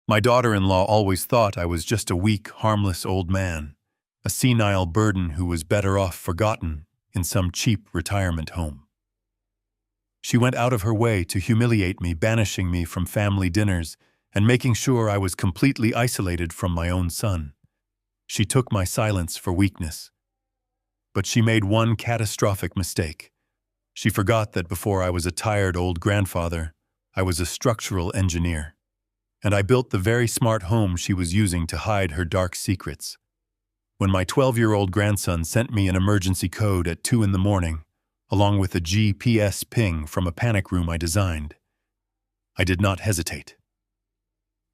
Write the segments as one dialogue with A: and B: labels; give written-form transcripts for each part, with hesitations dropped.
A: My daughter-in-law always thought I was just a weak, harmless old man, a senile burden who was better off forgotten in some cheap retirement home. She went out of her way to humiliate me, banishing me from family dinners and making sure I was completely isolated from my own son. She took my silence for weakness. But she made one catastrophic mistake. She forgot that before I was a tired old grandfather, I was a structural engineer. And I built the very smart home she was using to hide her dark secrets. When my 12-year-old grandson sent me an emergency code at 2 in the morning, along with a GPS ping from a panic room I designed, I did not hesitate.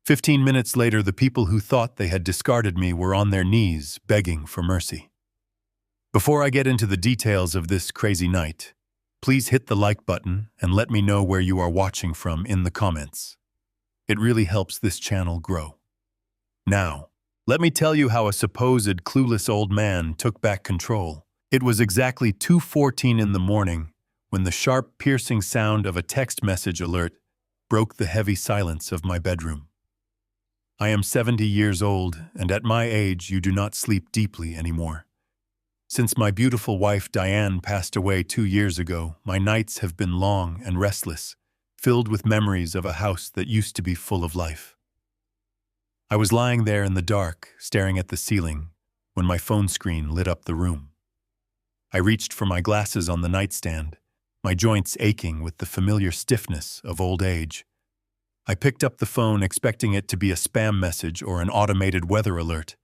A: 15 minutes later, the people who thought they had discarded me were on their knees, begging for mercy. Before I get into the details of this crazy night, please hit the like button and let me know where you are watching from in the comments. It really helps this channel grow. Now, let me tell you how a supposed clueless old man took back control. It was exactly 2:14 in the morning when the sharp, piercing sound of a text message alert broke the heavy silence of my bedroom. I am 70 years old, and at my age you do not sleep deeply anymore. Since my beautiful wife Diane passed away 2 years ago, my nights have been long and restless, filled with memories of a house that used to be full of life. I was lying there in the dark, staring at the ceiling, when my phone screen lit up the room. I reached for my glasses on the nightstand, my joints aching with the familiar stiffness of old age. I picked up the phone expecting it to be a spam message or an automated weather alert,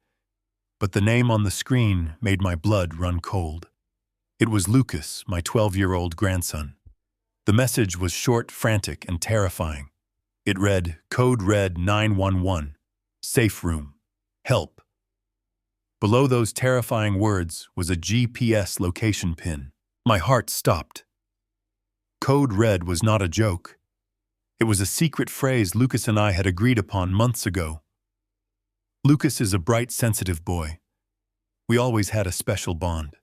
A: but the name on the screen made my blood run cold. It was Lucas, my 12-year-old grandson. The message was short, frantic, and terrifying. It read, "Code Red 911, safe room, help." Below those terrifying words was a GPS location pin. My heart stopped. Code Red was not a joke. It was a secret phrase Lucas and I had agreed upon months ago. Lucas is a bright, sensitive boy. We always had a special bond.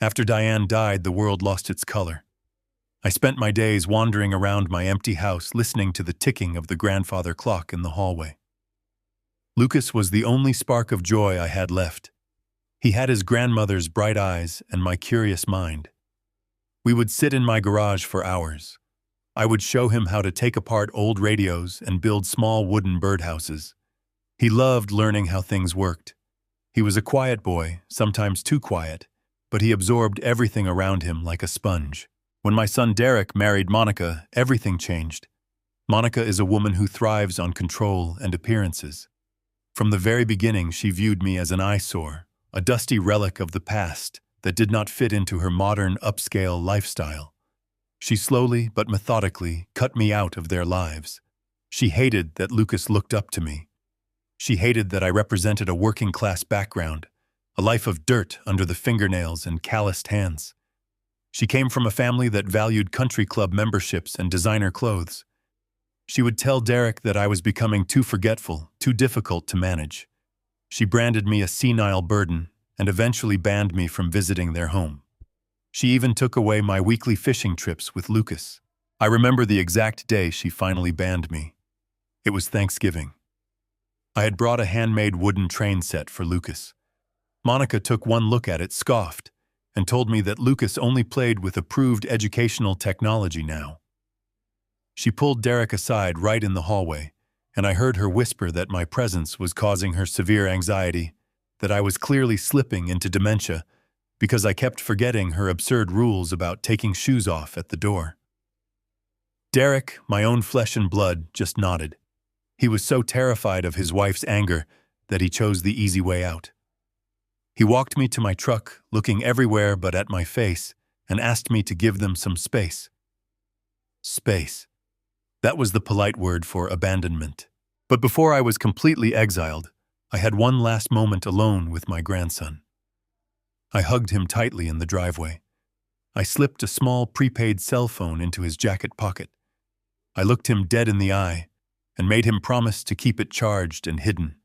A: After Diane died, the world lost its color. I spent my days wandering around my empty house, listening to the ticking of the grandfather clock in the hallway. Lucas was the only spark of joy I had left. He had his grandmother's bright eyes and my curious mind. We would sit in my garage for hours. I would show him how to take apart old radios and build small wooden birdhouses. He loved learning how things worked. He was a quiet boy, sometimes too quiet, but he absorbed everything around him like a sponge. When my son Derek married Monica, everything changed. Monica is a woman who thrives on control and appearances. From the very beginning, she viewed me as an eyesore, a dusty relic of the past that did not fit into her modern, upscale lifestyle. She slowly but methodically cut me out of their lives. She hated that Lucas looked up to me. She hated that I represented a working-class background, a life of dirt under the fingernails and calloused hands. She came from a family that valued country club memberships and designer clothes. She would tell Derek that I was becoming too forgetful, too difficult to manage. She branded me a senile burden and eventually banned me from visiting their home. She even took away my weekly fishing trips with Lucas. I remember the exact day she finally banned me. It was Thanksgiving. I had brought a handmade wooden train set for Lucas. Monica took one look at it, scoffed, and told me that Lucas only played with approved educational technology now. She pulled Derek aside right in the hallway, and I heard her whisper that my presence was causing her severe anxiety, that I was clearly slipping into dementia because I kept forgetting her absurd rules about taking shoes off at the door. Derek, my own flesh and blood, just nodded. He was so terrified of his wife's anger that he chose the easy way out. He walked me to my truck, looking everywhere but at my face, and asked me to give them some space. Space. That was the polite word for abandonment. But before I was completely exiled, I had one last moment alone with my grandson. I hugged him tightly in the driveway. I slipped a small prepaid cell phone into his jacket pocket. I looked him dead in the eye and made him promise to keep it charged and hidden.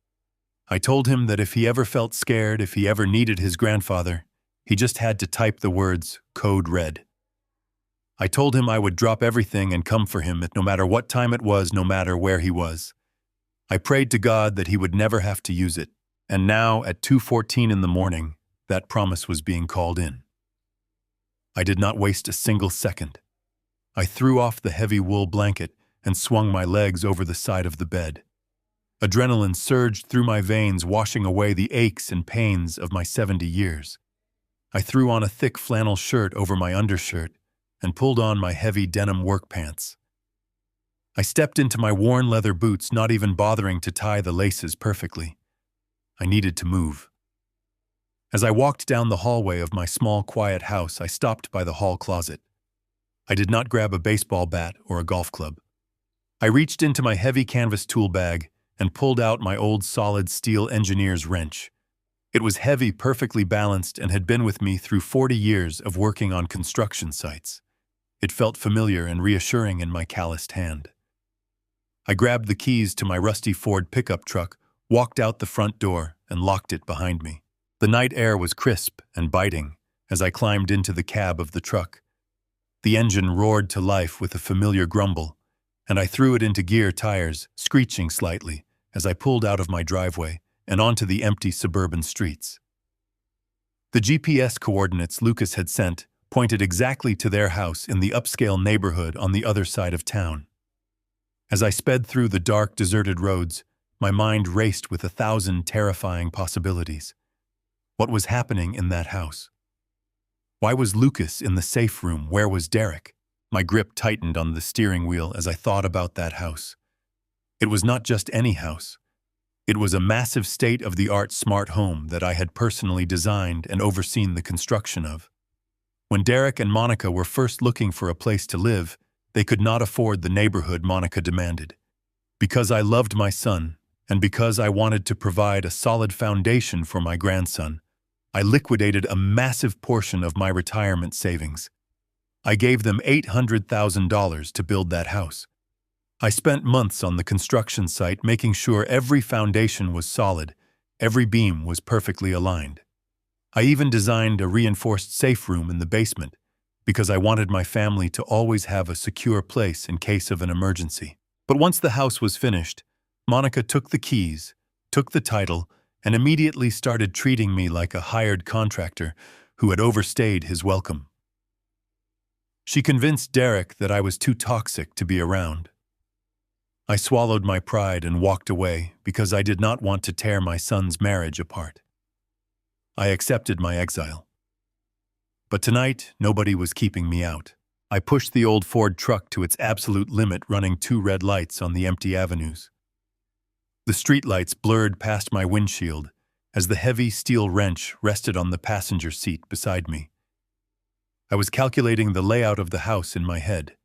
A: I told him that if he ever felt scared, if he ever needed his grandfather, he just had to type the words "Code Red." I told him I would drop everything and come for him at no matter what time it was, no matter where he was. I prayed to God that he would never have to use it, and now, at 2:14 in the morning, that promise was being called in. I did not waste a single second. I threw off the heavy wool blanket and swung my legs over the side of the bed. Adrenaline surged through my veins, washing away the aches and pains of my 70 years. I threw on a thick flannel shirt over my undershirt and pulled on my heavy denim work pants. I stepped into my worn leather boots, not even bothering to tie the laces perfectly. I needed to move. As I walked down the hallway of my small, quiet house, I stopped by the hall closet. I did not grab a baseball bat or a golf club. I reached into my heavy canvas tool bag and pulled out my old solid steel engineer's wrench. It was heavy, perfectly balanced, and had been with me through 40 years of working on construction sites. It felt familiar and reassuring in my calloused hand. I grabbed the keys to my rusty Ford pickup truck, walked out the front door, and locked it behind me. The night air was crisp and biting as I climbed into the cab of the truck. The engine roared to life with a familiar grumble, and I threw it into gear, tires screeching slightly as I pulled out of my driveway and onto the empty suburban streets. The GPS coordinates Lucas had sent pointed exactly to their house in the upscale neighborhood on the other side of town. As I sped through the dark, deserted roads, my mind raced with 1,000 terrifying possibilities. What was happening in that house? Why was Lucas in the safe room? Where was Derek? My grip tightened on the steering wheel as I thought about that house. It was not just any house. It was a massive state-of-the-art smart home that I had personally designed and overseen the construction of. When Derek and Monica were first looking for a place to live, they could not afford the neighborhood Monica demanded. Because I loved my son, and because I wanted to provide a solid foundation for my grandson, I liquidated a massive portion of my retirement savings. I gave them $800,000 to build that house. I spent months on the construction site making sure every foundation was solid, every beam was perfectly aligned. I even designed a reinforced safe room in the basement because I wanted my family to always have a secure place in case of an emergency. But once the house was finished, Monica took the keys, took the title, and immediately started treating me like a hired contractor who had overstayed his welcome. She convinced Derek that I was too toxic to be around. I swallowed my pride and walked away because I did not want to tear my son's marriage apart. I accepted my exile. But tonight, nobody was keeping me out. I pushed the old Ford truck to its absolute limit, running 2 red lights on the empty avenues. The streetlights blurred past my windshield as the heavy steel wrench rested on the passenger seat beside me. I was calculating the layout of the house in my head.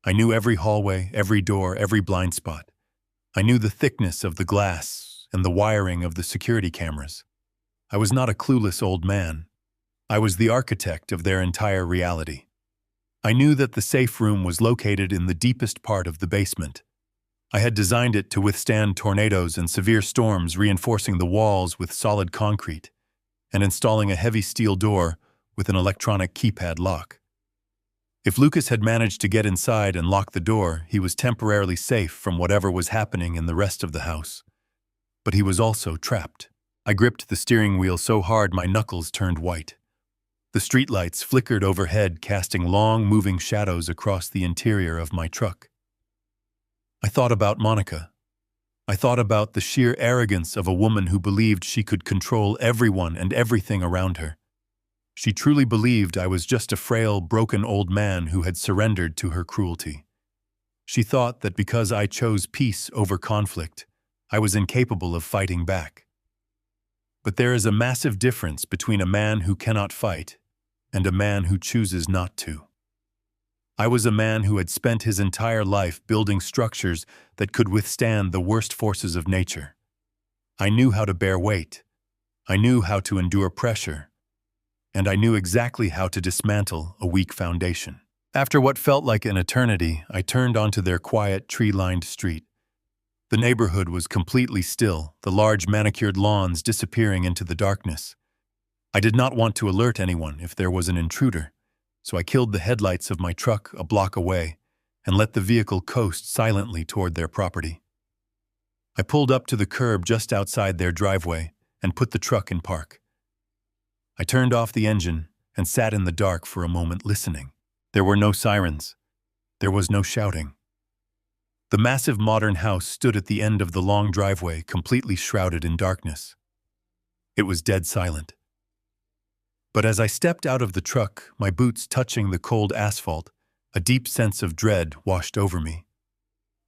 A: I knew every hallway, every door, every blind spot. I knew the thickness of the glass and the wiring of the security cameras. I was not a clueless old man. I was the architect of their entire reality. I knew that the safe room was located in the deepest part of the basement. I had designed it to withstand tornadoes and severe storms, reinforcing the walls with solid concrete and installing a heavy steel door with an electronic keypad lock. If Lucas had managed to get inside and lock the door, he was temporarily safe from whatever was happening in the rest of the house. But he was also trapped. I gripped the steering wheel so hard my knuckles turned white. The streetlights flickered overhead, casting long, moving shadows across the interior of my truck. I thought about Monica. I thought about the sheer arrogance of a woman who believed she could control everyone and everything around her. She truly believed I was just a frail, broken old man who had surrendered to her cruelty. She thought that because I chose peace over conflict, I was incapable of fighting back. But there is a massive difference between a man who cannot fight and a man who chooses not to. I was a man who had spent his entire life building structures that could withstand the worst forces of nature. I knew how to bear weight. I knew how to endure pressure. And I knew exactly how to dismantle a weak foundation. After what felt like an eternity, I turned onto their quiet, tree-lined street. The neighborhood was completely still, the large manicured lawns disappearing into the darkness. I did not want to alert anyone if there was an intruder, so I killed the headlights of my truck a block away and let the vehicle coast silently toward their property. I pulled up to the curb just outside their driveway and put the truck in park. I turned off the engine and sat in the dark for a moment listening. There were no sirens. There was no shouting. The massive modern house stood at the end of the long driveway, completely shrouded in darkness. It was dead silent. But as I stepped out of the truck, my boots touching the cold asphalt, a deep sense of dread washed over me.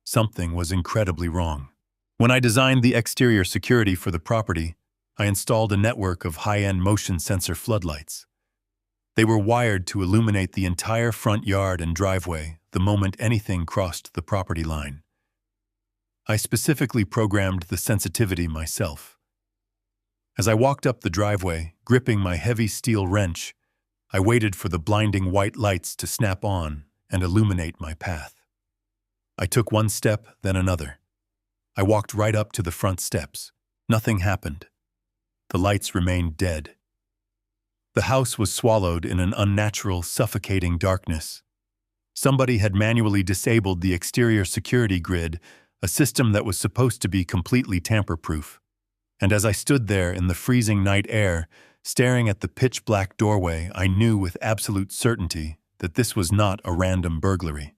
A: Something was incredibly wrong. When I designed the exterior security for the property, I installed a network of high-end motion sensor floodlights. They were wired to illuminate the entire front yard and driveway the moment anything crossed the property line. I specifically programmed the sensitivity myself. As I walked up the driveway, gripping my heavy steel wrench, I waited for the blinding white lights to snap on and illuminate my path. I took one step, then another. I walked right up to the front steps. Nothing happened. The lights remained dead. The house was swallowed in an unnatural, suffocating darkness. Somebody had manually disabled the exterior security grid, a system that was supposed to be completely tamper-proof. And as I stood there in the freezing night air, staring at the pitch-black doorway, I knew with absolute certainty that this was not a random burglary.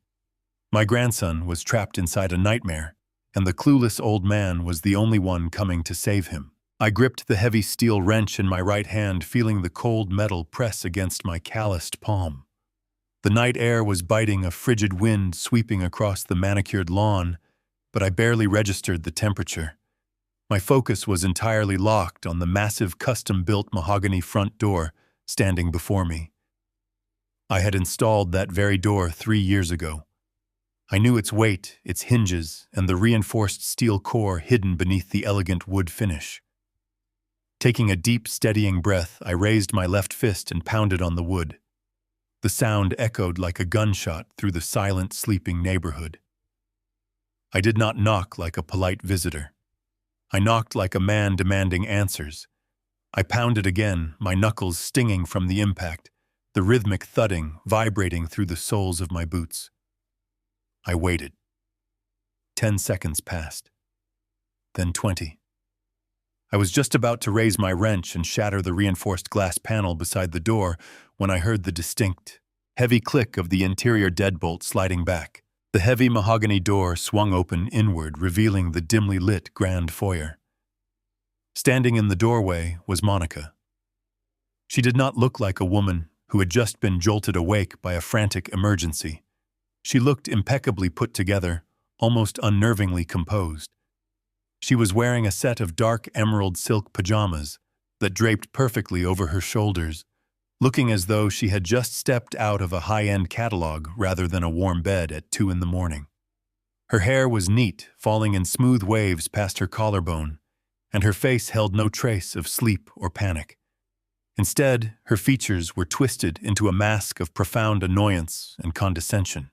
A: My grandson was trapped inside a nightmare, and the clueless old man was the only one coming to save him. I gripped the heavy steel wrench in my right hand, feeling the cold metal press against my calloused palm. The night air was biting, a frigid wind sweeping across the manicured lawn, but I barely registered the temperature. My focus was entirely locked on the massive custom-built mahogany front door standing before me. I had installed that very door 3 years ago. I knew its weight, its hinges, and the reinforced steel core hidden beneath the elegant wood finish. Taking a deep, steadying breath, I raised my left fist and pounded on the wood. The sound echoed like a gunshot through the silent, sleeping neighborhood. I did not knock like a polite visitor. I knocked like a man demanding answers. I pounded again, my knuckles stinging from the impact, the rhythmic thudding vibrating through the soles of my boots. I waited. 10 seconds passed. Then 20. I was just about to raise my wrench and shatter the reinforced glass panel beside the door when I heard the distinct, heavy click of the interior deadbolt sliding back. The heavy mahogany door swung open inward, revealing the dimly lit grand foyer. Standing in the doorway was Monica. She did not look like a woman who had just been jolted awake by a frantic emergency. She looked impeccably put together, almost unnervingly composed. She was wearing a set of dark emerald silk pajamas that draped perfectly over her shoulders, looking as though she had just stepped out of a high-end catalog rather than a warm bed at 2 in the morning. Her hair was neat, falling in smooth waves past her collarbone, and her face held no trace of sleep or panic. Instead, her features were twisted into a mask of profound annoyance and condescension.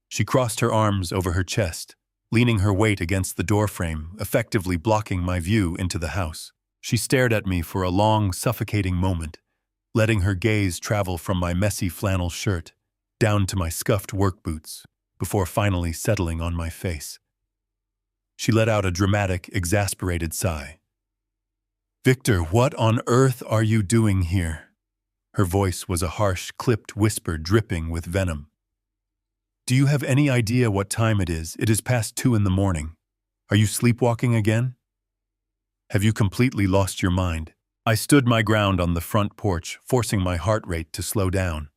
A: She crossed her arms over her chest, leaning her weight against the doorframe, effectively blocking my view into the house. She stared at me for a long, suffocating moment, letting her gaze travel from my messy flannel shirt down to my scuffed work boots, before finally settling on my face. She let out a dramatic, exasperated sigh. "Victor, what on earth are you doing here?" Her voice was a harsh, clipped whisper dripping with venom. "Do you have any idea what time it is? It is past 2 in the morning. Are you sleepwalking again? Have you completely lost your mind?" I stood my ground on the front porch, forcing my heart rate to slow down.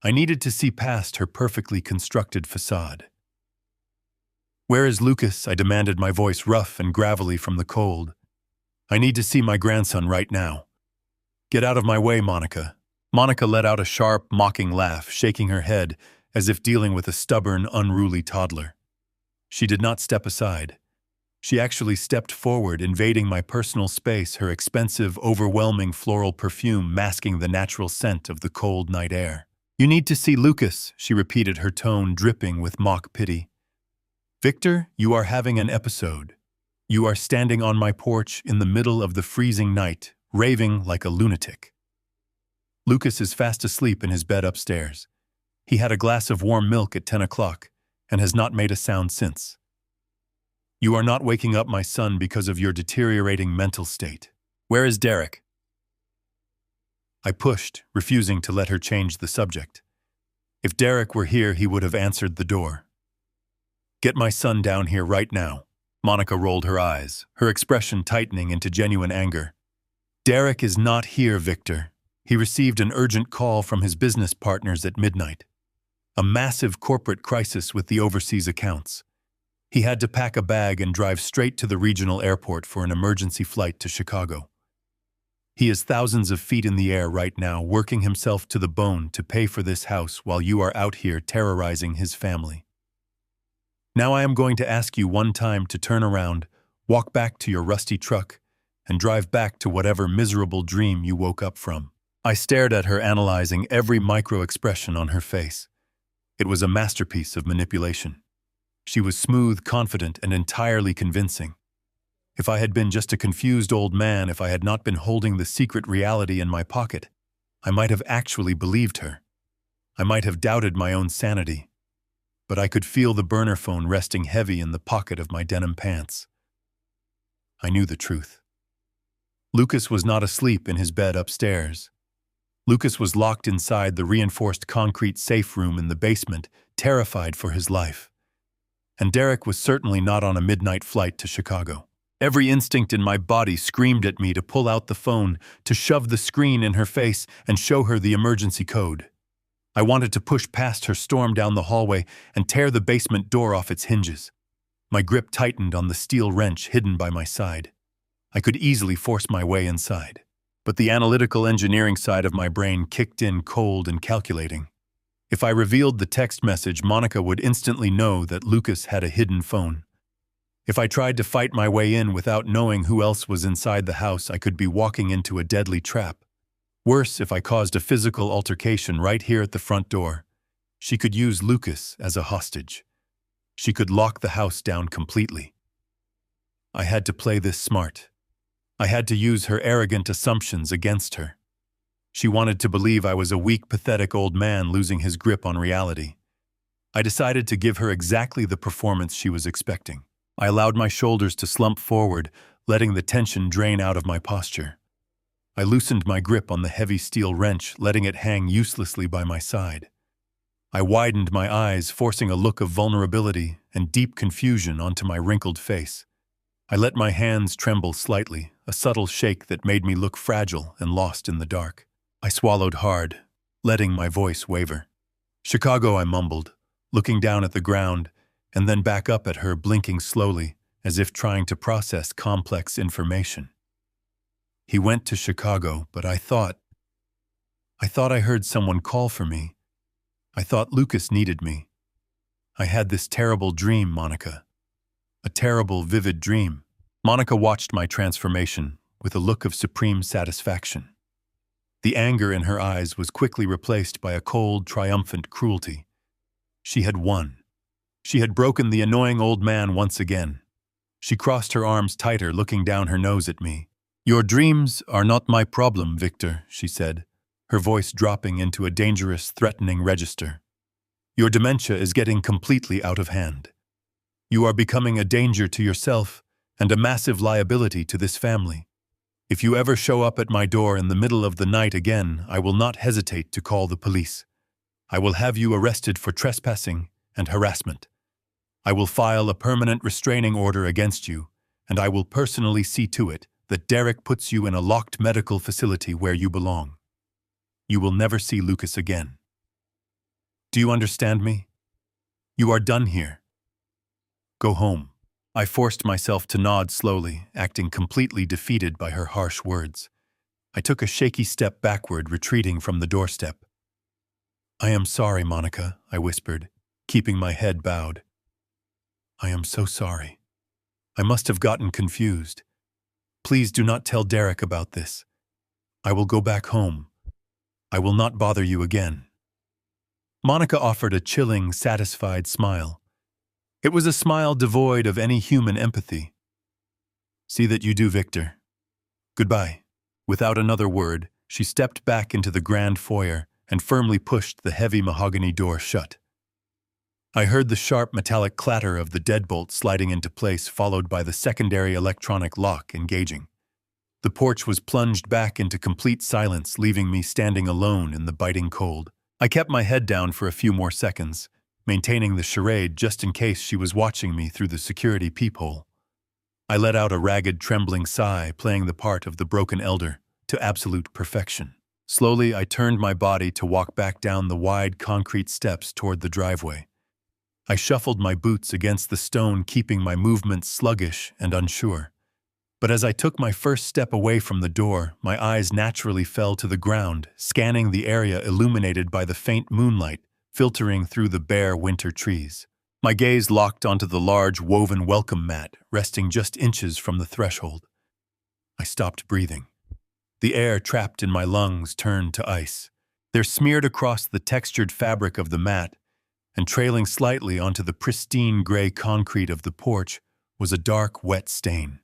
A: I needed to see past her perfectly constructed facade. "Where is Lucas?" I demanded, my voice rough and gravelly from the cold. "I need to see my grandson right now." "Get out of my way, Monica." Monica let out a sharp, mocking laugh, shaking her head as if dealing with a stubborn, unruly toddler. She did not step aside. She actually stepped forward, invading my personal space, her expensive, overwhelming floral perfume masking the natural scent of the cold night air. "You need to see Lucas," she repeated, her tone dripping with mock pity. "Victor, you are having an episode. You are standing on my porch in the middle of the freezing night, raving like a lunatic. Lucas is fast asleep in his bed upstairs. He had a glass of warm milk at 10 o'clock and has not made a sound since." You are not waking up my son because of your deteriorating mental state. Where is Derek? I pushed, refusing to let her change the subject. If Derek were here, he would have answered the door. Get my son down here right now. Monica rolled her eyes, her expression tightening into genuine anger. Derek is not here, Victor. He received an urgent call from his business partners at midnight. A massive corporate crisis with the overseas accounts. He had to pack a bag and drive straight to the regional airport for an emergency flight to Chicago. He is thousands of feet in the air right now, working himself to the bone to pay for this house while you are out here terrorizing his family. Now I am going to ask you one time to turn around, walk back to your rusty truck, and drive back to whatever miserable dream you woke up from. I stared at her, analyzing every micro-expression on her face. It was a masterpiece of manipulation. She was smooth, confident, and entirely convincing. If I had been just a confused old man, if I had not been holding the secret reality in my pocket, I might have actually believed her. I might have doubted my own sanity. But I could feel the burner phone resting heavy in the pocket of my denim pants. I knew the truth. Lucas was not asleep in his bed upstairs. Lucas was locked inside the reinforced concrete safe room in the basement, terrified for his life. And Derek was certainly not on a midnight flight to Chicago. Every instinct in my body screamed at me to pull out the phone, to shove the screen in her face and show her the emergency code. I wanted to push past her, storm down the hallway, and tear the basement door off its hinges. My grip tightened on the steel wrench hidden by my side. I could easily force my way inside. But the analytical engineering side of my brain kicked in cold and calculating. If I revealed the text message, Monica would instantly know that Lucas had a hidden phone. If I tried to fight my way in without knowing who else was inside the house, I could be walking into a deadly trap. Worse, if I caused a physical altercation right here at the front door, she could use Lucas as a hostage. She could lock the house down completely. I had to play this smart. I had to use her arrogant assumptions against her. She wanted to believe I was a weak, pathetic old man losing his grip on reality. I decided to give her exactly the performance she was expecting. I allowed my shoulders to slump forward, letting the tension drain out of my posture. I loosened my grip on the heavy steel wrench, letting it hang uselessly by my side. I widened my eyes, forcing a look of vulnerability and deep confusion onto my wrinkled face. I let my hands tremble slightly, a subtle shake that made me look fragile and lost in the dark. I swallowed hard, letting my voice waver. "Chicago," I mumbled, looking down at the ground, and then back up at her, blinking slowly, as if trying to process complex information. He went to Chicago, but I thought I heard someone call for me. I thought Lucas needed me. I had this terrible dream, Monica. A terrible, vivid dream. Monica watched my transformation with a look of supreme satisfaction. The anger in her eyes was quickly replaced by a cold, triumphant cruelty. She had won. She had broken the annoying old man once again. She crossed her arms tighter, looking down her nose at me. "Your dreams are not my problem, Victor," she said, her voice dropping into a dangerous, threatening register. "Your dementia is getting completely out of hand. You are becoming a danger to yourself and a massive liability to this family. If you ever show up at my door in the middle of the night again, I will not hesitate to call the police. I will have you arrested for trespassing and harassment. I will file a permanent restraining order against you, and I will personally see to it that Derek puts you in a locked medical facility where you belong. You will never see Lucas again. Do you understand me? You are done here. Go home." I forced myself to nod slowly, acting completely defeated by her harsh words. I took a shaky step backward, retreating from the doorstep. "I am sorry, Monica," I whispered, keeping my head bowed. "I am so sorry. I must have gotten confused. Please do not tell Derek about this. I will go back home. I will not bother you again." Monica offered a chilling, satisfied smile. It was a smile devoid of any human empathy. "See that you do, Victor. Goodbye." Without another word, she stepped back into the grand foyer and firmly pushed the heavy mahogany door shut. I heard the sharp metallic clatter of the deadbolt sliding into place, followed by the secondary electronic lock engaging. The porch was plunged back into complete silence, leaving me standing alone in the biting cold. I kept my head down for a few more seconds, maintaining the charade just in case she was watching me through the security peephole. I let out a ragged, trembling sigh, playing the part of the broken elder to absolute perfection. Slowly, I turned my body to walk back down the wide concrete steps toward the driveway. I shuffled my boots against the stone, keeping my movements sluggish and unsure. But as I took my first step away from the door, my eyes naturally fell to the ground, scanning the area illuminated by the faint moonlight filtering through the bare winter trees. My gaze locked onto the large woven welcome mat resting just inches from the threshold. I stopped breathing. The air trapped in my lungs turned to ice. There, smeared across the textured fabric of the mat and trailing slightly onto the pristine gray concrete of the porch, was a dark, wet stain.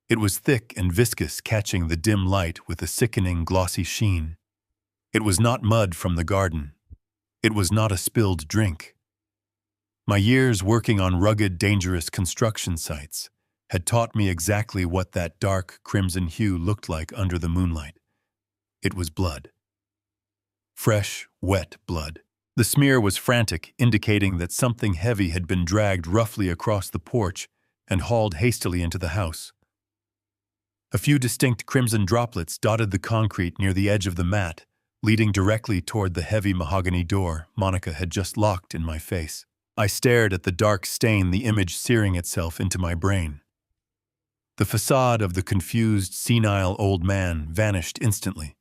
A: It was thick and viscous, catching the dim light with a sickening, glossy sheen. It was not mud from the garden. It was not a spilled drink. My years working on rugged, dangerous construction sites had taught me exactly what that dark, crimson hue looked like under the moonlight. It was blood. Fresh, wet blood. The smear was frantic, indicating that something heavy had been dragged roughly across the porch and hauled hastily into the house. A few distinct crimson droplets dotted the concrete near the edge of the mat, leading directly toward the heavy mahogany door Monica had just locked in my face. I stared at the dark stain, the image searing itself into my brain. The facade of the confused, senile old man vanished instantly.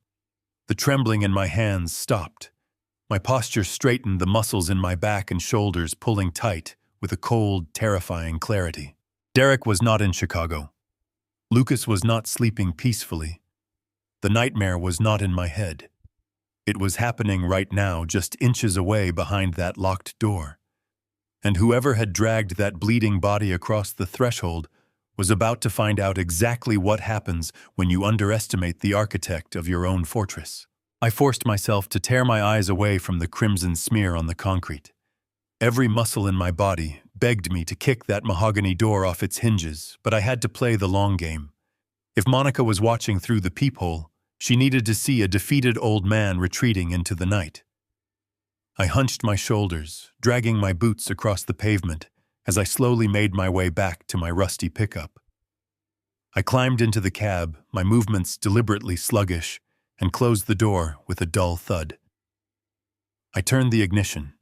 A: The trembling in my hands stopped. My posture straightened, the muscles in my back and shoulders pulling tight with a cold, terrifying clarity. Derek was not in Chicago. Lucas was not sleeping peacefully. The nightmare was not in my head. It was happening right now, just inches away behind that locked door. And whoever had dragged that bleeding body across the threshold was about to find out exactly what happens when you underestimate the architect of your own fortress. I forced myself to tear my eyes away from the crimson smear on the concrete. Every muscle in my body begged me to kick that mahogany door off its hinges, but I had to play the long game. If Monica was watching through the peephole, she needed to see a defeated old man retreating into the night. I hunched my shoulders, dragging my boots across the pavement as I slowly made my way back to my rusty pickup. I climbed into the cab, my movements deliberately sluggish, and closed the door with a dull thud. I turned the ignition.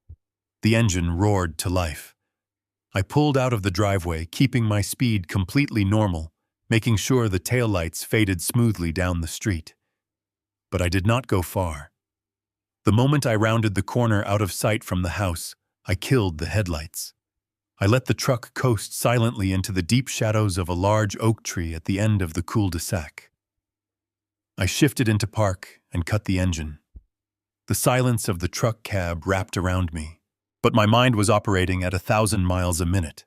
A: The engine roared to life. I pulled out of the driveway, keeping my speed completely normal, making sure the taillights faded smoothly down the street. But I did not go far. The moment I rounded the corner out of sight from the house, I killed the headlights. I let the truck coast silently into the deep shadows of a large oak tree at the end of the cul-de-sac. I shifted into park and cut the engine. The silence of the truck cab wrapped around me, but my mind was operating at 1,000 miles a minute.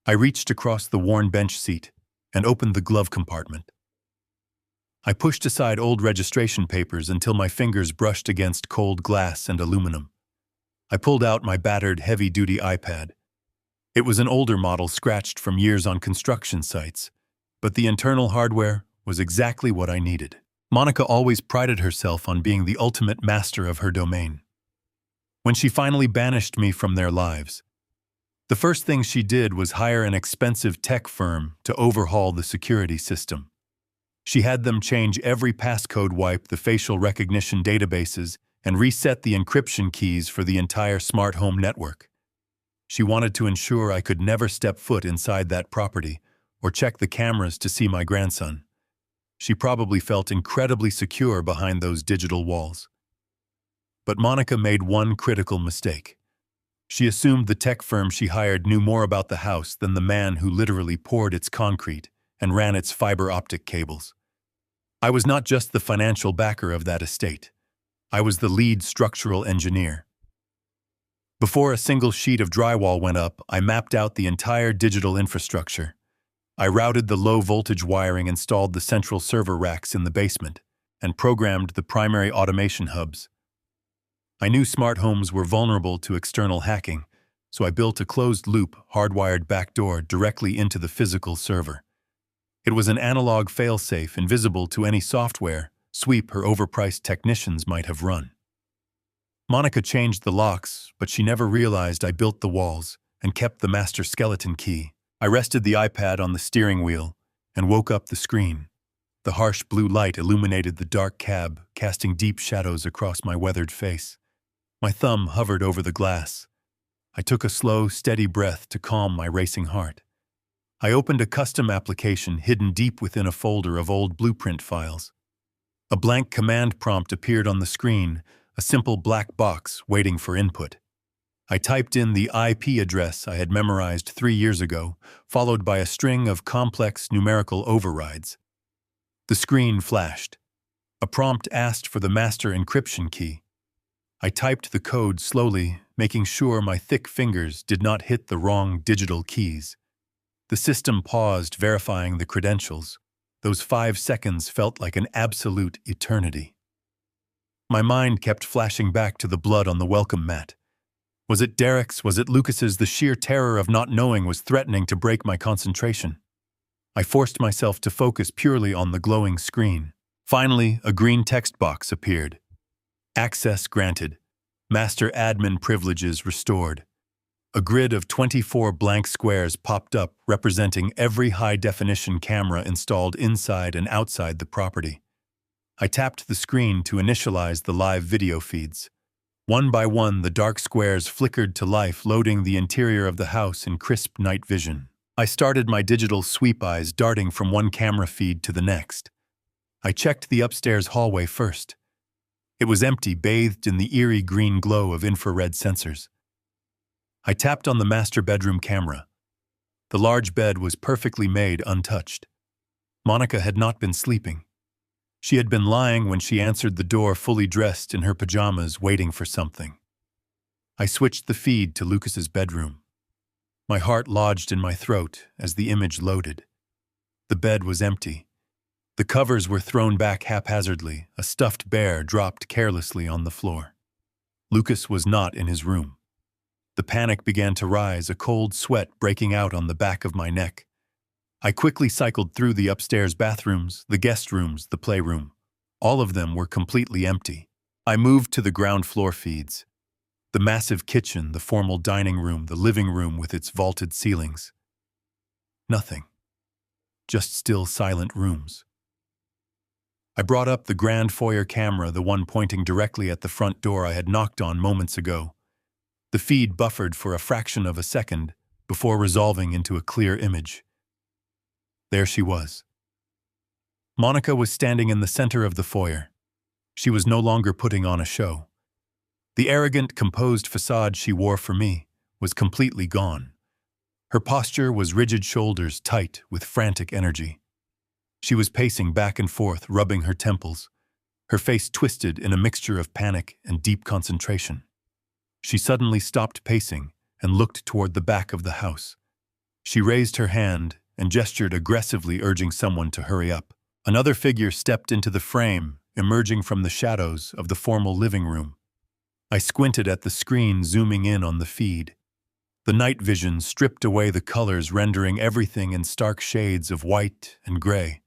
A: I reached across the worn bench seat and opened the glove compartment. I pushed aside old registration papers until my fingers brushed against cold glass and aluminum. I pulled out my battered, heavy-duty iPad. It was an older model scratched from years on construction sites, but the internal hardware was exactly what I needed. Monica always prided herself on being the ultimate master of her domain. When she finally banished me from their lives, the first thing she did was hire an expensive tech firm to overhaul the security system. She had them change every passcode, wipe the facial recognition databases, and reset the encryption keys for the entire smart home network. She wanted to ensure I could never step foot inside that property or check the cameras to see my grandson. She probably felt incredibly secure behind those digital walls. But Monica made one critical mistake. She assumed the tech firm she hired knew more about the house than the man who literally poured its concrete and ran its fiber optic cables. I was not just the financial backer of that estate. I was the lead structural engineer. Before a single sheet of drywall went up, I mapped out the entire digital infrastructure. I routed the low-voltage wiring, installed the central server racks in the basement, and programmed the primary automation hubs. I knew smart homes were vulnerable to external hacking, so I built a closed-loop, hardwired backdoor directly into the physical server. It was an analog failsafe invisible to any software sweep her overpriced technicians might have run. Monica changed the locks, but she never realized I built the walls and kept the master skeleton key. I rested the iPad on the steering wheel and woke up the screen. The harsh blue light illuminated the dark cab, casting deep shadows across my weathered face. My thumb hovered over the glass. I took a slow, steady breath to calm my racing heart. I opened a custom application hidden deep within a folder of old blueprint files. A blank command prompt appeared on the screen, a simple black box waiting for input. I typed in the IP address I had memorized 3 years ago, followed by a string of complex numerical overrides. The screen flashed. A prompt asked for the master encryption key. I typed the code slowly, making sure my thick fingers did not hit the wrong digital keys. The system paused, verifying the credentials. Those 5 seconds felt like an absolute eternity. My mind kept flashing back to the blood on the welcome mat. Was it Derek's? Was it Lucas's? The sheer terror of not knowing was threatening to break my concentration. I forced myself to focus purely on the glowing screen. Finally, a green text box appeared. Access granted. Master admin privileges restored. A grid of 24 blank squares popped up, representing every high-definition camera installed inside and outside the property. I tapped the screen to initialize the live video feeds. One by one, the dark squares flickered to life, loading the interior of the house in crisp night vision. I started my digital sweep eyes, darting from one camera feed to the next. I checked the upstairs hallway first. It was empty, bathed in the eerie green glow of infrared sensors. I tapped on the master bedroom camera. The large bed was perfectly made, untouched. Monica had not been sleeping. She had been lying when she answered the door, fully dressed in her pajamas, waiting for something. I switched the feed to Lucas's bedroom. My heart lodged in my throat as the image loaded. The bed was empty. The covers were thrown back haphazardly, a stuffed bear dropped carelessly on the floor. Lucas was not in his room. The panic began to rise, a cold sweat breaking out on the back of my neck. I quickly cycled through the upstairs bathrooms, the guest rooms, the playroom. All of them were completely empty. I moved to the ground floor feeds. The massive kitchen, the formal dining room, the living room with its vaulted ceilings. Nothing. Just still, silent rooms. I brought up the grand foyer camera, the one pointing directly at the front door I had knocked on moments ago. The feed buffered for a fraction of a second before resolving into a clear image. There she was. Monica was standing in the center of the foyer. She was no longer putting on a show. The arrogant, composed facade she wore for me was completely gone. Her posture was rigid, shoulders tight with frantic energy. She was pacing back and forth, rubbing her temples, her face twisted in a mixture of panic and deep concentration. She suddenly stopped pacing and looked toward the back of the house. She raised her hand and gestured aggressively, urging someone to hurry up. Another figure stepped into the frame, emerging from the shadows of the formal living room. I squinted at the screen, zooming in on the feed. The night vision stripped away the colors, rendering everything in stark shades of white and gray.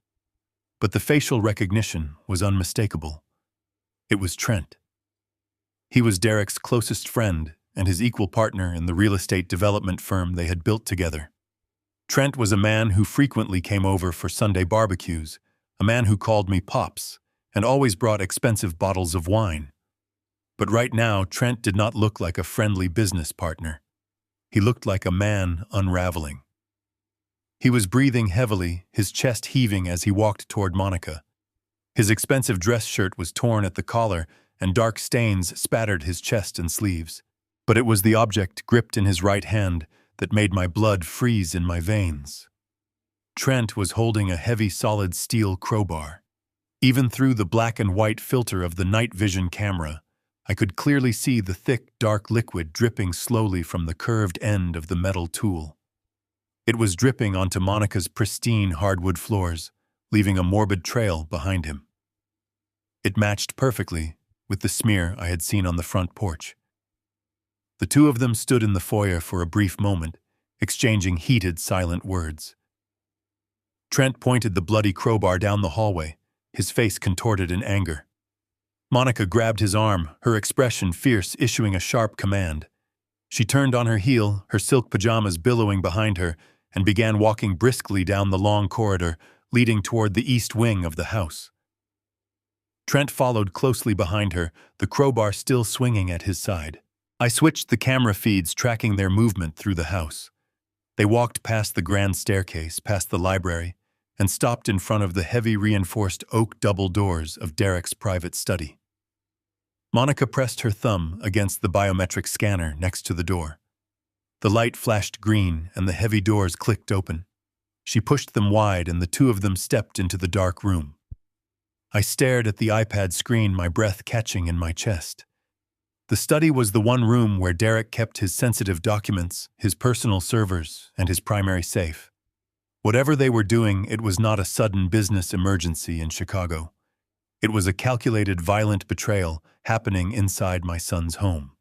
A: But the facial recognition was unmistakable. It was Trent. He was Derek's closest friend and his equal partner in the real estate development firm they had built together. Trent was a man who frequently came over for Sunday barbecues, a man who called me Pops and always brought expensive bottles of wine. But right now, Trent did not look like a friendly business partner. He looked like a man unraveling. He was breathing heavily, his chest heaving as he walked toward Monica. His expensive dress shirt was torn at the collar, and dark stains spattered his chest and sleeves. But it was the object gripped in his right hand that made my blood freeze in my veins. Trent was holding a heavy, solid steel crowbar. Even through the black and white filter of the night vision camera, I could clearly see the thick, dark liquid dripping slowly from the curved end of the metal tool. It was dripping onto Monica's pristine hardwood floors, leaving a morbid trail behind him. It matched perfectly with the smear I had seen on the front porch. The two of them stood in the foyer for a brief moment, exchanging heated, silent words. Trent pointed the bloody crowbar down the hallway, his face contorted in anger. Monica grabbed his arm, her expression fierce, issuing a sharp command. She turned on her heel, her silk pajamas billowing behind her, and began walking briskly down the long corridor, leading toward the east wing of the house. Trent followed closely behind her, the crowbar still swinging at his side. I switched the camera feeds, tracking their movement through the house. They walked past the grand staircase, past the library, and stopped in front of the heavy reinforced oak double doors of Derek's private study. Monica pressed her thumb against the biometric scanner next to the door. The light flashed green and the heavy doors clicked open. She pushed them wide and the two of them stepped into the dark room. I stared at the iPad screen, my breath catching in my chest. The study was the one room where Derek kept his sensitive documents, his personal servers, and his primary safe. Whatever they were doing, it was not a sudden business emergency in Chicago. It was a calculated, violent betrayal happening inside my son's home.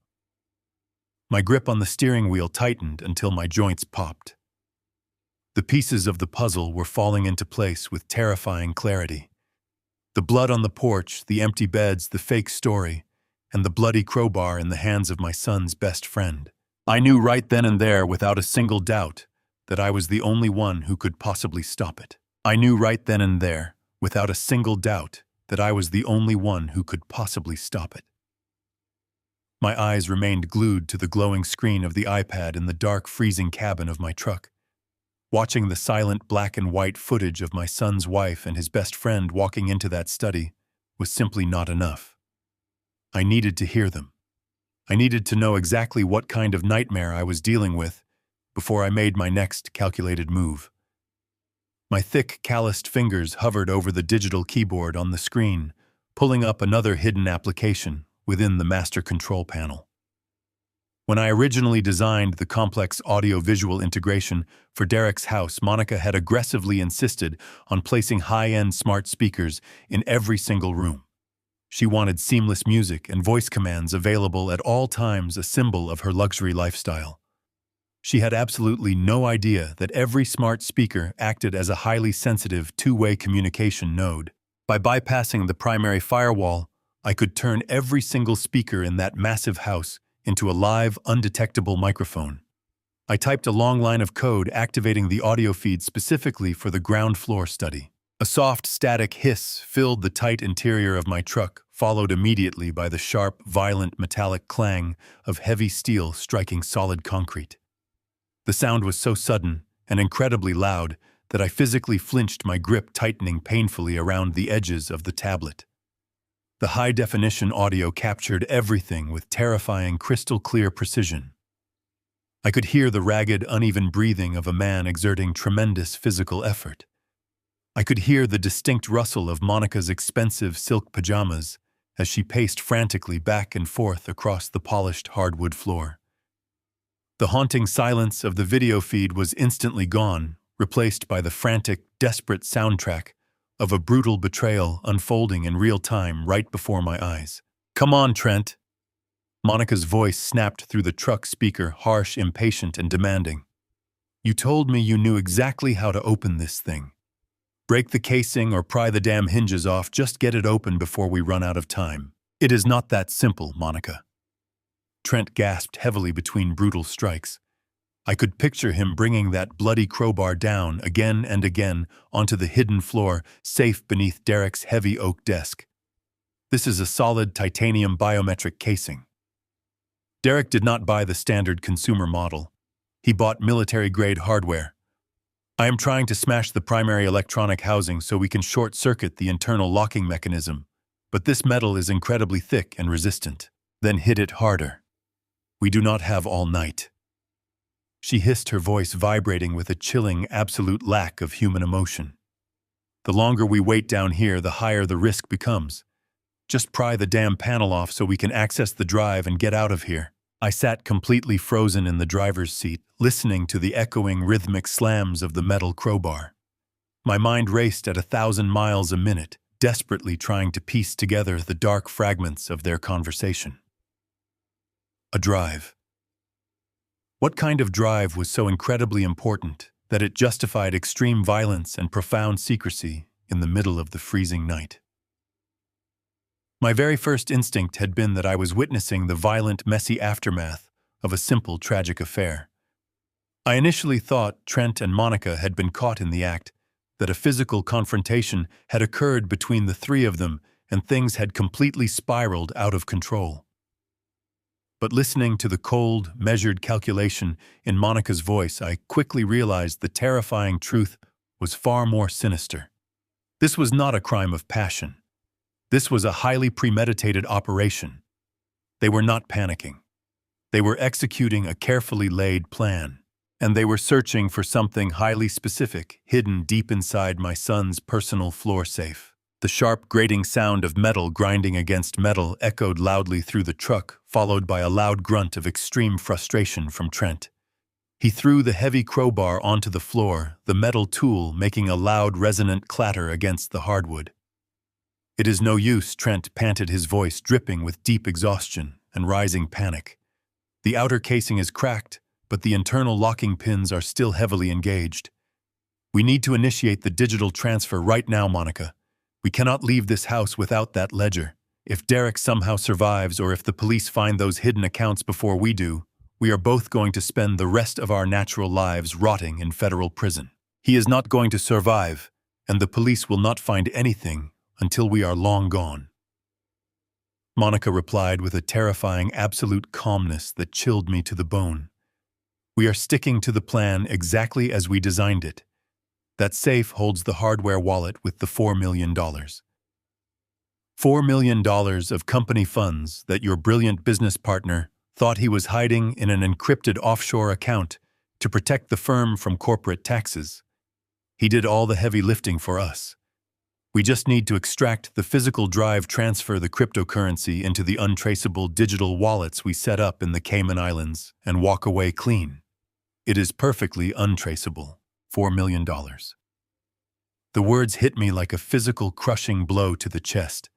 A: My grip on the steering wheel tightened until my joints popped. The pieces of the puzzle were falling into place with terrifying clarity. The blood on the porch, the empty beds, the fake story, and the bloody crowbar in the hands of my son's best friend. I knew right then and there, without a single doubt, that I was the only one who could possibly stop it. I knew right then and there, without a single doubt, that I was the only one who could possibly stop it. My eyes remained glued to the glowing screen of the iPad in the dark, freezing cabin of my truck. Watching the silent black and white footage of my son's wife and his best friend walking into that study was simply not enough. I needed to hear them. I needed to know exactly what kind of nightmare I was dealing with before I made my next calculated move. My thick, calloused fingers hovered over the digital keyboard on the screen, pulling up another hidden application within the master control panel. When I originally designed the complex audio-visual integration for Derek's house, Monica had aggressively insisted on placing high-end smart speakers in every single room. She wanted seamless music and voice commands available at all times, a symbol of her luxury lifestyle. She had absolutely no idea that every smart speaker acted as a highly sensitive two-way communication node. By bypassing the primary firewall, I could turn every single speaker in that massive house into a live, undetectable microphone. I typed a long line of code activating the audio feed specifically for the ground floor study. A soft, static hiss filled the tight interior of my truck, followed immediately by the sharp, violent metallic clang of heavy steel striking solid concrete. The sound was so sudden and incredibly loud that I physically flinched, my grip tightening painfully around the edges of the tablet. The high-definition audio captured everything with terrifying, crystal-clear precision. I could hear the ragged, uneven breathing of a man exerting tremendous physical effort. I could hear the distinct rustle of Monica's expensive silk pajamas as she paced frantically back and forth across the polished hardwood floor. The haunting silence of the video feed was instantly gone, replaced by the frantic, desperate soundtrack of a brutal betrayal unfolding in real time right before my eyes. "Come on, Trent." Monica's voice snapped through the truck speaker, harsh, impatient, and demanding. "You told me you knew exactly how to open this thing. Break the casing or pry the damn hinges off, just get it open before we run out of time." "It is not that simple, Monica." Trent gasped heavily between brutal strikes. I could picture him bringing that bloody crowbar down again and again onto the hidden floor, safe beneath Derek's heavy oak desk. "This is a solid titanium biometric casing." Derek did not buy the standard consumer model. He bought military-grade hardware. "I am trying to smash the primary electronic housing so we can short-circuit the internal locking mechanism, but this metal is incredibly thick and resistant." "Then hit it harder. We do not have all night." She hissed, her voice vibrating with a chilling, absolute lack of human emotion. "The longer we wait down here, the higher the risk becomes. Just pry the damn panel off so we can access the drive and get out of here." I sat completely frozen in the driver's seat, listening to the echoing, rhythmic slams of the metal crowbar. My mind raced at 1,000 miles a minute, desperately trying to piece together the dark fragments of their conversation. A drive. What kind of drive was so incredibly important that it justified extreme violence and profound secrecy in the middle of the freezing night? My very first instinct had been that I was witnessing the violent, messy aftermath of a simple, tragic affair. I initially thought Trent and Monica had been caught in the act, that a physical confrontation had occurred between the three of them and things had completely spiraled out of control. But listening to the cold, measured calculation in Monica's voice, I quickly realized the terrifying truth was far more sinister. This was not a crime of passion. This was a highly premeditated operation. They were not panicking. They were executing a carefully laid plan, and they were searching for something highly specific hidden deep inside my son's personal floor safe. The sharp, grating sound of metal grinding against metal echoed loudly through the truck, followed by a loud grunt of extreme frustration from Trent. He threw the heavy crowbar onto the floor, the metal tool making a loud, resonant clatter against the hardwood. "It is no use," Trent panted, his voice dripping with deep exhaustion and rising panic. "The outer casing is cracked, but the internal locking pins are still heavily engaged. We need to initiate the digital transfer right now, Monica. We cannot leave this house without that ledger. If Derek somehow survives or if the police find those hidden accounts before we do, we are both going to spend the rest of our natural lives rotting in federal prison. He is not going to survive, and the police will not find anything until we are long gone." Monica replied with a terrifying absolute calmness that chilled me to the bone. "We are sticking to the plan exactly as we designed it. That safe holds the hardware wallet with the $4 million. $4 million of company funds that your brilliant business partner thought he was hiding in an encrypted offshore account to protect the firm from corporate taxes. He did all the heavy lifting for us. We just need to extract the physical drive, transfer the cryptocurrency into the untraceable digital wallets we set up in the Cayman Islands, and walk away clean. It is perfectly untraceable. $4 million. The words hit me like a physical, crushing blow to the chest.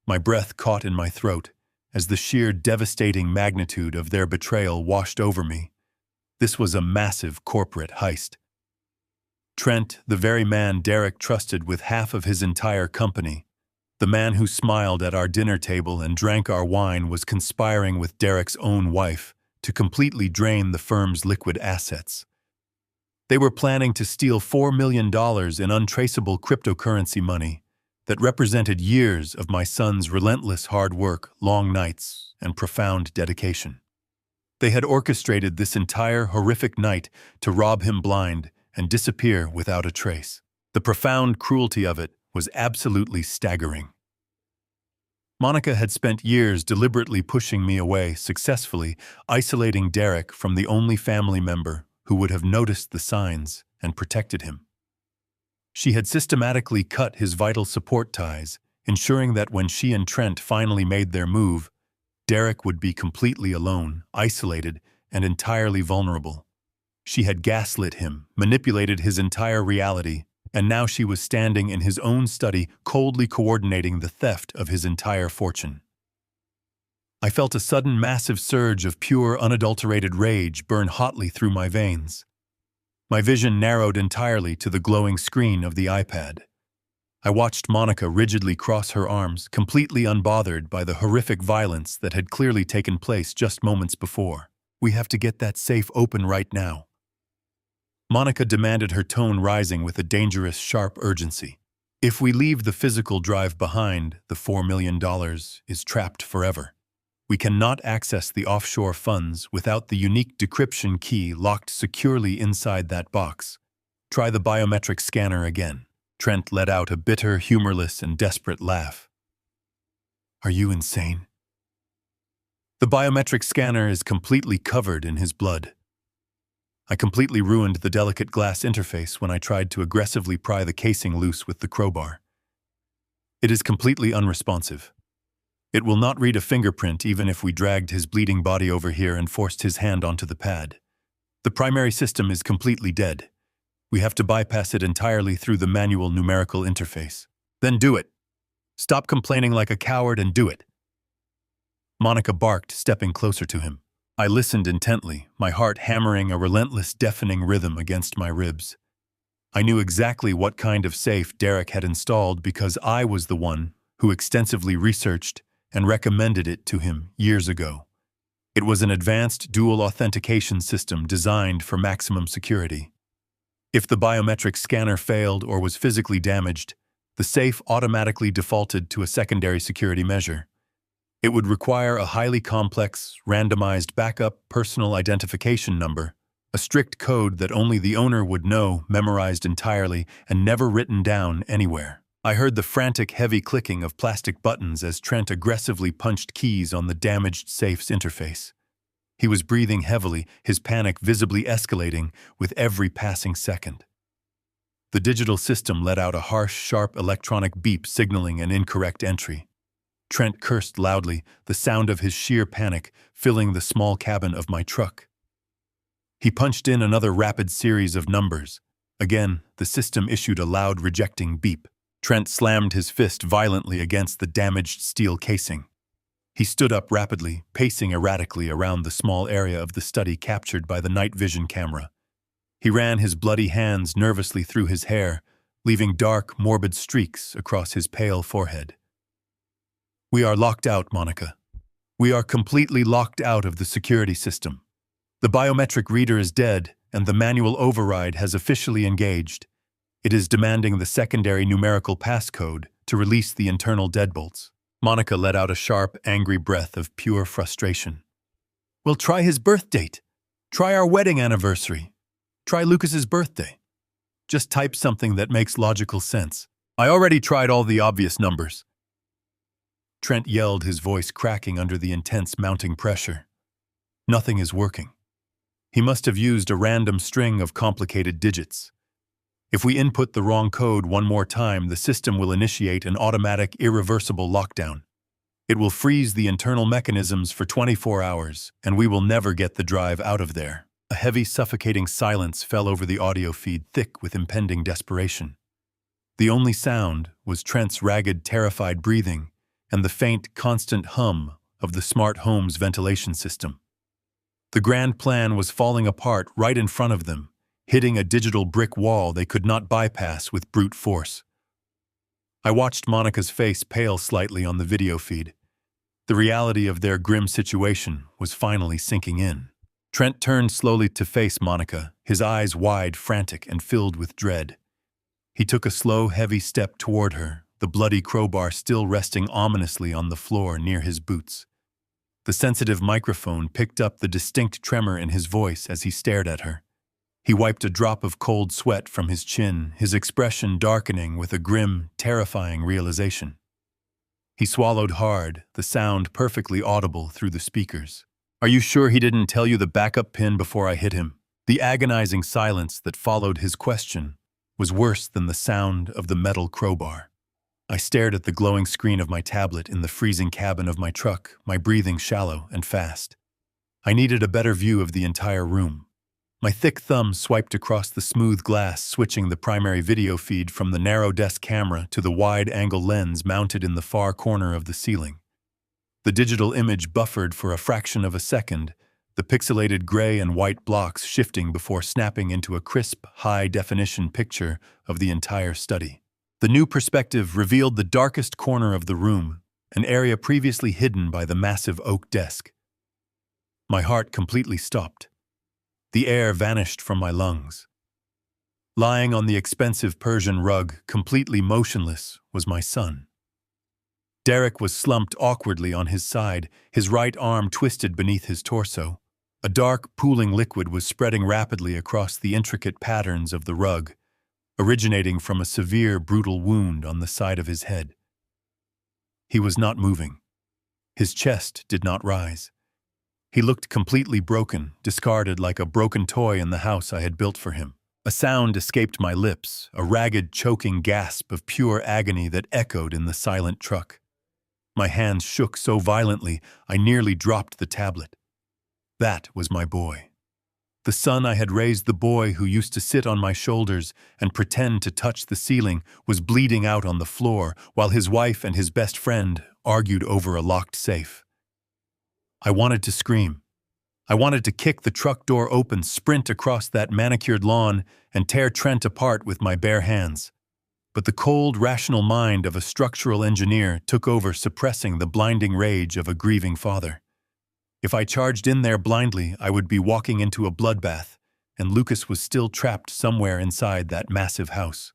A: My breath caught in my throat as the sheer devastating magnitude of their betrayal washed over me. This was a massive corporate heist. Trent, the very man Derek trusted with half of his entire company, the man who smiled at our dinner table and drank our wine, was conspiring with Derek's own wife to completely drain the firm's liquid assets. They were planning to steal $4 million in untraceable cryptocurrency money that represented years of my son's relentless hard work, long nights, and profound dedication. They had orchestrated this entire horrific night to rob him blind and disappear without a trace. The profound cruelty of it was absolutely staggering. Monica had spent years deliberately pushing me away, successfully isolating Derek from the only family member who would have noticed the signs and protected him. She had systematically cut his vital support ties, ensuring that when she and Trent finally made their move, Derek would be completely alone, isolated, and entirely vulnerable. She had gaslit him, manipulated his entire reality, and now she was standing in his own study, coldly coordinating the theft of his entire fortune. I felt a sudden massive surge of pure, unadulterated rage burn hotly through my veins. My vision narrowed entirely to the glowing screen of the iPad. I watched Monica rigidly cross her arms, completely unbothered by the horrific violence that had clearly taken place just moments before. "We have to get that safe open right now," Monica demanded, her tone rising with a dangerous, sharp urgency. "If we leave the physical drive behind, the $4 million is trapped forever. We cannot access the offshore funds without the unique decryption key locked securely inside that box. Try the biometric scanner again." Trent let out a bitter, humorless, and desperate laugh. "Are you insane?" "The biometric scanner is completely covered in his blood. I completely ruined the delicate glass interface when I tried to aggressively pry the casing loose with the crowbar. It is completely unresponsive. It will not read a fingerprint even if we dragged his bleeding body over here and forced his hand onto the pad. The primary system is completely dead. We have to bypass it entirely through the manual numerical interface." "Then do it," Stop complaining like a coward and do it. Monica barked, stepping closer to him. I listened intently, my heart hammering a relentless, deafening rhythm against my ribs. I knew exactly what kind of safe Derek had installed because I was the one who extensively researched and recommended it to him years ago. It was an advanced dual authentication system designed for maximum security. If the biometric scanner failed or was physically damaged, the safe automatically defaulted to a secondary security measure. It would require a highly complex, randomized backup personal identification number, a strict code that only the owner would know, memorized entirely, and never written down anywhere. I heard the frantic, heavy clicking of plastic buttons as Trent aggressively punched keys on the damaged safe's interface. He was breathing heavily, his panic visibly escalating with every passing second. The digital system let out a harsh, sharp electronic beep signaling an incorrect entry. Trent cursed loudly, the sound of his sheer panic filling the small cabin of my truck. He punched in another rapid series of numbers. Again, the system issued a loud, rejecting beep. Trent slammed his fist violently against the damaged steel casing. He stood up rapidly, pacing erratically around the small area of the study captured by the night vision camera. He ran his bloody hands nervously through his hair, leaving dark, morbid streaks across his pale forehead. We are locked out, Monica. We are completely locked out of the security system. The biometric reader is dead, and the manual override has officially engaged. It is demanding the secondary numerical passcode to release the internal deadbolts. Monica let out a sharp, angry breath of pure frustration. We'll try his birth date. Try our wedding anniversary. Try Lucas's birthday. Just type something that makes logical sense. I already tried all the obvious numbers. Trent yelled, his voice cracking under the intense mounting pressure. Nothing is working. He must have used a random string of complicated digits. If we input the wrong code one more time, the system will initiate an automatic, irreversible lockdown. It will freeze the internal mechanisms for 24 hours, and we will never get the drive out of there. A heavy, suffocating silence fell over the audio feed, thick with impending desperation. The only sound was Trent's ragged, terrified breathing and the faint, constant hum of the smart home's ventilation system. The grand plan was falling apart right in front of them, hitting a digital brick wall they could not bypass with brute force. I watched Monica's face pale slightly on the video feed. The reality of their grim situation was finally sinking in. Trent turned slowly to face Monica, his eyes wide, frantic, and filled with dread. He took a slow, heavy step toward her, the bloody crowbar still resting ominously on the floor near his boots. The sensitive microphone picked up the distinct tremor in his voice as he stared at her. He wiped a drop of cold sweat from his chin, his expression darkening with a grim, terrifying realization. He swallowed hard, the sound perfectly audible through the speakers. Are you sure he didn't tell you the backup pin before I hit him? The agonizing silence that followed his question was worse than the sound of the metal crowbar. I stared at the glowing screen of my tablet in the freezing cabin of my truck, my breathing shallow and fast. I needed a better view of the entire room. My thick thumb swiped across the smooth glass, switching the primary video feed from the narrow desk camera to the wide-angle lens mounted in the far corner of the ceiling. The digital image buffered for a fraction of a second, the pixelated gray and white blocks shifting before snapping into a crisp, high-definition picture of the entire study. The new perspective revealed the darkest corner of the room, an area previously hidden by the massive oak desk. My heart completely stopped. The air vanished from my lungs. Lying on the expensive Persian rug, completely motionless, was my son. Derek was slumped awkwardly on his side, his right arm twisted beneath his torso. A dark, pooling liquid was spreading rapidly across the intricate patterns of the rug, originating from a severe, brutal wound on the side of his head. He was not moving. His chest did not rise. He looked completely broken, discarded like a broken toy in the house I had built for him. A sound escaped my lips, a ragged, choking gasp of pure agony that echoed in the silent truck. My hands shook so violently I nearly dropped the tablet. That was my boy. The son I had raised, the boy who used to sit on my shoulders and pretend to touch the ceiling, was bleeding out on the floor while his wife and his best friend argued over a locked safe. I wanted to scream. I wanted to kick the truck door open, sprint across that manicured lawn, and tear Trent apart with my bare hands. But the cold, rational mind of a structural engineer took over, suppressing the blinding rage of a grieving father. If I charged in there blindly, I would be walking into a bloodbath, and Lucas was still trapped somewhere inside that massive house.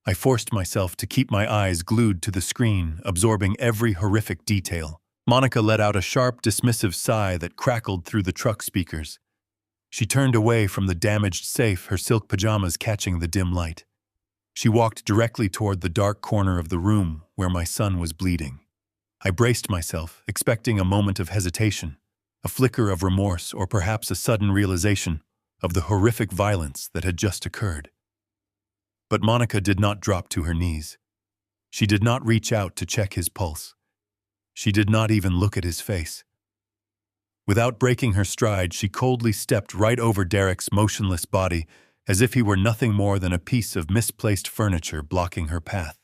A: I forced myself to keep my eyes glued to the screen, absorbing every horrific detail. Monica let out a sharp, dismissive sigh that crackled through the truck speakers. She turned away from the damaged safe, her silk pajamas catching the dim light. She walked directly toward the dark corner of the room where my son was bleeding. I braced myself, expecting a moment of hesitation, a flicker of remorse, or perhaps a sudden realization of the horrific violence that had just occurred. But Monica did not drop to her knees. She did not reach out to check his pulse. She did not even look at his face. Without breaking her stride, she coldly stepped right over Derek's motionless body, as if he were nothing more than a piece of misplaced furniture blocking her path.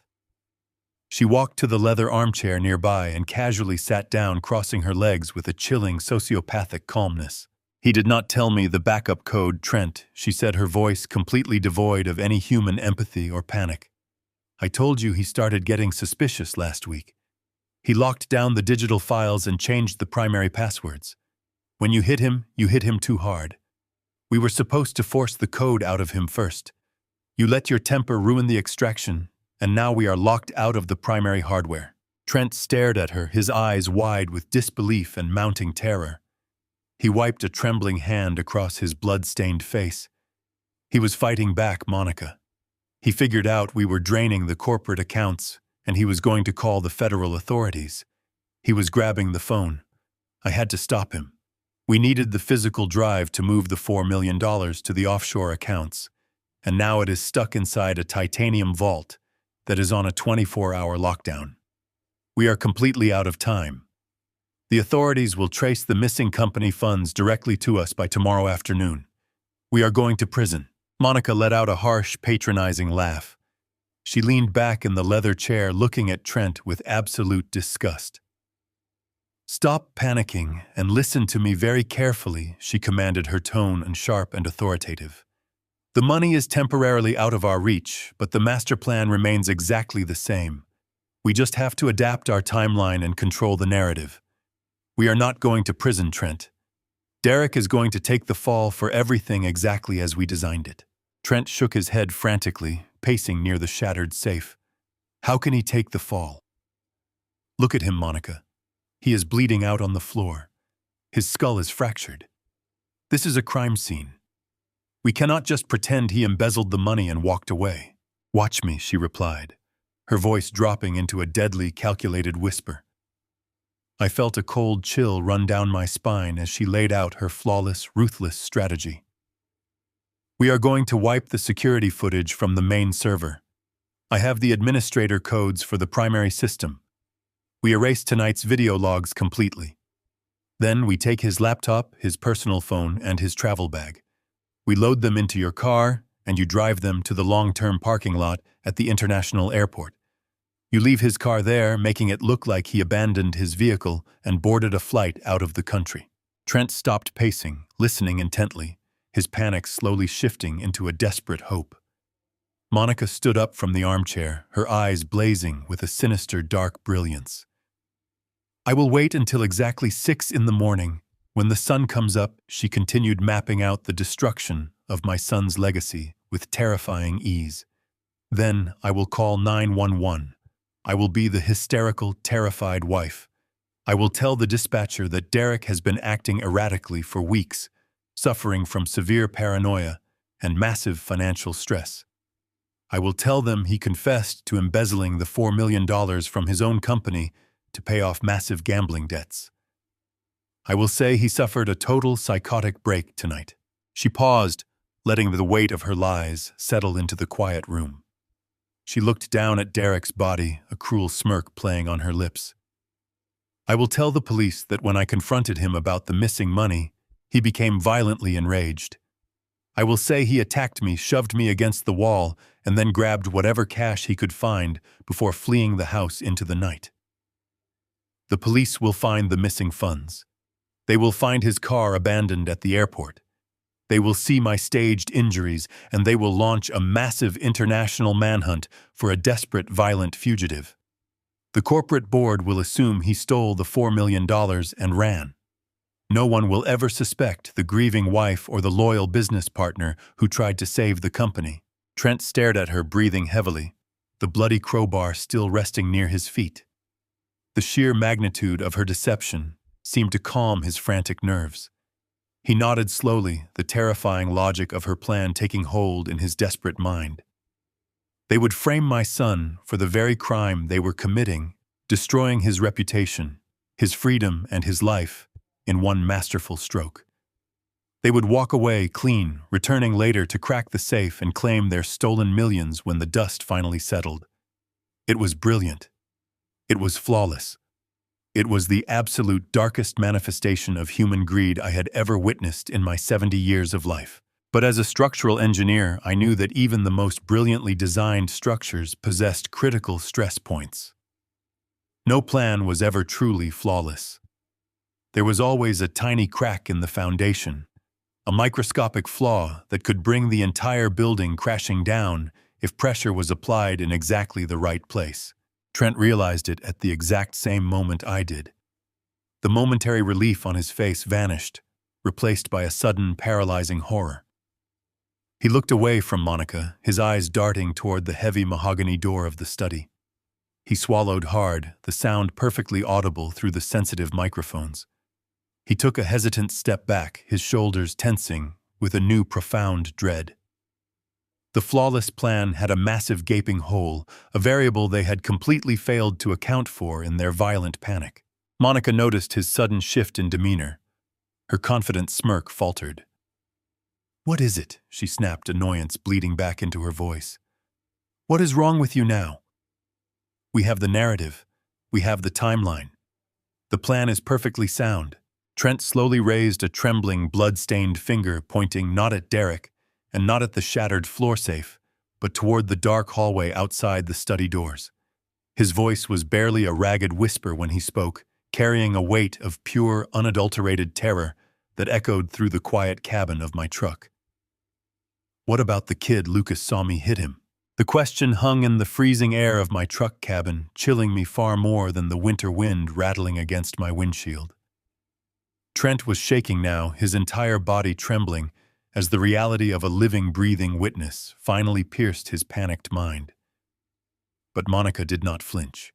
A: She walked to the leather armchair nearby and casually sat down, crossing her legs with a chilling, sociopathic calmness. "He did not tell me the backup code, Trent," she said, her voice completely devoid of any human empathy or panic. "I told you he started getting suspicious last week. He locked down the digital files and changed the primary passwords. When you hit him too hard. We were supposed to force the code out of him first. You let your temper ruin the extraction, and now we are locked out of the primary hardware." Trent stared at her, his eyes wide with disbelief and mounting terror. He wiped a trembling hand across his blood-stained face. He was fighting back Monica. He figured out we were draining the corporate accounts, and he was going to call the federal authorities. He was grabbing the phone. I had to stop him. We needed the physical drive to move the $4 million to the offshore accounts, and now it is stuck inside a titanium vault that is on a 24-hour lockdown. We are completely out of time. The authorities will trace the missing company funds directly to us by tomorrow afternoon. We are going to prison. Monica let out a harsh, patronizing laugh. She leaned back in the leather chair, looking at Trent with absolute disgust. "Stop panicking and listen to me very carefully," she commanded, her tone sharp and authoritative. "The money is temporarily out of our reach, but the master plan remains exactly the same. We just have to adapt our timeline and control the narrative. We are not going to prison, Trent. Derek is going to take the fall for everything exactly as we designed it." Trent shook his head frantically, pacing near the shattered safe. "How can he take the fall? Look at him, Monica. He is bleeding out on the floor. His skull is fractured. This is a crime scene. We cannot just pretend he embezzled the money and walked away." "Watch me," she replied, her voice dropping into a deadly, calculated whisper. I felt a cold chill run down my spine as she laid out her flawless, ruthless strategy. "We are going to wipe the security footage from the main server. I have the administrator codes for the primary system. We erase tonight's video logs completely. Then we take his laptop, his personal phone, and his travel bag. We load them into your car, and you drive them to the long-term parking lot at the international airport. You leave his car there, making it look like he abandoned his vehicle and boarded a flight out of the country." Trent stopped pacing, listening intently, his panic slowly shifting into a desperate hope. Monica stood up from the armchair, her eyes blazing with a sinister, dark brilliance. "I will wait until exactly 6 in the morning. When the sun comes up," she continued, mapping out the destruction of my son's legacy with terrifying ease. "Then I will call 911. I will be the hysterical, terrified wife. I will tell the dispatcher that Derek has been acting erratically for weeks, suffering from severe paranoia and massive financial stress. I will tell them he confessed to embezzling the $4 million from his own company to pay off massive gambling debts. I will say he suffered a total psychotic break tonight." She paused, letting the weight of her lies settle into the quiet room. She looked down at Derek's body, a cruel smirk playing on her lips. "I will tell the police that when I confronted him about the missing money, He became violently enraged. I will say he attacked me, shoved me against the wall, and then grabbed whatever cash he could find before fleeing the house into the night. The police will find the missing funds. They will find his car abandoned at the airport. They will see my staged injuries, and they will launch a massive international manhunt for a desperate, violent fugitive. The corporate board will assume he stole the $4 million and ran. No one will ever suspect the grieving wife or the loyal business partner who tried to save the company. Trent stared at her, breathing heavily, the bloody crowbar still resting near his feet. The sheer magnitude of her deception seemed to calm his frantic nerves. He nodded slowly, the terrifying logic of her plan taking hold in his desperate mind. They would frame my son for the very crime they were committing, destroying his reputation, his freedom, and his life in one masterful stroke. They would walk away clean, returning later to crack the safe and claim their stolen millions when the dust finally settled. It was brilliant. It was flawless. It was the absolute darkest manifestation of human greed I had ever witnessed in my 70 years of life. But as a structural engineer, I knew that even the most brilliantly designed structures possessed critical stress points. No plan was ever truly flawless. There was always a tiny crack in the foundation, a microscopic flaw that could bring the entire building crashing down if pressure was applied in exactly the right place. Trent realized it at the exact same moment I did. The momentary relief on his face vanished, replaced by a sudden, paralyzing horror. He looked away from Monica, his eyes darting toward the heavy mahogany door of the study. He swallowed hard, the sound perfectly audible through the sensitive microphones. He took a hesitant step back, his shoulders tensing with a new profound dread. The flawless plan had a massive gaping hole, a variable they had completely failed to account for in their violent panic. Monica noticed his sudden shift in demeanor. Her confident smirk faltered. "What is it?" she snapped, annoyance bleeding back into her voice. "What is wrong with you now? We have the narrative. We have the timeline. The plan is perfectly sound." Trent slowly raised a trembling, blood-stained finger, pointing not at Derek, and not at the shattered floor safe, but toward the dark hallway outside the study doors. His voice was barely a ragged whisper when he spoke, carrying a weight of pure, unadulterated terror that echoed through the quiet cabin of my truck. "What about the kid Lucas saw me hit him?" The question hung in the freezing air of my truck cabin, chilling me far more than the winter wind rattling against my windshield. Trent was shaking now, his entire body trembling, as the reality of a living, breathing witness finally pierced his panicked mind. But Monica did not flinch.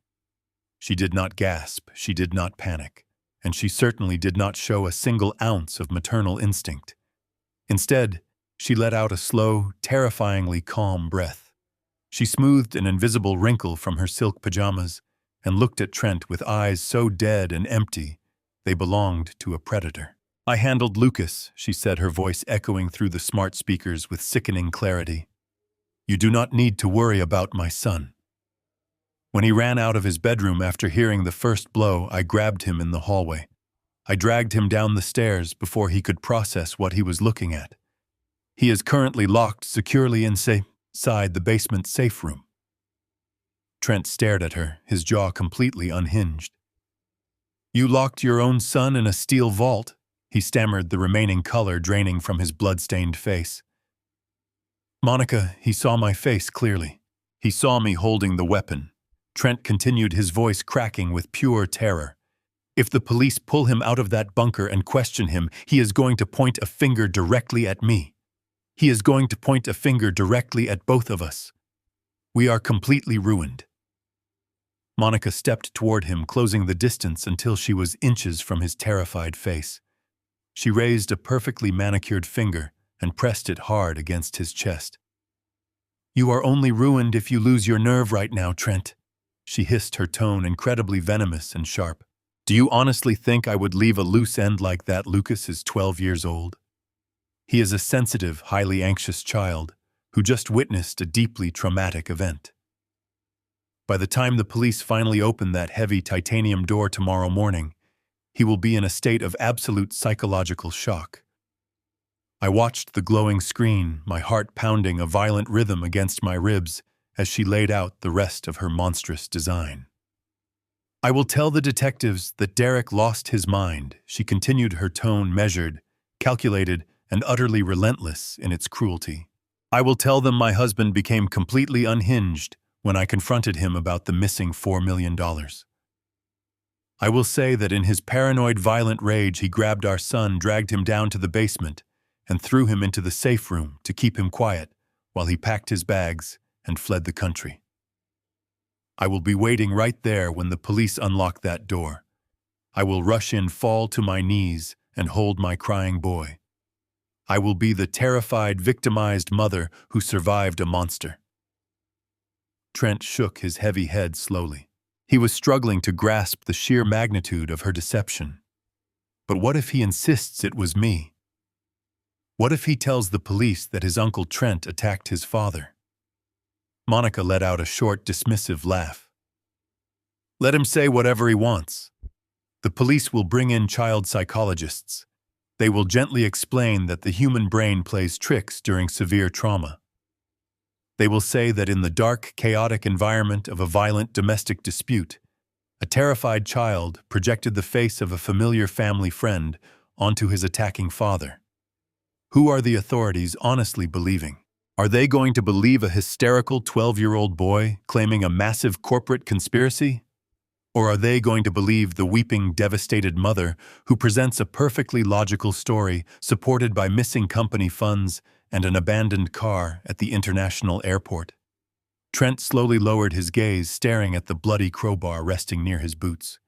A: She did not gasp, she did not panic, and she certainly did not show a single ounce of maternal instinct. Instead, she let out a slow, terrifyingly calm breath. She smoothed an invisible wrinkle from her silk pajamas and looked at Trent with eyes so dead and empty they belonged to a predator. "I handled Lucas," she said, her voice echoing through the smart speakers with sickening clarity. "You do not need to worry about my son." When he ran out of his bedroom after hearing the first blow, I grabbed him in the hallway. I dragged him down the stairs before he could process what he was looking at. He is currently locked securely inside the basement safe room. Trent stared at her, his jaw completely unhinged. "You locked your own son in a steel vault?" He stammered, the remaining color draining from his blood-stained face. "Monica, he saw my face clearly. He saw me holding the weapon." Trent continued, his voice cracking with pure terror. "If the police pull him out of that bunker and question him, he is going to point a finger directly at me. He is going to point a finger directly at both of us. We are completely ruined." Monica stepped toward him, closing the distance until she was inches from his terrified face. She raised a perfectly manicured finger and pressed it hard against his chest. "You are only ruined if you lose your nerve right now, Trent," she hissed, her tone incredibly venomous and sharp. "Do you honestly think I would leave a loose end like that? Lucas is 12 years old. He is a sensitive, highly anxious child who just witnessed a deeply traumatic event. By the time the police finally open that heavy titanium door tomorrow morning, he will be in a state of absolute psychological shock, I watched the glowing screen, my heart pounding a violent rhythm against my ribs as she laid out the rest of her monstrous design. "I will tell the detectives that Derek lost his mind," she continued, her tone measured, calculated, and utterly relentless in its cruelty. "I will tell them my husband became completely unhinged when I confronted him about the missing $4 million. I will say that in his paranoid, violent rage he grabbed our son, dragged him down to the basement, and threw him into the safe room to keep him quiet while he packed his bags and fled the country. I will be waiting right there when the police unlock that door. I will rush in, fall to my knees, and hold my crying boy. I will be the terrified, victimized mother who survived a monster." Trent shook his heavy head slowly. He was struggling to grasp the sheer magnitude of her deception. But what if he insists it was me? What if he tells the police that his Uncle Trent attacked his father? Monica let out a short, dismissive laugh. "Let him say whatever he wants. The police will bring in child psychologists. They will gently explain that the human brain plays tricks during severe trauma. They will say that in the dark, chaotic environment of a violent domestic dispute, a terrified child projected the face of a familiar family friend onto his attacking father. Who are the authorities honestly believing? Are they going to believe a hysterical 12-year-old boy claiming a massive corporate conspiracy? Or are they going to believe the weeping, devastated mother who presents a perfectly logical story supported by missing company funds and an abandoned car at the international airport?" Trent slowly lowered his gaze, staring at the bloody crowbar resting near his boots.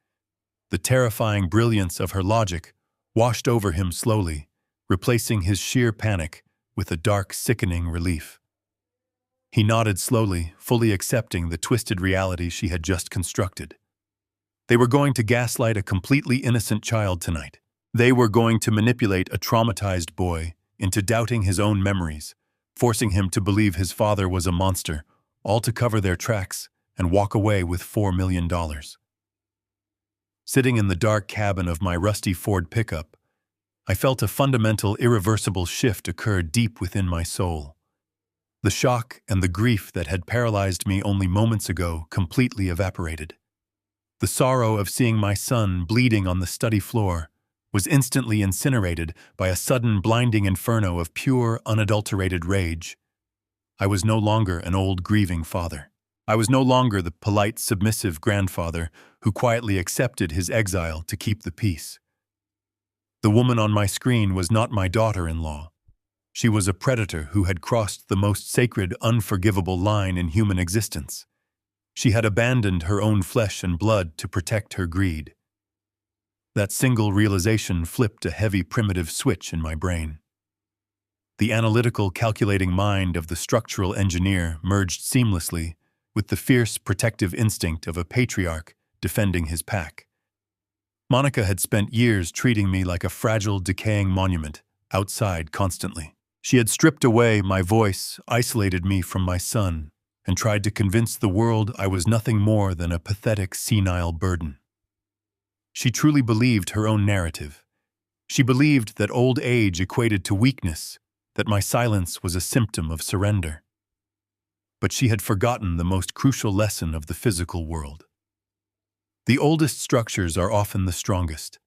A: The terrifying brilliance of her logic washed over him slowly, replacing his sheer panic with a dark, sickening relief. He nodded slowly, fully accepting the twisted reality she had just constructed. They were going to gaslight a completely innocent child tonight. They were going to manipulate a traumatized boy into doubting his own memories, forcing him to believe his father was a monster, all to cover their tracks and walk away with $4 million. Sitting in the dark cabin of my rusty Ford pickup, I felt a fundamental, irreversible shift occur deep within my soul. The shock and the grief that had paralyzed me only moments ago completely evaporated. The sorrow of seeing my son bleeding on the study floor was instantly incinerated by a sudden, blinding inferno of pure, unadulterated rage. I was no longer an old, grieving father. I was no longer the polite, submissive grandfather who quietly accepted his exile to keep the peace. The woman on my screen was not my daughter-in-law. She was a predator who had crossed the most sacred, unforgivable line in human existence. She had abandoned her own flesh and blood to protect her greed. That single realization flipped a heavy, primitive switch in my brain. The analytical, calculating mind of the structural engineer merged seamlessly with the fierce, protective instinct of a patriarch defending his pack. Monica had spent years treating me like a fragile, decaying monument, outside constantly. She had stripped away my voice, isolated me from my son, and tried to convince the world I was nothing more than a pathetic, senile burden. She truly believed her own narrative. She believed that old age equated to weakness, that my silence was a symptom of surrender. But she had forgotten the most crucial lesson of the physical world. The oldest structures are often the strongest.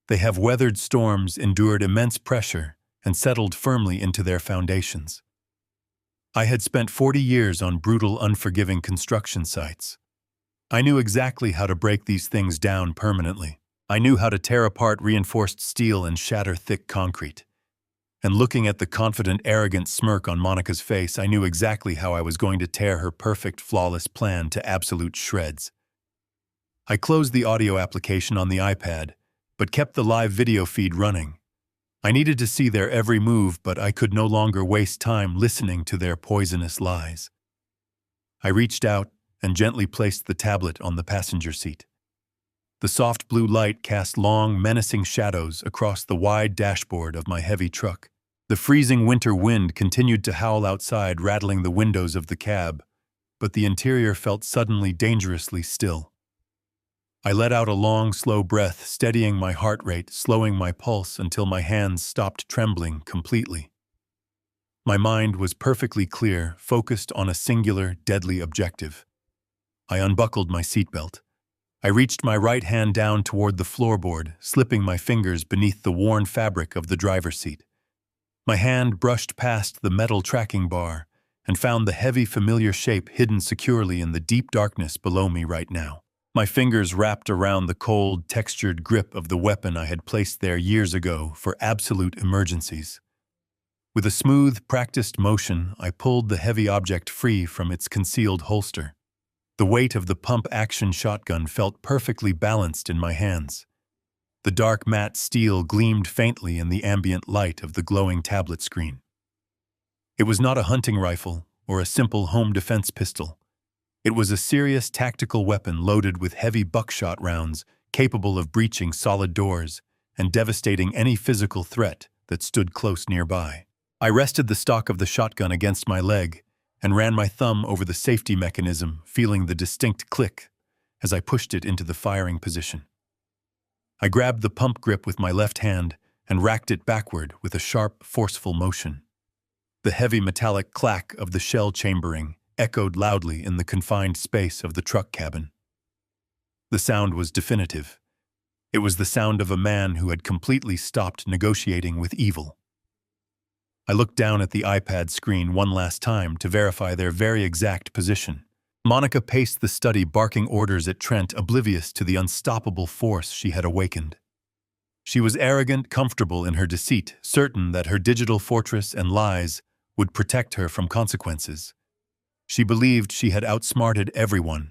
A: They have weathered storms, endured immense pressure, and settled firmly into their foundations. I had spent 40 years on brutal, unforgiving construction sites. I knew exactly how to break these things down permanently. I knew how to tear apart reinforced steel and shatter thick concrete. And looking at the confident, arrogant smirk on Monica's face, I knew exactly how I was going to tear her perfect, flawless plan to absolute shreds. I closed the audio application on the iPad, but kept the live video feed running. I needed to see their every move, but I could no longer waste time listening to their poisonous lies. I reached out and gently placed the tablet on the passenger seat. The soft blue light cast long, menacing shadows across the wide dashboard of my heavy truck. The freezing winter wind continued to howl outside, rattling the windows of the cab, but the interior felt suddenly dangerously still. I let out a long, slow breath, steadying my heart rate, slowing my pulse until my hands stopped trembling completely. My mind was perfectly clear, focused on a singular, deadly objective. I unbuckled my seatbelt. I reached my right hand down toward the floorboard, slipping my fingers beneath the worn fabric of the driver's seat. My hand brushed past the metal tracking bar and found the heavy, familiar shape hidden securely in the deep darkness below me right now. My fingers wrapped around the cold, textured grip of the weapon I had placed there years ago for absolute emergencies. With a smooth, practiced motion, I pulled the heavy object free from its concealed holster. The weight of the pump-action shotgun felt perfectly balanced in my hands. The dark matte steel gleamed faintly in the ambient light of the glowing tablet screen. It was not a hunting rifle or a simple home defense pistol. It was a serious tactical weapon loaded with heavy buckshot rounds, capable of breaching solid doors and devastating any physical threat that stood close nearby. I rested the stock of the shotgun against my leg and ran my thumb over the safety mechanism, feeling the distinct click as I pushed it into the firing position. I grabbed the pump grip with my left hand and racked it backward with a sharp, forceful motion. The heavy metallic clack of the shell chambering echoed loudly in the confined space of the truck cabin. The sound was definitive. It was the sound of a man who had completely stopped negotiating with evil. I looked down at the iPad screen one last time to verify their very exact position. Monica paced the study, barking orders at Trent, oblivious to the unstoppable force she had awakened. She was arrogant, comfortable in her deceit, certain that her digital fortress and lies would protect her from consequences. She believed she had outsmarted everyone.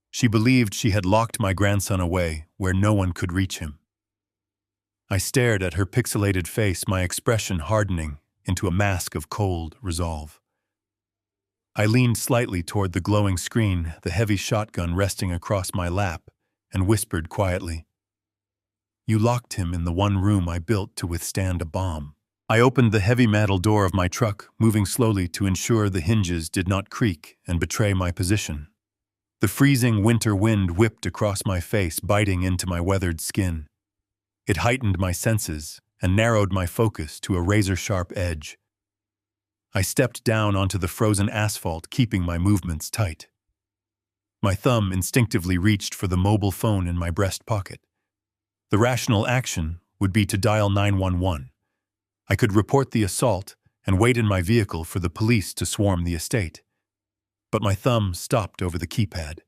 A: She believed she had locked my grandson away where no one could reach him. I stared at her pixelated face, my expression hardening into a mask of cold resolve. I leaned slightly toward the glowing screen, the heavy shotgun resting across my lap, and whispered quietly, "You locked him in the one room I built to withstand a bomb." I opened the heavy metal door of my truck, moving slowly to ensure the hinges did not creak and betray my position. The freezing winter wind whipped across my face, biting into my weathered skin. It heightened my senses and narrowed my focus to a razor-sharp edge. I stepped down onto the frozen asphalt, keeping my movements tight. My thumb instinctively reached for the mobile phone in my breast pocket. The rational action would be to dial 911. I could report the assault and wait in my vehicle for the police to swarm the estate. But my thumb stopped over the keypad.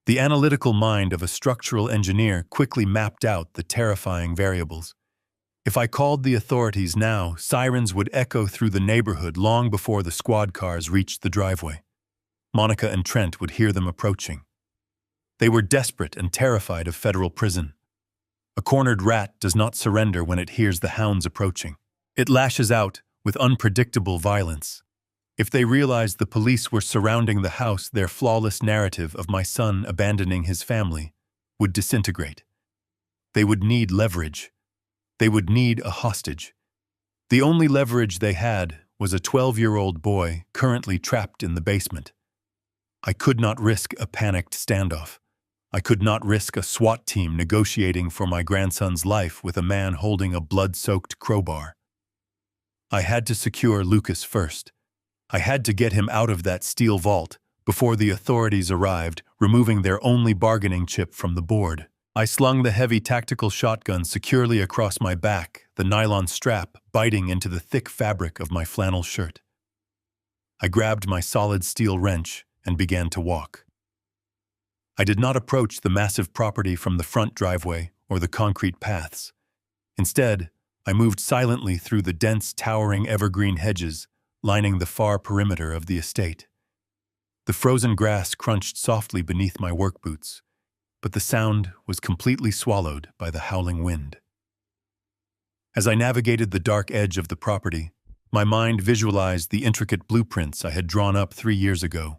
A: The analytical mind of a structural engineer quickly mapped out the terrifying variables. If I called the authorities now, sirens would echo through the neighborhood long before the squad cars reached the driveway. Monica and Trent would hear them approaching. They were desperate and terrified of federal prison. A cornered rat does not surrender when it hears the hounds approaching. It lashes out with unpredictable violence. If they realized the police were surrounding the house, their flawless narrative of my son abandoning his family would disintegrate. They would need leverage. They would need a hostage. The only leverage they had was a 12-year-old boy currently trapped in the basement. I could not risk a panicked standoff. I could not risk a SWAT team negotiating for my grandson's life with a man holding a blood-soaked crowbar. I had to secure Lucas first. I had to get him out of that steel vault before the authorities arrived, removing their only bargaining chip from the board. I slung the heavy tactical shotgun securely across my back, the nylon strap biting into the thick fabric of my flannel shirt. I grabbed my solid steel wrench and began to walk. I did not approach the massive property from the front driveway or the concrete paths. Instead, I moved silently through the dense, towering evergreen hedges lining the far perimeter of the estate. The frozen grass crunched softly beneath my work boots, but the sound was completely swallowed by the howling wind. As I navigated the dark edge of the property, my mind visualized the intricate blueprints I had drawn up 3 years ago.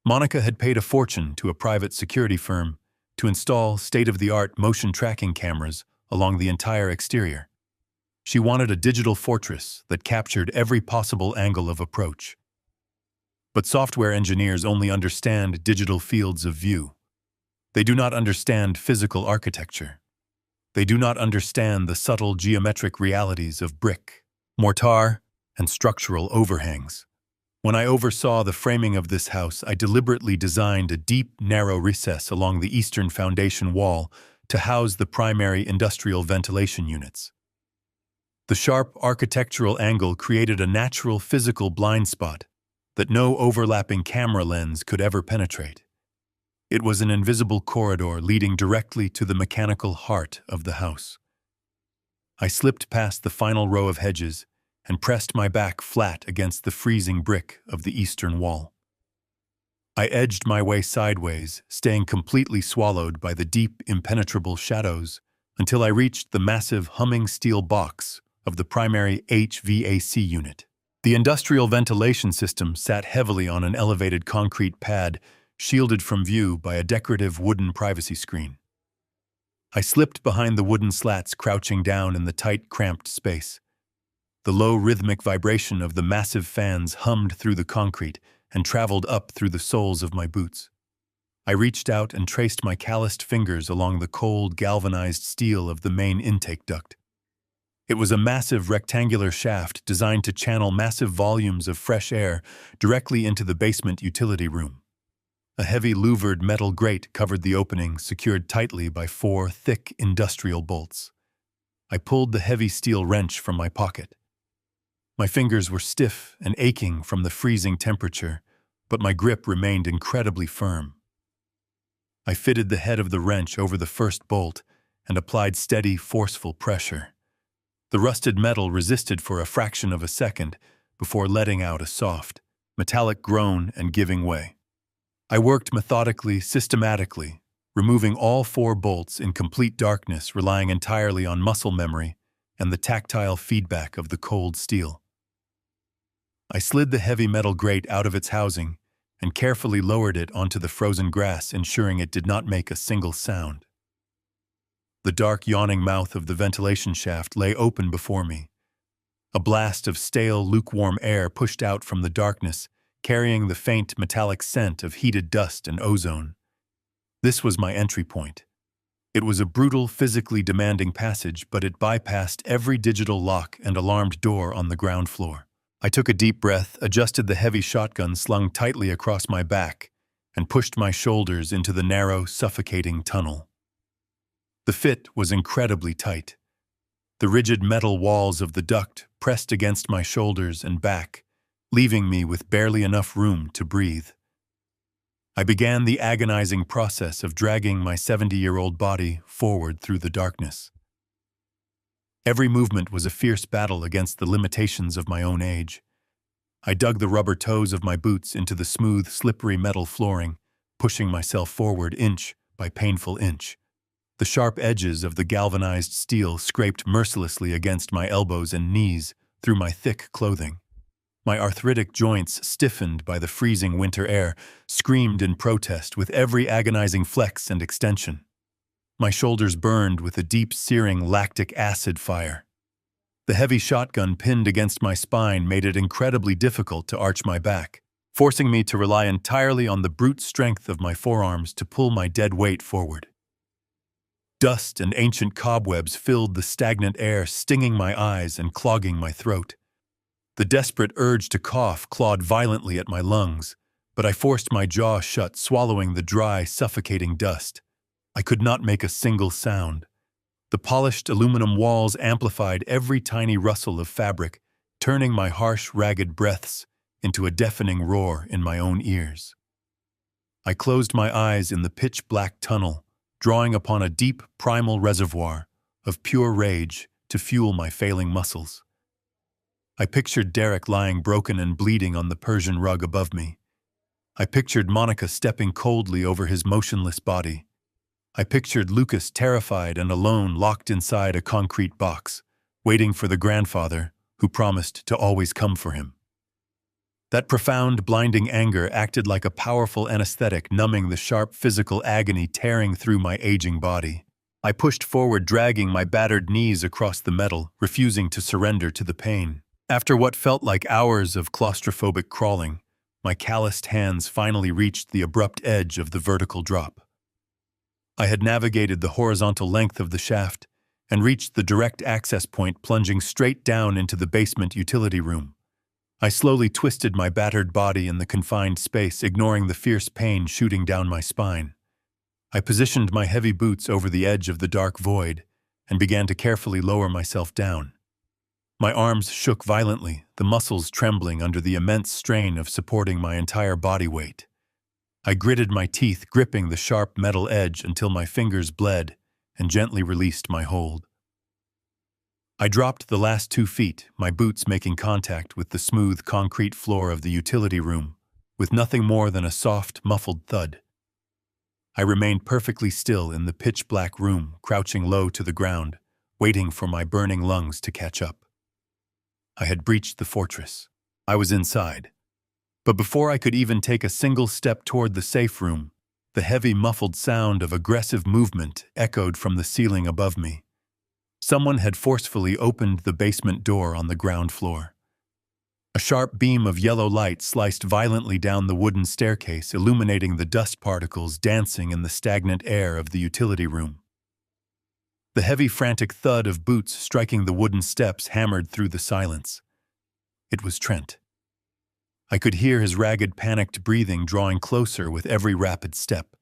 A: Monica had paid a fortune to a private security firm to install state-of-the-art motion tracking cameras along the entire exterior. She wanted a digital fortress that captured every possible angle of approach. But software engineers only understand digital fields of view. They do not understand physical architecture. They do not understand the subtle geometric realities of brick, mortar, and structural overhangs. When I oversaw the framing of this house, I deliberately designed a deep, narrow recess along the eastern foundation wall to house the primary industrial ventilation units. The sharp architectural angle created a natural physical blind spot that no overlapping camera lens could ever penetrate. It was an invisible corridor leading directly to the mechanical heart of the house. I slipped past the final row of hedges and pressed my back flat against the freezing brick of the eastern wall. I edged my way sideways, staying completely swallowed by the deep, impenetrable shadows until I reached the massive humming steel box of the primary HVAC unit. The industrial ventilation system sat heavily on an elevated concrete pad, shielded from view by a decorative wooden privacy screen. I slipped behind the wooden slats, crouching down in the tight, cramped space. The low rhythmic vibration of the massive fans hummed through the concrete and traveled up through the soles of my boots. I reached out and traced my calloused fingers along the cold, galvanized steel of the main intake duct. It was a massive rectangular shaft designed to channel massive volumes of fresh air directly into the basement utility room. A heavy louvered metal grate covered the opening, secured tightly by 4 thick industrial bolts. I pulled the heavy steel wrench from my pocket. My fingers were stiff and aching from the freezing temperature, but my grip remained incredibly firm. I fitted the head of the wrench over the first bolt and applied steady, forceful pressure. The rusted metal resisted for a fraction of a second before letting out a soft, metallic groan and giving way. I worked methodically, systematically, removing all 4 bolts in complete darkness, relying entirely on muscle memory and the tactile feedback of the cold steel. I slid the heavy metal grate out of its housing and carefully lowered it onto the frozen grass, ensuring it did not make a single sound. The dark, yawning mouth of the ventilation shaft lay open before me. A blast of stale, lukewarm air pushed out from the darkness, carrying the faint metallic scent of heated dust and ozone. This was my entry point. It was a brutal, physically demanding passage, but it bypassed every digital lock and alarmed door on the ground floor. I took a deep breath, adjusted the heavy shotgun slung tightly across my back, and pushed my shoulders into the narrow, suffocating tunnel. The fit was incredibly tight. The rigid metal walls of the duct pressed against my shoulders and back, leaving me with barely enough room to breathe. I began the agonizing process of dragging my 70-year-old body forward through the darkness. Every movement was a fierce battle against the limitations of my own age. I dug the rubber toes of my boots into the smooth, slippery metal flooring, pushing myself forward inch by painful inch. The sharp edges of the galvanized steel scraped mercilessly against my elbows and knees through my thick clothing. My arthritic joints, stiffened by the freezing winter air, screamed in protest with every agonizing flex and extension. My shoulders burned with a deep, searing lactic acid fire. The heavy shotgun pinned against my spine made it incredibly difficult to arch my back, forcing me to rely entirely on the brute strength of my forearms to pull my dead weight forward. Dust and ancient cobwebs filled the stagnant air, stinging my eyes and clogging my throat. The desperate urge to cough clawed violently at my lungs, but I forced my jaw shut, swallowing the dry, suffocating dust. I could not make a single sound. The polished aluminum walls amplified every tiny rustle of fabric, turning my harsh, ragged breaths into a deafening roar in my own ears. I closed my eyes in the pitch-black tunnel, drawing upon a deep, primal reservoir of pure rage to fuel my failing muscles. I pictured Derek lying broken and bleeding on the Persian rug above me. I pictured Monica stepping coldly over his motionless body. I pictured Lucas terrified and alone, locked inside a concrete box, waiting for the grandfather who promised to always come for him. That profound, blinding anger acted like a powerful anesthetic, numbing the sharp physical agony tearing through my aging body. I pushed forward, dragging my battered knees across the metal, refusing to surrender to the pain. After what felt like hours of claustrophobic crawling, my calloused hands finally reached the abrupt edge of the vertical drop. I had navigated the horizontal length of the shaft and reached the direct access point, plunging straight down into the basement utility room. I slowly twisted my battered body in the confined space, ignoring the fierce pain shooting down my spine. I positioned my heavy boots over the edge of the dark void and began to carefully lower myself down. My arms shook violently, the muscles trembling under the immense strain of supporting my entire body weight. I gritted my teeth, gripping the sharp metal edge until my fingers bled, and gently released my hold. I dropped the last 2 feet, my boots making contact with the smooth concrete floor of the utility room, with nothing more than a soft, muffled thud. I remained perfectly still in the pitch-black room, crouching low to the ground, waiting for my burning lungs to catch up. I had breached the fortress. I was inside. But before I could even take a single step toward the safe room, the heavy, muffled sound of aggressive movement echoed from the ceiling above me. Someone had forcefully opened the basement door on the ground floor. A sharp beam of yellow light sliced violently down the wooden staircase, illuminating the dust particles dancing in the stagnant air of the utility room. The heavy, frantic thud of boots striking the wooden steps hammered through the silence. It was Trent. I could hear his ragged, panicked breathing drawing closer with every rapid step.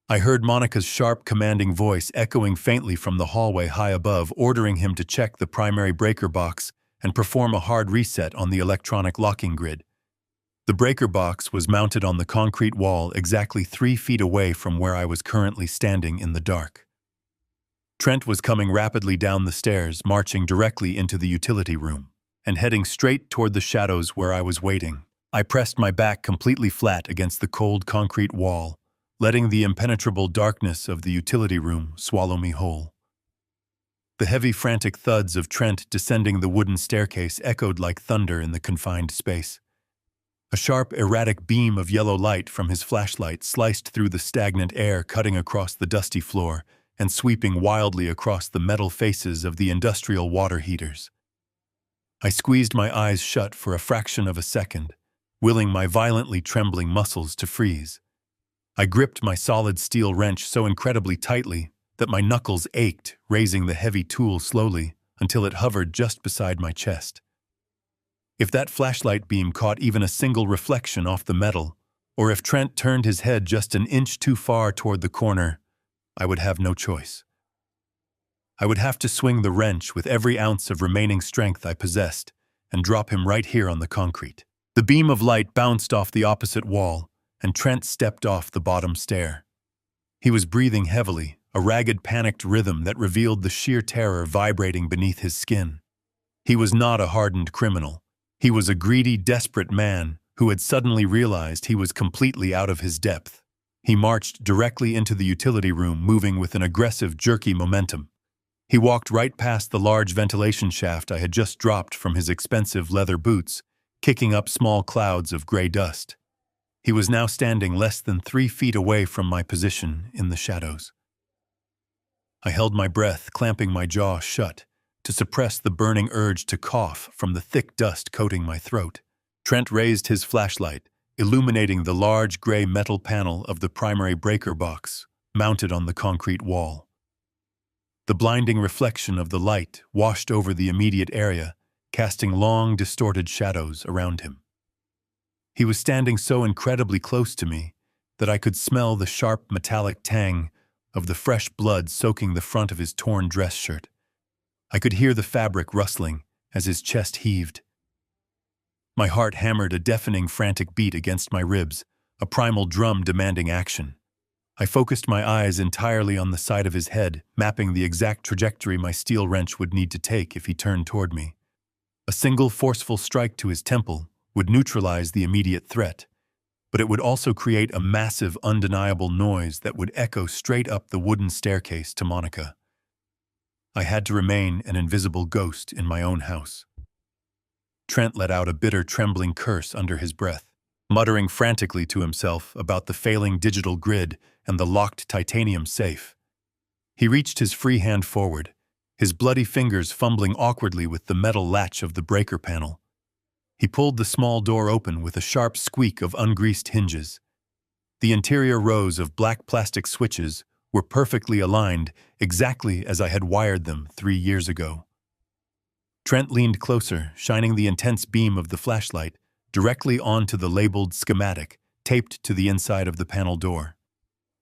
A: I heard Monica's sharp, commanding voice echoing faintly from the hallway high above, ordering him to check the primary breaker box and perform a hard reset on the electronic locking grid. The breaker box was mounted on the concrete wall exactly 3 feet away from where I was currently standing in the dark. Trent was coming rapidly down the stairs, marching directly into the utility room, and heading straight toward the shadows where I was waiting. I pressed my back completely flat against the cold concrete wall, letting the impenetrable darkness of the utility room swallow me whole. The heavy, frantic thuds of Trent descending the wooden staircase echoed like thunder in the confined space. A sharp, erratic beam of yellow light from his flashlight sliced through the stagnant air, cutting across the dusty floor and sweeping wildly across the metal faces of the industrial water heaters. I squeezed my eyes shut for a fraction of a second, willing my violently trembling muscles to freeze. I gripped my solid steel wrench so incredibly tightly that my knuckles ached, raising the heavy tool slowly until it hovered just beside my chest. If that flashlight beam caught even a single reflection off the metal, or if Trent turned his head just an inch too far toward the corner, I would have no choice. I would have to swing the wrench with every ounce of remaining strength I possessed and drop him right here on the concrete. The beam of light bounced off the opposite wall, and Trent stepped off the bottom stair. He was breathing heavily, a ragged, panicked rhythm that revealed the sheer terror vibrating beneath his skin. He was not a hardened criminal. He was a greedy, desperate man who had suddenly realized he was completely out of his depth. He marched directly into the utility room, moving with an aggressive, jerky momentum. He walked right past the large ventilation shaft I had just dropped from his expensive leather boots, kicking up small clouds of gray dust. He was now standing less than 3 feet away from my position in the shadows. I held my breath, clamping my jaw shut, to suppress the burning urge to cough from the thick dust coating my throat. Trent raised his flashlight, illuminating the large gray metal panel of the primary breaker box, mounted on the concrete wall. The blinding reflection of the light washed over the immediate area, casting long, distorted shadows around him. He was standing so incredibly close to me that I could smell the sharp metallic tang of the fresh blood soaking the front of his torn dress shirt. I could hear the fabric rustling as his chest heaved. My heart hammered a deafening, frantic beat against my ribs, a primal drum demanding action. I focused my eyes entirely on the side of his head, mapping the exact trajectory my steel wrench would need to take if he turned toward me. A single forceful strike to his temple would neutralize the immediate threat, but it would also create a massive, undeniable noise that would echo straight up the wooden staircase to Monica. I had to remain an invisible ghost in my own house. Trent let out a bitter, trembling curse under his breath, muttering frantically to himself about the failing digital grid and the locked titanium safe. He reached his free hand forward, his bloody fingers fumbling awkwardly with the metal latch of the breaker panel. He pulled the small door open with a sharp squeak of ungreased hinges. The interior rows of black plastic switches were perfectly aligned, exactly as I had wired them 3 years ago. Trent leaned closer, shining the intense beam of the flashlight directly onto the labeled schematic taped to the inside of the panel door.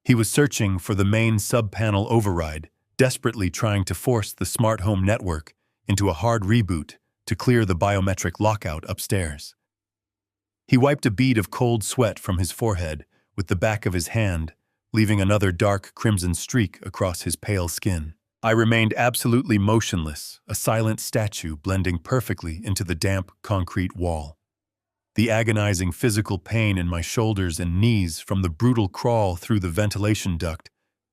A: He was searching for the main sub-panel override, desperately trying to force the smart home network into a hard reboot to clear the biometric lockout upstairs. He wiped a bead of cold sweat from his forehead with the back of his hand, leaving another dark crimson streak across his pale skin. I remained absolutely motionless, a silent statue blending perfectly into the damp concrete wall. The agonizing physical pain in my shoulders and knees from the brutal crawl through the ventilation duct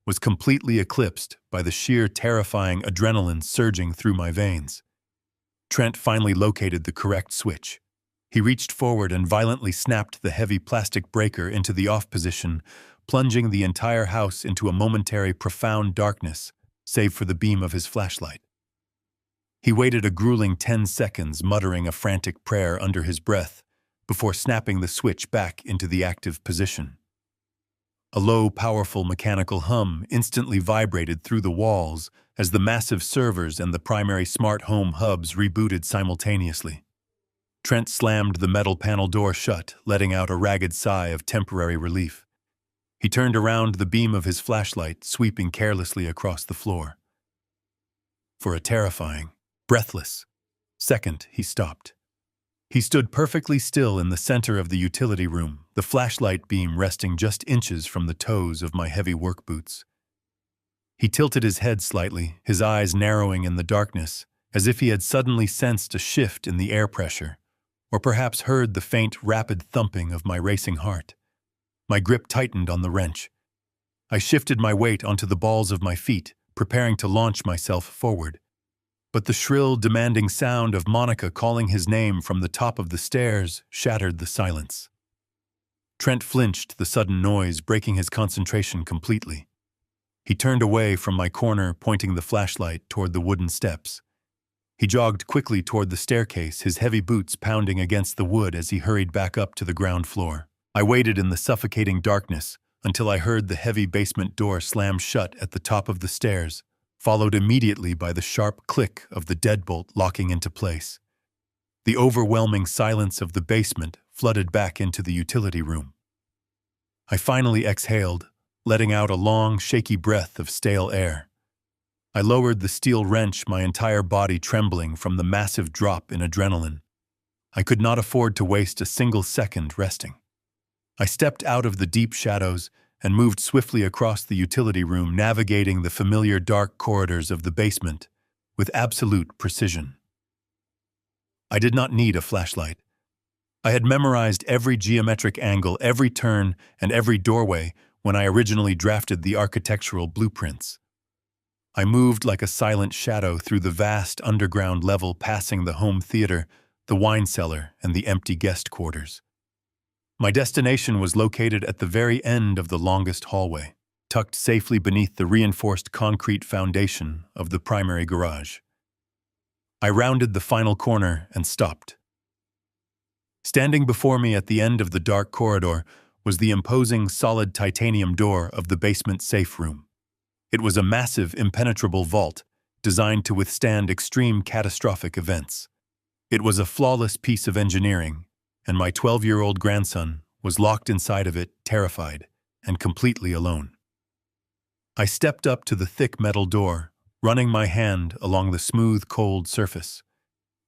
A: was completely eclipsed by the sheer terrifying adrenaline surging through my veins. Trent finally located the correct switch. He reached forward and violently snapped the heavy plastic breaker into the off position, plunging the entire house into a momentary profound darkness, save for the beam of his flashlight. He waited a grueling 10 seconds, muttering a frantic prayer under his breath, before snapping the switch back into the active position. A low, powerful mechanical hum instantly vibrated through the walls as the massive servers and the primary smart home hubs rebooted simultaneously. Trent slammed the metal panel door shut, letting out a ragged sigh of temporary relief. He turned around, the beam of his flashlight sweeping carelessly across the floor. For a terrifying, breathless second, he stopped. He stood perfectly still in the center of the utility room, the flashlight beam resting just inches from the toes of my heavy work boots. He tilted his head slightly, his eyes narrowing in the darkness, as if he had suddenly sensed a shift in the air pressure, or perhaps heard the faint, rapid thumping of my racing heart. My grip tightened on the wrench. I shifted my weight onto the balls of my feet, preparing to launch myself forward. But the shrill, demanding sound of Monica calling his name from the top of the stairs shattered the silence. Trent flinched, the sudden noise breaking his concentration completely. He turned away from my corner, pointing the flashlight toward the wooden steps. He jogged quickly toward the staircase, his heavy boots pounding against the wood as he hurried back up to the ground floor. I waited in the suffocating darkness until I heard the heavy basement door slam shut at the top of the stairs, followed immediately by the sharp click of the deadbolt locking into place. The overwhelming silence of the basement flooded back into the utility room. I finally exhaled, letting out a long, shaky breath of stale air. I lowered the steel wrench, my entire body trembling from the massive drop in adrenaline. I could not afford to waste a single second resting. I stepped out of the deep shadows and moved swiftly across the utility room, navigating the familiar dark corridors of the basement with absolute precision. I did not need a flashlight. I had memorized every geometric angle, every turn, and every doorway when I originally drafted the architectural blueprints. I moved like a silent shadow through the vast underground level, passing the home theater, the wine cellar, and the empty guest quarters. My destination was located at the very end of the longest hallway, tucked safely beneath the reinforced concrete foundation of the primary garage. I rounded the final corner and stopped. Standing before me at the end of the dark corridor was the imposing solid titanium door of the basement safe room. It was a massive, impenetrable vault designed to withstand extreme catastrophic events. It was a flawless piece of engineering, and my 12-year-old grandson was locked inside of it, terrified and completely alone. I stepped up to the thick metal door, running my hand along the smooth, cold surface.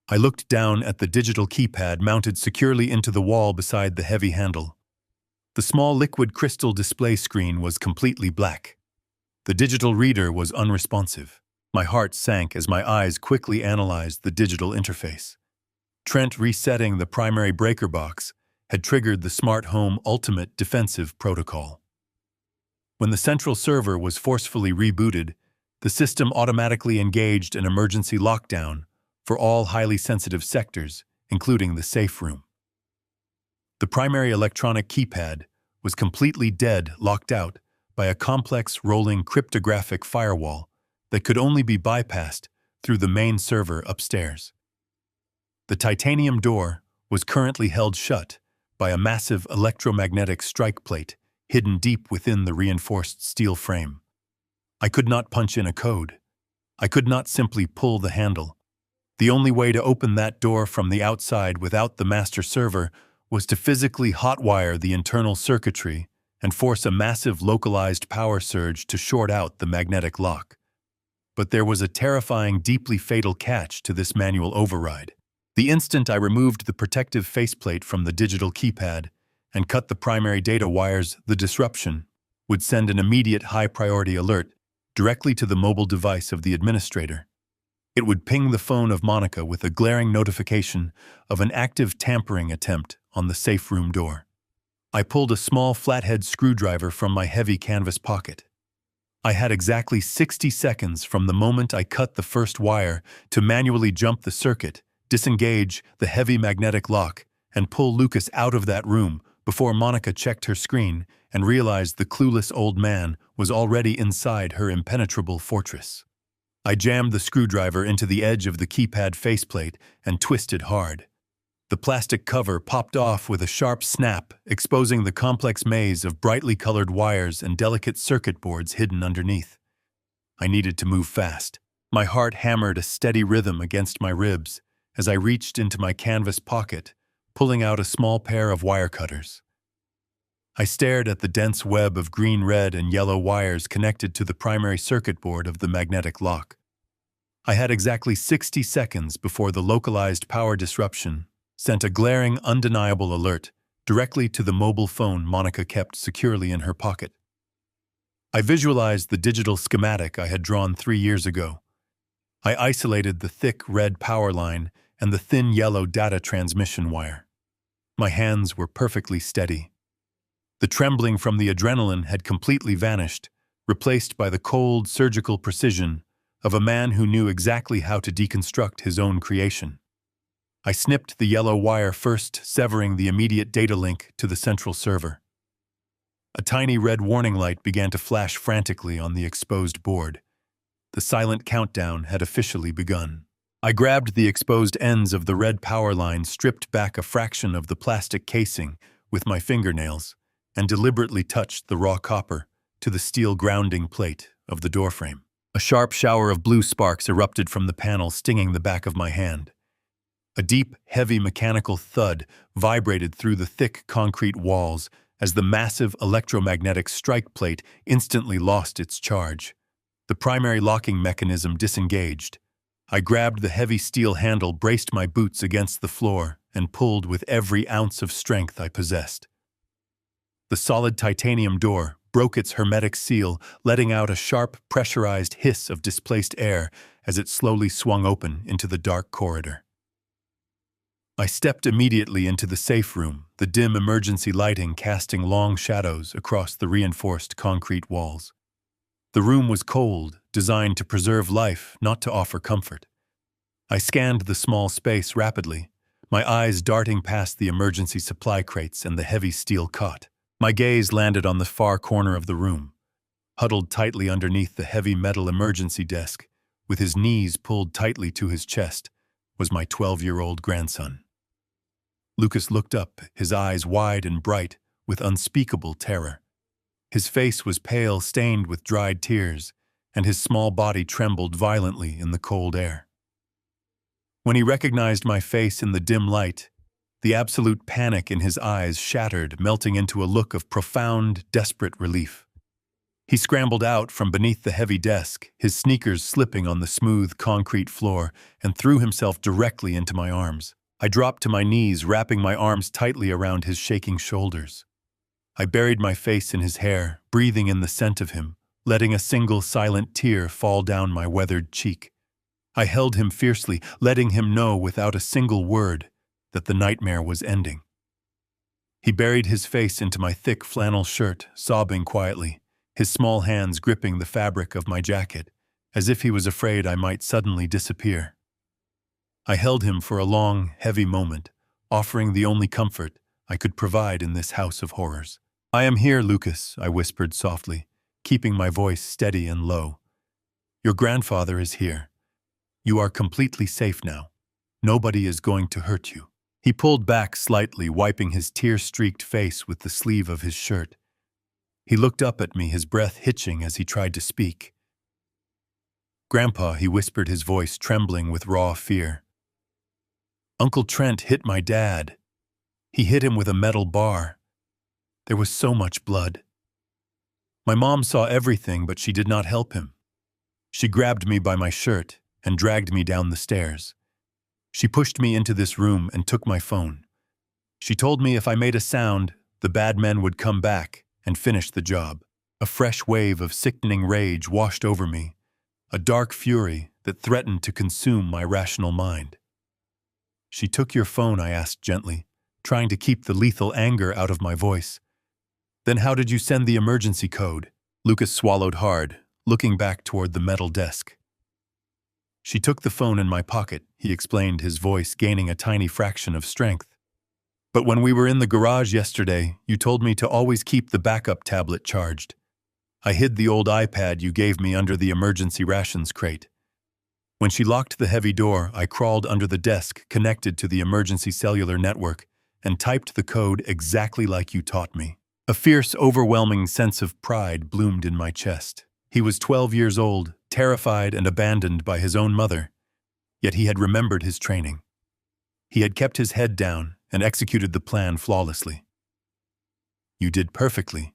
A: I looked down at the digital keypad mounted securely into the wall beside the heavy handle. The small liquid crystal display screen was completely black. The digital reader was unresponsive. My heart sank as my eyes quickly analyzed the digital interface. Trent resetting the primary breaker box had triggered the smart home ultimate defensive protocol. When the central server was forcefully rebooted, the system automatically engaged an emergency lockdown for all highly sensitive sectors, including the safe room. The primary electronic keypad was completely dead, locked out by a complex rolling cryptographic firewall that could only be bypassed through the main server upstairs. The titanium door was currently held shut by a massive electromagnetic strike plate hidden deep within the reinforced steel frame. I could not punch in a code. I could not simply pull the handle. The only way to open that door from the outside without the master server was to physically hotwire the internal circuitry and force a massive localized power surge to short out the magnetic lock. But there was a terrifying, deeply fatal catch to this manual override. The instant I removed the protective faceplate from the digital keypad and cut the primary data wires, the disruption would send an immediate high-priority alert directly to the mobile device of the administrator. It would ping the phone of Monica with a glaring notification of an active tampering attempt on the safe room door. I pulled a small flathead screwdriver from my heavy canvas pocket. I had exactly 60 seconds from the moment I cut the first wire to manually jump the circuit, disengage the heavy magnetic lock, and pull Lucas out of that room before Monica checked her screen and realized the clueless old man was already inside her impenetrable fortress. I jammed the screwdriver into the edge of the keypad faceplate and twisted hard. The plastic cover popped off with a sharp snap, exposing the complex maze of brightly colored wires and delicate circuit boards hidden underneath. I needed to move fast. My heart hammered a steady rhythm against my ribs as I reached into my canvas pocket, pulling out a small pair of wire cutters. I stared at the dense web of green, red, and yellow wires connected to the primary circuit board of the magnetic lock. I had exactly 60 seconds before the localized power disruption sent a glaring, undeniable alert directly to the mobile phone Monica kept securely in her pocket. I visualized the digital schematic I had drawn 3 years ago. I isolated the thick red power line and the thin yellow data transmission wire. My hands were perfectly steady. The trembling from the adrenaline had completely vanished, replaced by the cold, surgical precision of a man who knew exactly how to deconstruct his own creation. I snipped the yellow wire first, severing the immediate data link to the central server. A tiny red warning light began to flash frantically on the exposed board. The silent countdown had officially begun. I grabbed the exposed ends of the red power line, stripped back a fraction of the plastic casing with my fingernails, and deliberately touched the raw copper to the steel grounding plate of the doorframe. A sharp shower of blue sparks erupted from the panel, stinging the back of my hand. A deep, heavy mechanical thud vibrated through the thick concrete walls as the massive electromagnetic strike plate instantly lost its charge. The primary locking mechanism disengaged. I grabbed the heavy steel handle, braced my boots against the floor, and pulled with every ounce of strength I possessed. The solid titanium door broke its hermetic seal, letting out a sharp, pressurized hiss of displaced air as it slowly swung open into the dark corridor. I stepped immediately into the safe room, the dim emergency lighting casting long shadows across the reinforced concrete walls. The room was cold, designed to preserve life, not to offer comfort. I scanned the small space rapidly, my eyes darting past the emergency supply crates and the heavy steel cot. My gaze landed on the far corner of the room. Huddled tightly underneath the heavy metal emergency desk, with his knees pulled tightly to his chest, was my 12-year-old grandson. Lucas looked up, his eyes wide and bright with unspeakable terror. His face was pale, stained with dried tears, and his small body trembled violently in the cold air. When he recognized my face in the dim light, the absolute panic in his eyes shattered, melting into a look of profound, desperate relief. He scrambled out from beneath the heavy desk, his sneakers slipping on the smooth concrete floor, and threw himself directly into my arms. I dropped to my knees, wrapping my arms tightly around his shaking shoulders. I buried my face in his hair, breathing in the scent of him, letting a single silent tear fall down my weathered cheek. I held him fiercely, letting him know without a single word that the nightmare was ending. He buried his face into my thick flannel shirt, sobbing quietly, his small hands gripping the fabric of my jacket, as if he was afraid I might suddenly disappear. I held him for a long, heavy moment, offering the only comfort I could provide in this house of horrors. "I am here, Lucas," I whispered softly, keeping my voice steady and low. "Your grandfather is here. You are completely safe now. Nobody is going to hurt you." He pulled back slightly, wiping his tear-streaked face with the sleeve of his shirt. He looked up at me, his breath hitching as he tried to speak, "Grandpa," he whispered, his voice trembling with raw fear. "Uncle Trent hit my dad. He hit him with a metal bar. There was so much blood." My mom saw everything, but she did not help him. She grabbed me by my shirt and dragged me down the stairs. She pushed me into this room and took my phone. She told me if I made a sound, the bad men would come back and finish the job. A fresh wave of sickening rage washed over me, a dark fury that threatened to consume my rational mind. "She took your phone," I asked gently, trying to keep the lethal anger out of my voice. "Then how did you send the emergency code?" Lucas swallowed hard, looking back toward the metal desk. "She took the phone in my pocket," he explained, his voice gaining a tiny fraction of strength. "But when we were in the garage yesterday, you told me to always keep the backup tablet charged. I hid the old iPad you gave me under the emergency rations crate. When she locked the heavy door, I crawled under the desk connected to the emergency cellular network and typed the code exactly like you taught me." A fierce, overwhelming sense of pride bloomed in my chest. He was 12 years old, terrified and abandoned by his own mother, yet he had remembered his training. He had kept his head down and executed the plan flawlessly. "You did perfectly."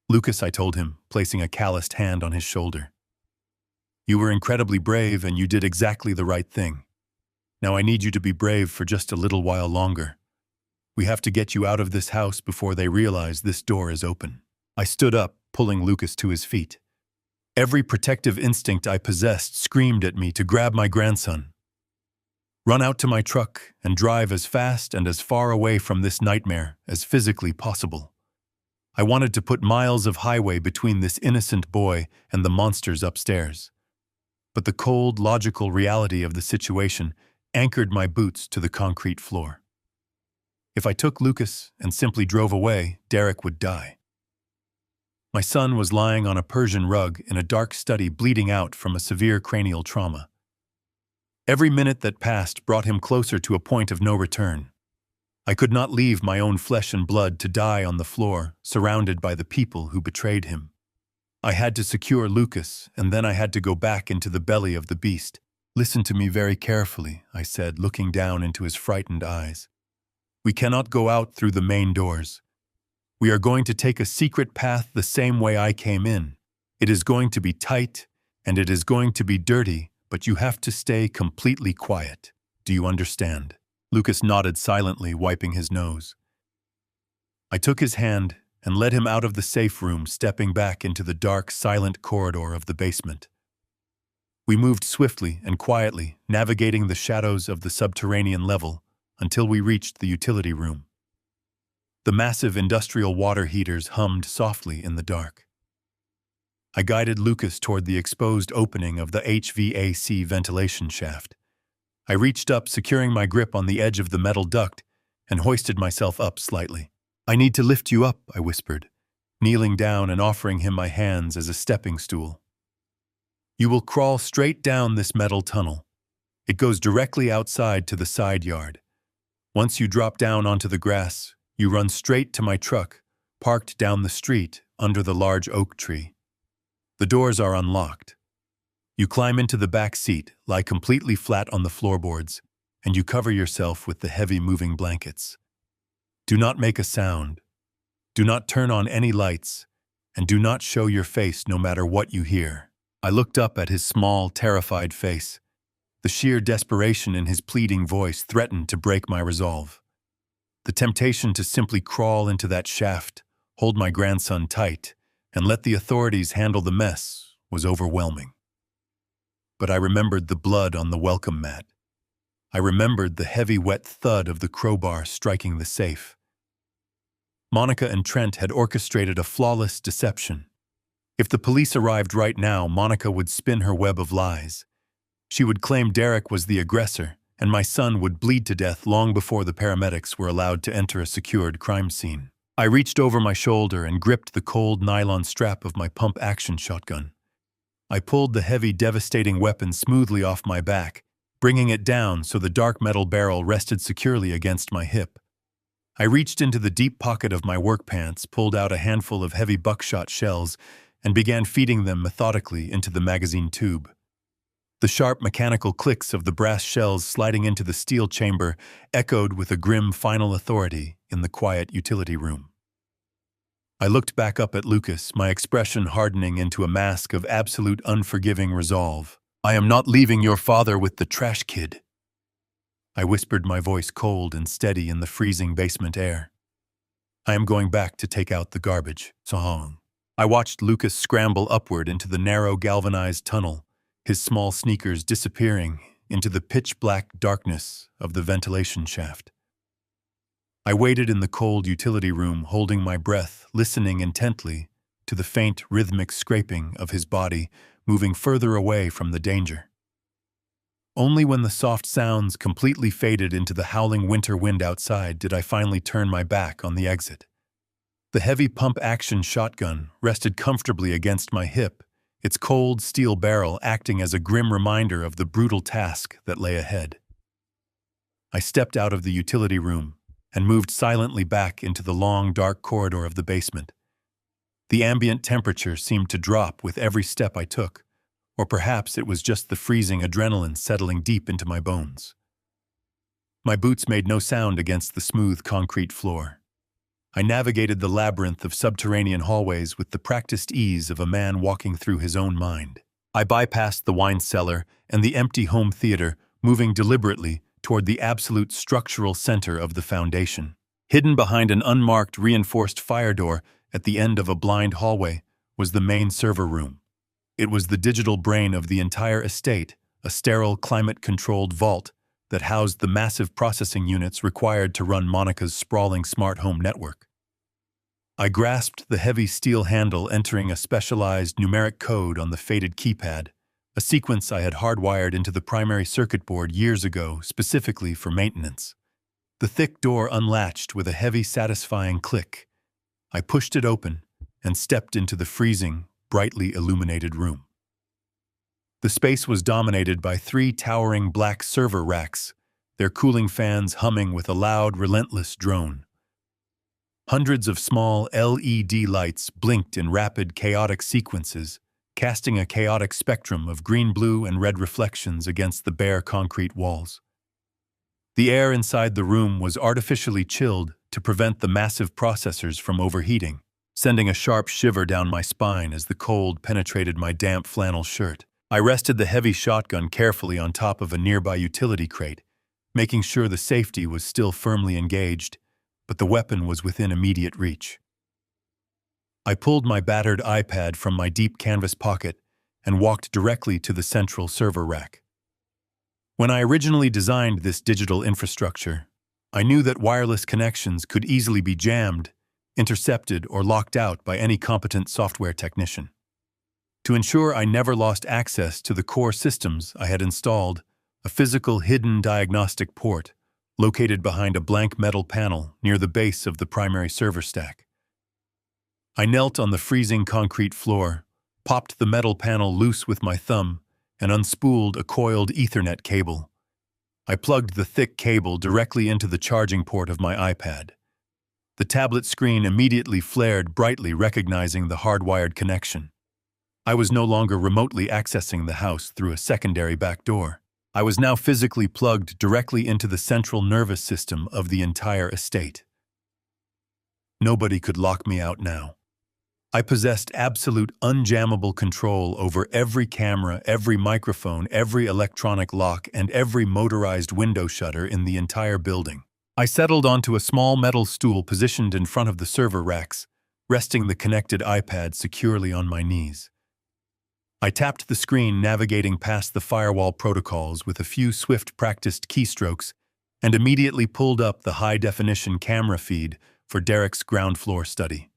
A: "Lucas," I told him, placing a calloused hand on his shoulder. "You were incredibly brave and you did exactly the right thing. Now I need you to be brave for just a little while longer. We have to get you out of this house before they realize this door is open." I stood up, pulling Lucas to his feet. Every protective instinct I possessed screamed at me to grab my grandson. "Run out to my truck and drive as fast and as far away from this nightmare as physically possible." I wanted to put miles of highway between this innocent boy and the monsters upstairs. But the cold, logical reality of the situation anchored my boots to the concrete floor. If I took Lucas and simply drove away, Derek would die. My son was lying on a Persian rug in a dark study, bleeding out from a severe cranial trauma. Every minute that passed brought him closer to a point of no return. I could not leave my own flesh and blood to die on the floor, surrounded by the people who betrayed him. I had to secure Lucas, and then I had to go back into the belly of the beast. "Listen to me very carefully," I said, looking down into his frightened eyes. "We cannot go out through the main doors. We are going to take a secret path the same way I came in. It is going to be tight, and it is going to be dirty, but you have to stay completely quiet. Do you understand?" Lucas nodded silently, wiping his nose. I took his hand and led him out of the safe room, stepping back into the dark, silent corridor of the basement. We moved swiftly and quietly, navigating the shadows of the subterranean level until we reached the utility room. The massive industrial water heaters hummed softly in the dark. I guided Lucas toward the exposed opening of the HVAC ventilation shaft. I reached up, securing my grip on the edge of the metal duct, and hoisted myself up slightly. "I need to lift you up," I whispered, kneeling down and offering him my hands as a stepping stool. "You will crawl straight down this metal tunnel. It goes directly outside to the side yard. Once you drop down onto the grass, you run straight to my truck, parked down the street under the large oak tree. The doors are unlocked. You climb into the back seat, lie completely flat on the floorboards, and you cover yourself with the heavy moving blankets. Do not make a sound. Do not turn on any lights, and do not show your face no matter what you hear." I looked up at his small, terrified face. The sheer desperation in his pleading voice threatened to break my resolve. The temptation to simply crawl into that shaft, hold my grandson tight, and let the authorities handle the mess was overwhelming. But I remembered the blood on the welcome mat. I remembered the heavy, wet thud of the crowbar striking the safe. Monica and Trent had orchestrated a flawless deception. If the police arrived right now, Monica would spin her web of lies. She would claim Derek was the aggressor, and my son would bleed to death long before the paramedics were allowed to enter a secured crime scene. I reached over my shoulder and gripped the cold nylon strap of my pump-action shotgun. I pulled the heavy, devastating weapon smoothly off my back, bringing it down so the dark metal barrel rested securely against my hip. I reached into the deep pocket of my work pants, pulled out a handful of heavy buckshot shells, and began feeding them methodically into the magazine tube. The sharp mechanical clicks of the brass shells sliding into the steel chamber echoed with a grim final authority in the quiet utility room. I looked back up at Lucas, my expression hardening into a mask of absolute unforgiving resolve. "I am not leaving your father with the trash kid," I whispered, my voice cold and steady in the freezing basement air. "I am going back to take out the garbage." Sahong. I watched Lucas scramble upward into the narrow galvanized tunnel, his small sneakers disappearing into the pitch-black darkness of the ventilation shaft. I waited in the cold utility room, holding my breath, listening intently to the faint rhythmic scraping of his body moving further away from the danger. Only when the soft sounds completely faded into the howling winter wind outside did I finally turn my back on the exit. The heavy pump-action shotgun rested comfortably against my hip, its cold steel barrel acting as a grim reminder of the brutal task that lay ahead. I stepped out of the utility room and moved silently back into the long, dark corridor of the basement. The ambient temperature seemed to drop with every step I took, or perhaps it was just the freezing adrenaline settling deep into my bones. My boots made no sound against the smooth concrete floor. I navigated the labyrinth of subterranean hallways with the practiced ease of a man walking through his own mind. I bypassed the wine cellar and the empty home theater, moving deliberately toward the absolute structural center of the foundation. Hidden behind an unmarked reinforced fire door at the end of a blind hallway was the main server room. It was the digital brain of the entire estate, a sterile, climate-controlled vault that housed the massive processing units required to run Monica's sprawling smart home network. I grasped the heavy steel handle, entering a specialized numeric code on the faded keypad, a sequence I had hardwired into the primary circuit board years ago specifically for maintenance. The thick door unlatched with a heavy, satisfying click. I pushed it open and stepped into the freezing, brightly illuminated room. The space was dominated by 3 towering black server racks, their cooling fans humming with a loud, relentless drone. Hundreds of small LED lights blinked in rapid, chaotic sequences, casting a chaotic spectrum of green, blue, and red reflections against the bare concrete walls. The air inside the room was artificially chilled to prevent the massive processors from overheating, sending a sharp shiver down my spine as the cold penetrated my damp flannel shirt. I rested the heavy shotgun carefully on top of a nearby utility crate, making sure the safety was still firmly engaged, but the weapon was within immediate reach. I pulled my battered iPad from my deep canvas pocket and walked directly to the central server rack. When I originally designed this digital infrastructure, I knew that wireless connections could easily be jammed, intercepted, or locked out by any competent software technician. To ensure I never lost access to the core systems, I had installed a physical hidden diagnostic port located behind a blank metal panel near the base of the primary server stack. I knelt on the freezing concrete floor, popped the metal panel loose with my thumb, and unspooled a coiled Ethernet cable. I plugged the thick cable directly into the charging port of my iPad. The tablet screen immediately flared brightly, recognizing the hardwired connection. I was no longer remotely accessing the house through a secondary back door. I was now physically plugged directly into the central nervous system of the entire estate. Nobody could lock me out now. I possessed absolute unjammable control over every camera, every microphone, every electronic lock, and every motorized window shutter in the entire building. I settled onto a small metal stool positioned in front of the server racks, resting the connected iPad securely on my knees. I tapped the screen, navigating past the firewall protocols with a few swift practiced keystrokes, and immediately pulled up the high-definition camera feed for Derek's ground floor study.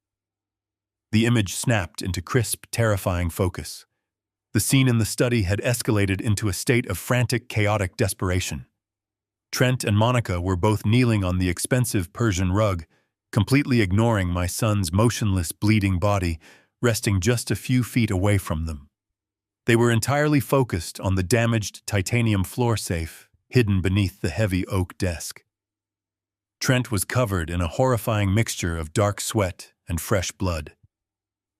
A: The image snapped into crisp, terrifying focus. The scene in the study had escalated into a state of frantic, chaotic desperation. Trent and Monica were both kneeling on the expensive Persian rug, completely ignoring my son's motionless, bleeding body, resting just a few feet away from them. They were entirely focused on the damaged titanium floor safe hidden beneath the heavy oak desk. Trent was covered in a horrifying mixture of dark sweat and fresh blood.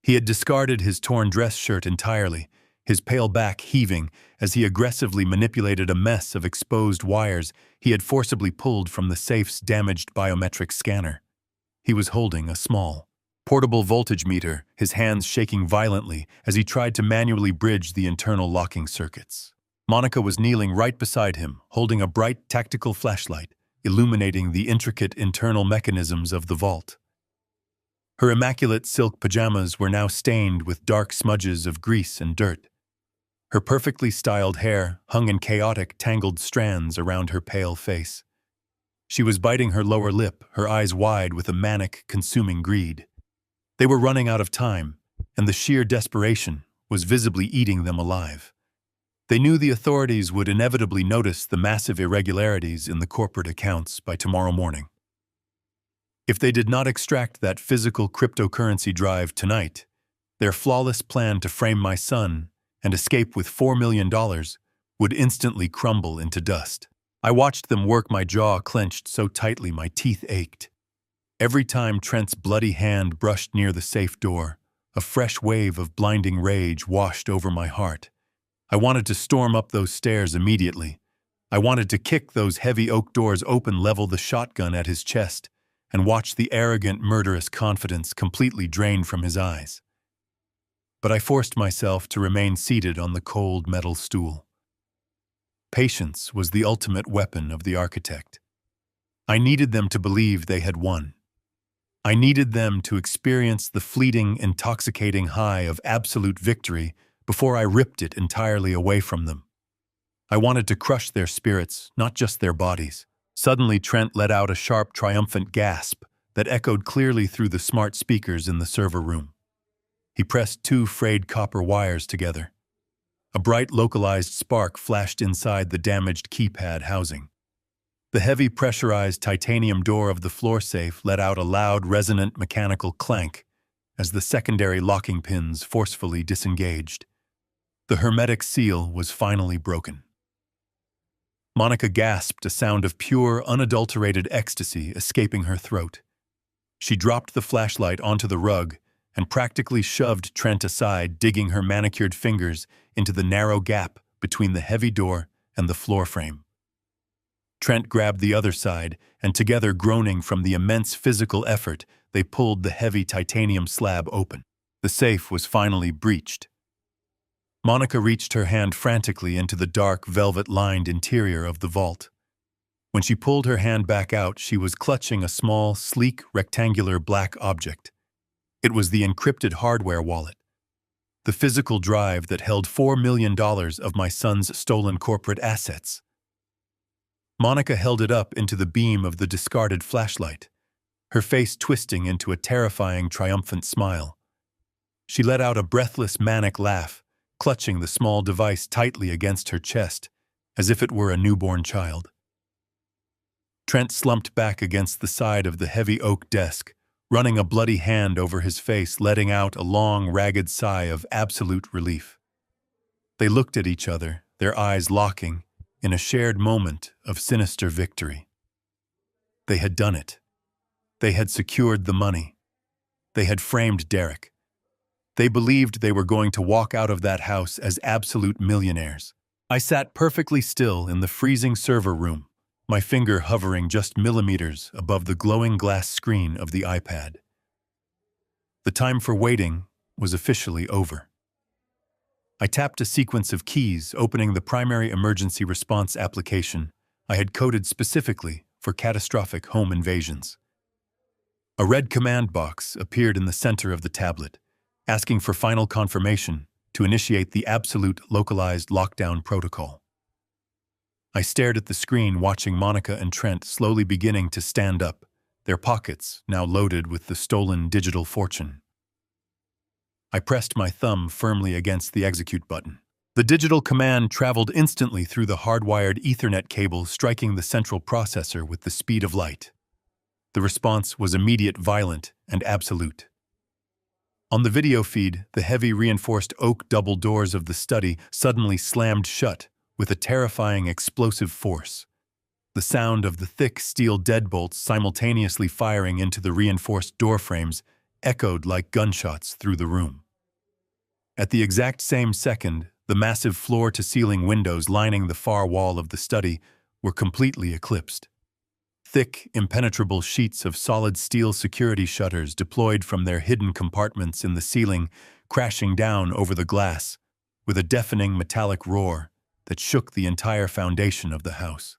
A: He had discarded his torn dress shirt entirely, his pale back heaving as he aggressively manipulated a mess of exposed wires he had forcibly pulled from the safe's damaged biometric scanner. He was holding a small, portable voltage meter, his hands shaking violently as he tried to manually bridge the internal locking circuits. Monica was kneeling right beside him, holding a bright tactical flashlight, illuminating the intricate internal mechanisms of the vault. Her immaculate silk pajamas were now stained with dark smudges of grease and dirt. Her perfectly styled hair hung in chaotic, tangled strands around her pale face. She was biting her lower lip, her eyes wide with a manic, consuming greed. They were running out of time, and the sheer desperation was visibly eating them alive. They knew the authorities would inevitably notice the massive irregularities in the corporate accounts by tomorrow morning. If they did not extract that physical cryptocurrency drive tonight, their flawless plan to frame my son and escape with $4 million would instantly crumble into dust. I watched them work, my jaw clenched so tightly my teeth ached. Every time Trent's bloody hand brushed near the safe door, a fresh wave of blinding rage washed over my heart. I wanted to storm up those stairs immediately. I wanted to kick those heavy oak doors open, level the shotgun at his chest, and watch the arrogant, murderous confidence completely drained from his eyes. But I forced myself to remain seated on the cold metal stool. Patience was the ultimate weapon of the architect. I needed them to believe they had won. I needed them to experience the fleeting, intoxicating high of absolute victory before I ripped it entirely away from them. I wanted to crush their spirits, not just their bodies. Suddenly, Trent let out a sharp, triumphant gasp that echoed clearly through the smart speakers in the server room. He pressed two frayed copper wires together. A bright, localized spark flashed inside the damaged keypad housing. The heavy, pressurized titanium door of the floor safe let out a loud, resonant mechanical clank as the secondary locking pins forcefully disengaged. The hermetic seal was finally broken. Monica gasped, a sound of pure, unadulterated ecstasy escaping her throat. She dropped the flashlight onto the rug and practically shoved Trent aside, digging her manicured fingers into the narrow gap between the heavy door and the floor frame. Trent grabbed the other side, and together, groaning from the immense physical effort, they pulled the heavy titanium slab open. The safe was finally breached. Monica reached her hand frantically into the dark, velvet-lined interior of the vault. When she pulled her hand back out, she was clutching a small, sleek, rectangular black object. It was the encrypted hardware wallet, the physical drive that held $4 million of my son's stolen corporate assets. Monica held it up into the beam of the discarded flashlight, her face twisting into a terrifying, triumphant smile. She let out a breathless, manic laugh, clutching the small device tightly against her chest, as if it were a newborn child. Trent slumped back against the side of the heavy oak desk, running a bloody hand over his face, letting out a long, ragged sigh of absolute relief. They looked at each other, their eyes locking, in a shared moment of sinister victory. They had done it. They had secured the money. They had framed Derek. They believed they were going to walk out of that house as absolute millionaires. I sat perfectly still in the freezing server room, my finger hovering just millimeters above the glowing glass screen of the iPad. The time for waiting was officially over. I tapped a sequence of keys, opening the primary emergency response application I had coded specifically for catastrophic home invasions. A red command box appeared in the center of the tablet, asking for final confirmation to initiate the absolute localized lockdown protocol. I stared at the screen, watching Monica and Trent slowly beginning to stand up, their pockets now loaded with the stolen digital fortune. I pressed my thumb firmly against the execute button. The digital command traveled instantly through the hardwired Ethernet cable, striking the central processor with the speed of light. The response was immediate, violent, and absolute. On the video feed, the heavy reinforced oak double doors of the study suddenly slammed shut with a terrifying explosive force. The sound of the thick steel deadbolts simultaneously firing into the reinforced door frames echoed like gunshots through the room. At the exact same second, The massive floor-to-ceiling windows lining the far wall of the study were completely eclipsed. Thick, impenetrable sheets of solid steel security shutters deployed from their hidden compartments in the ceiling, crashing down over the glass with a deafening metallic roar that shook the entire foundation of the house.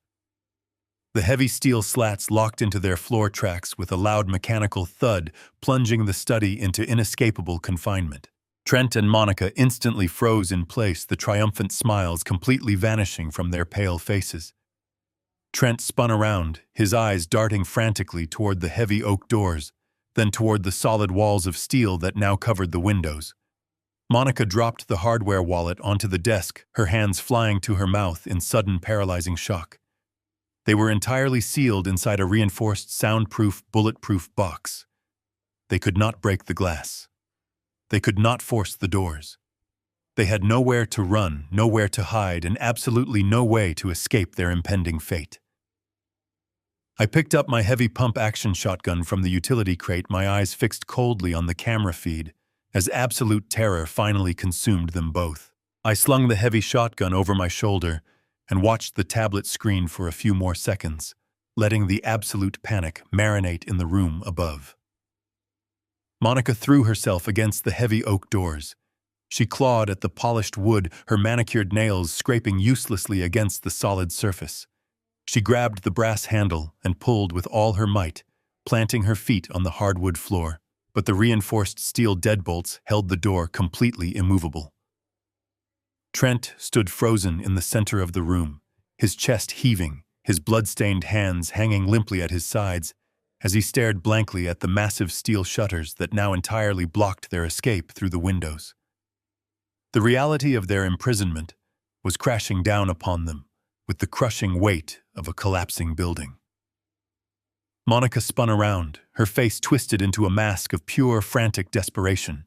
A: The heavy steel slats locked into their floor tracks with a loud mechanical thud, plunging the study into inescapable confinement. Trent and Monica instantly froze in place, the triumphant smiles completely vanishing from their pale faces. Trent spun around, his eyes darting frantically toward the heavy oak doors, then toward the solid walls of steel that now covered the windows. Monica dropped the hardware wallet onto the desk, her hands flying to her mouth in sudden paralyzing shock. They were entirely sealed inside a reinforced soundproof, bulletproof box. They could not break the glass. They could not force the doors. They had nowhere to run, nowhere to hide, and absolutely no way to escape their impending fate. I picked up my heavy pump-action shotgun from the utility crate, my eyes fixed coldly on the camera feed, as absolute terror finally consumed them both. I slung the heavy shotgun over my shoulder and watched the tablet screen for a few more seconds, letting the absolute panic marinate in the room above. Monica threw herself against the heavy oak doors. She clawed at the polished wood, her manicured nails scraping uselessly against the solid surface. She grabbed the brass handle and pulled with all her might, planting her feet on the hardwood floor, but the reinforced steel deadbolts held the door completely immovable. Trent stood frozen in the center of the room, his chest heaving, his blood-stained hands hanging limply at his sides, as he stared blankly at the massive steel shutters that now entirely blocked their escape through the windows. The reality of their imprisonment was crashing down upon them with the crushing weight of a collapsing building. Monica spun around, her face twisted into a mask of pure, frantic desperation.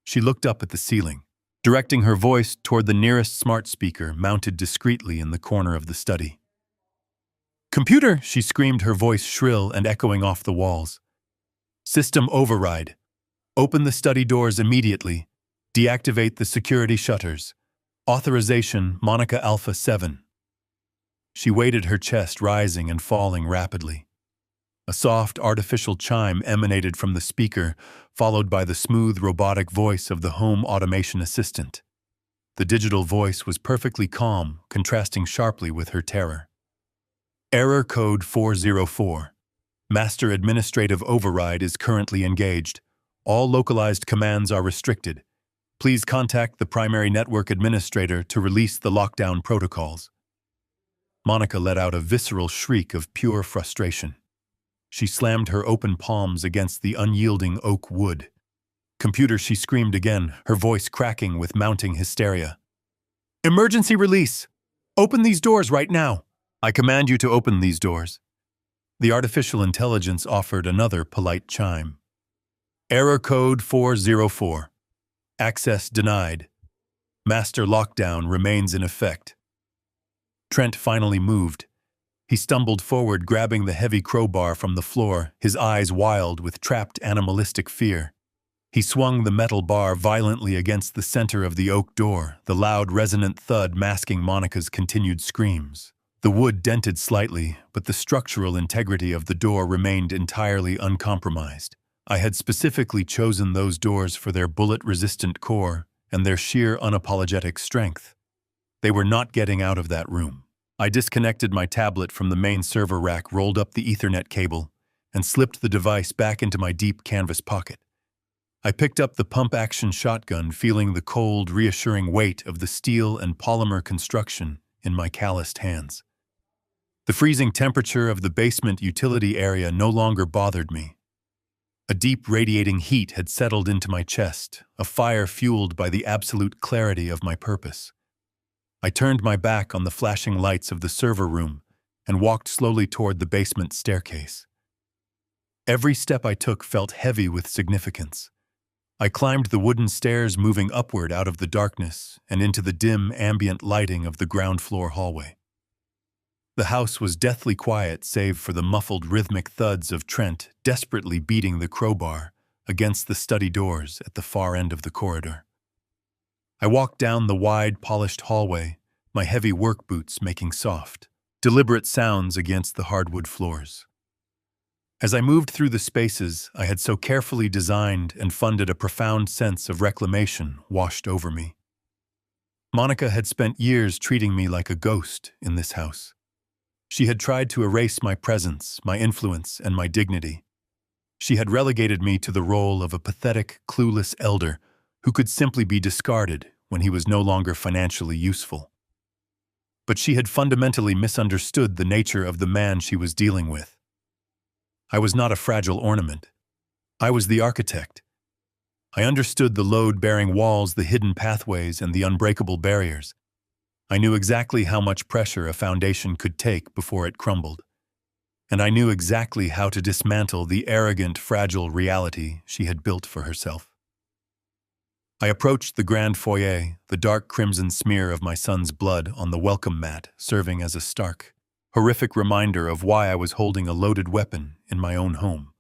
A: She looked up at the ceiling, directing her voice toward the nearest smart speaker mounted discreetly in the corner of the study. "Computer!" she screamed, her voice shrill and echoing off the walls. "System override. Open the study doors immediately. Deactivate the security shutters. Authorization Monica Alpha 7. She waited, her chest rising and falling rapidly. A soft, artificial chime emanated from the speaker, followed by the smooth, robotic voice of the home automation assistant. The digital voice was perfectly calm, contrasting sharply with her terror. Error code 404. Master administrative override is currently engaged. All localized commands are restricted. Please contact the primary network administrator to release the lockdown protocols. Monica let out a visceral shriek of pure frustration. She slammed her open palms against the unyielding oak wood. "Computer," she screamed again, her voice cracking with mounting hysteria. "Emergency release! Open these doors right now! I command you to open these doors." The artificial intelligence offered another polite chime. Error code 404. Access denied. Master lockdown remains in effect. Trent finally moved. He stumbled forward, grabbing the heavy crowbar from the floor, his eyes wild with trapped animalistic fear. He swung the metal bar violently against the center of the oak door, the loud, resonant thud masking Monica's continued screams. The wood dented slightly, but the structural integrity of the door remained entirely uncompromised. I had specifically chosen those doors for their bullet-resistant core and their sheer unapologetic strength. They were not getting out of that room. I disconnected my tablet from the main server rack, rolled up the Ethernet cable, and slipped the device back into my deep canvas pocket. I picked up the pump-action shotgun, feeling the cold, reassuring weight of the steel and polymer construction in my calloused hands. The freezing temperature of the basement utility area no longer bothered me. A deep radiating heat had settled into my chest, a fire fueled by the absolute clarity of my purpose. I turned my back on the flashing lights of the server room and walked slowly toward the basement staircase. Every step I took felt heavy with significance. I climbed the wooden stairs, moving upward out of the darkness and into the dim, ambient lighting of the ground floor hallway. The house was deathly quiet save for the muffled rhythmic thuds of Trent desperately beating the crowbar against the study doors at the far end of the corridor. I walked down the wide, polished hallway, my heavy work boots making soft, deliberate sounds against the hardwood floors. As I moved through the spaces I had so carefully designed and funded, a profound sense of reclamation washed over me. Monica had spent years treating me like a ghost in this house. She had tried to erase my presence, my influence, and my dignity. She had relegated me to the role of a pathetic, clueless elder who could simply be discarded when he was no longer financially useful. But she had fundamentally misunderstood the nature of the man she was dealing with. I was not a fragile ornament. I was the architect. I understood the load-bearing walls, the hidden pathways, and the unbreakable barriers. I knew exactly how much pressure a foundation could take before it crumbled. And I knew exactly how to dismantle the arrogant, fragile reality she had built for herself. I approached the grand foyer, the dark crimson smear of my son's blood on the welcome mat serving as a stark, horrific reminder of why I was holding a loaded weapon in my own home.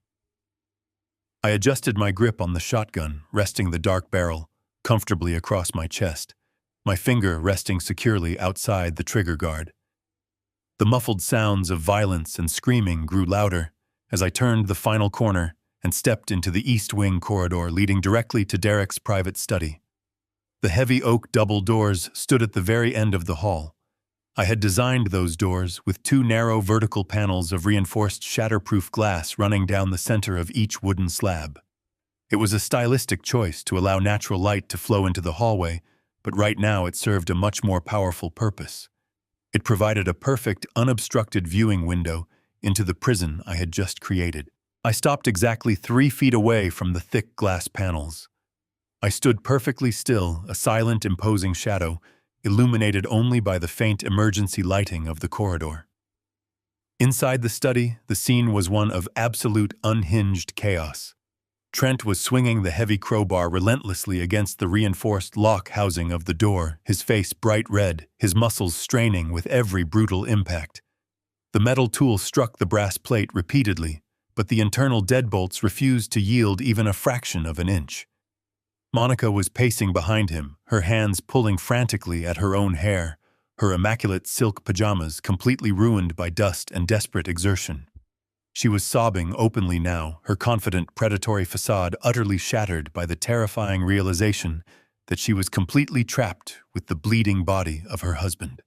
A: I adjusted my grip on the shotgun, resting the dark barrel comfortably across my chest, my finger resting securely outside the trigger guard. The muffled sounds of violence and screaming grew louder as I turned the final corner and stepped into the east wing corridor leading directly to Derek's private study. The heavy oak double doors stood at the very end of the hall. I had designed those doors with two narrow vertical panels of reinforced shatterproof glass running down the center of each wooden slab. It was a stylistic choice to allow natural light to flow into the hallway, but right now it served a much more powerful purpose. It provided a perfect, unobstructed viewing window into the prison I had just created. I stopped exactly 3 feet away from the thick glass panels. I stood perfectly still, a silent, imposing shadow, illuminated only by the faint emergency lighting of the corridor. Inside the study, the scene was one of absolute unhinged chaos. Trent was swinging the heavy crowbar relentlessly against the reinforced lock housing of the door, his face bright red, his muscles straining with every brutal impact. The metal tool struck the brass plate repeatedly, but the internal deadbolts refused to yield even a fraction of an inch. Monica was pacing behind him, her hands pulling frantically at her own hair, her immaculate silk pajamas completely ruined by dust and desperate exertion. She was sobbing openly now, her confident, predatory facade utterly shattered by the terrifying realization that she was completely trapped with the bleeding body of her husband.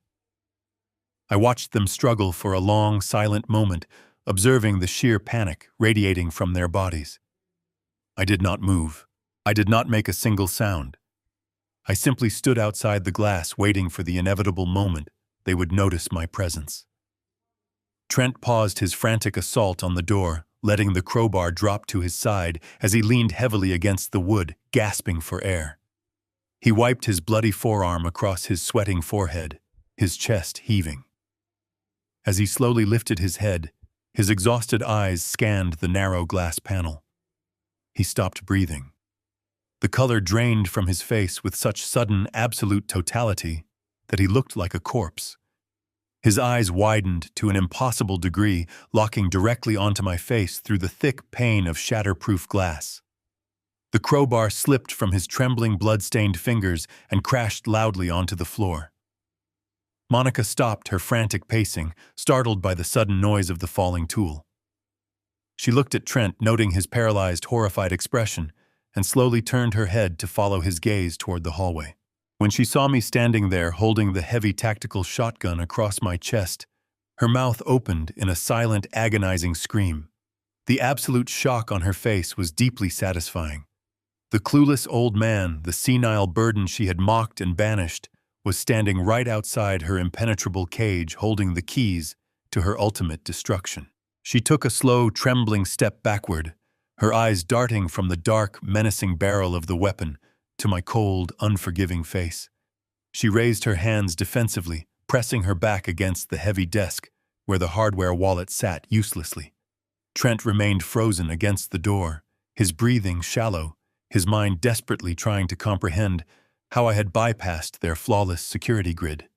A: I watched them struggle for a long, silent moment, observing the sheer panic radiating from their bodies. I did not move. I did not make a single sound. I simply stood outside the glass waiting for the inevitable moment they would notice my presence. Trent paused his frantic assault on the door, letting the crowbar drop to his side as he leaned heavily against the wood, gasping for air. He wiped his bloody forearm across his sweating forehead, his chest heaving. As he slowly lifted his head, his exhausted eyes scanned the narrow glass panel. He stopped breathing. The color drained from his face with such sudden, absolute totality that he looked like a corpse. His eyes widened to an impossible degree, locking directly onto my face through the thick pane of shatterproof glass. The crowbar slipped from his trembling, blood-stained fingers and crashed loudly onto the floor. Monica stopped her frantic pacing, startled by the sudden noise of the falling tool. She looked at Trent, noting his paralyzed, horrified expression, and slowly turned her head to follow his gaze toward the hallway. When she saw me standing there holding the heavy tactical shotgun across my chest, her mouth opened in a silent, agonizing scream. The absolute shock on her face was deeply satisfying. The clueless old man, the senile burden she had mocked and banished, was standing right outside her impenetrable cage holding the keys to her ultimate destruction. She took a slow, trembling step backward, her eyes darting from the dark, menacing barrel of the weapon to my cold, unforgiving face. She raised her hands defensively, pressing her back against the heavy desk where the hardware wallet sat uselessly. Trent remained frozen against the door, his breathing shallow, his mind desperately trying to comprehend how I had bypassed their flawless security grid.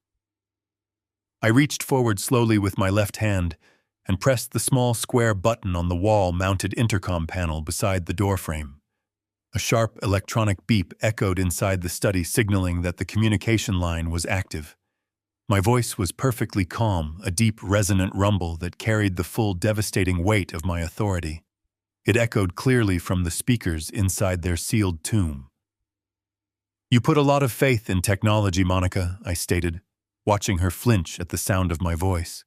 A: I reached forward slowly with my left hand and pressed the small square button on the wall-mounted intercom panel beside the doorframe. A sharp electronic beep echoed inside the study, signaling that the communication line was active. My voice was perfectly calm, a deep, resonant rumble that carried the full, devastating weight of my authority. It echoed clearly from the speakers inside their sealed tomb. "You put a lot of faith in technology, Monica," I stated, watching her flinch at the sound of my voice.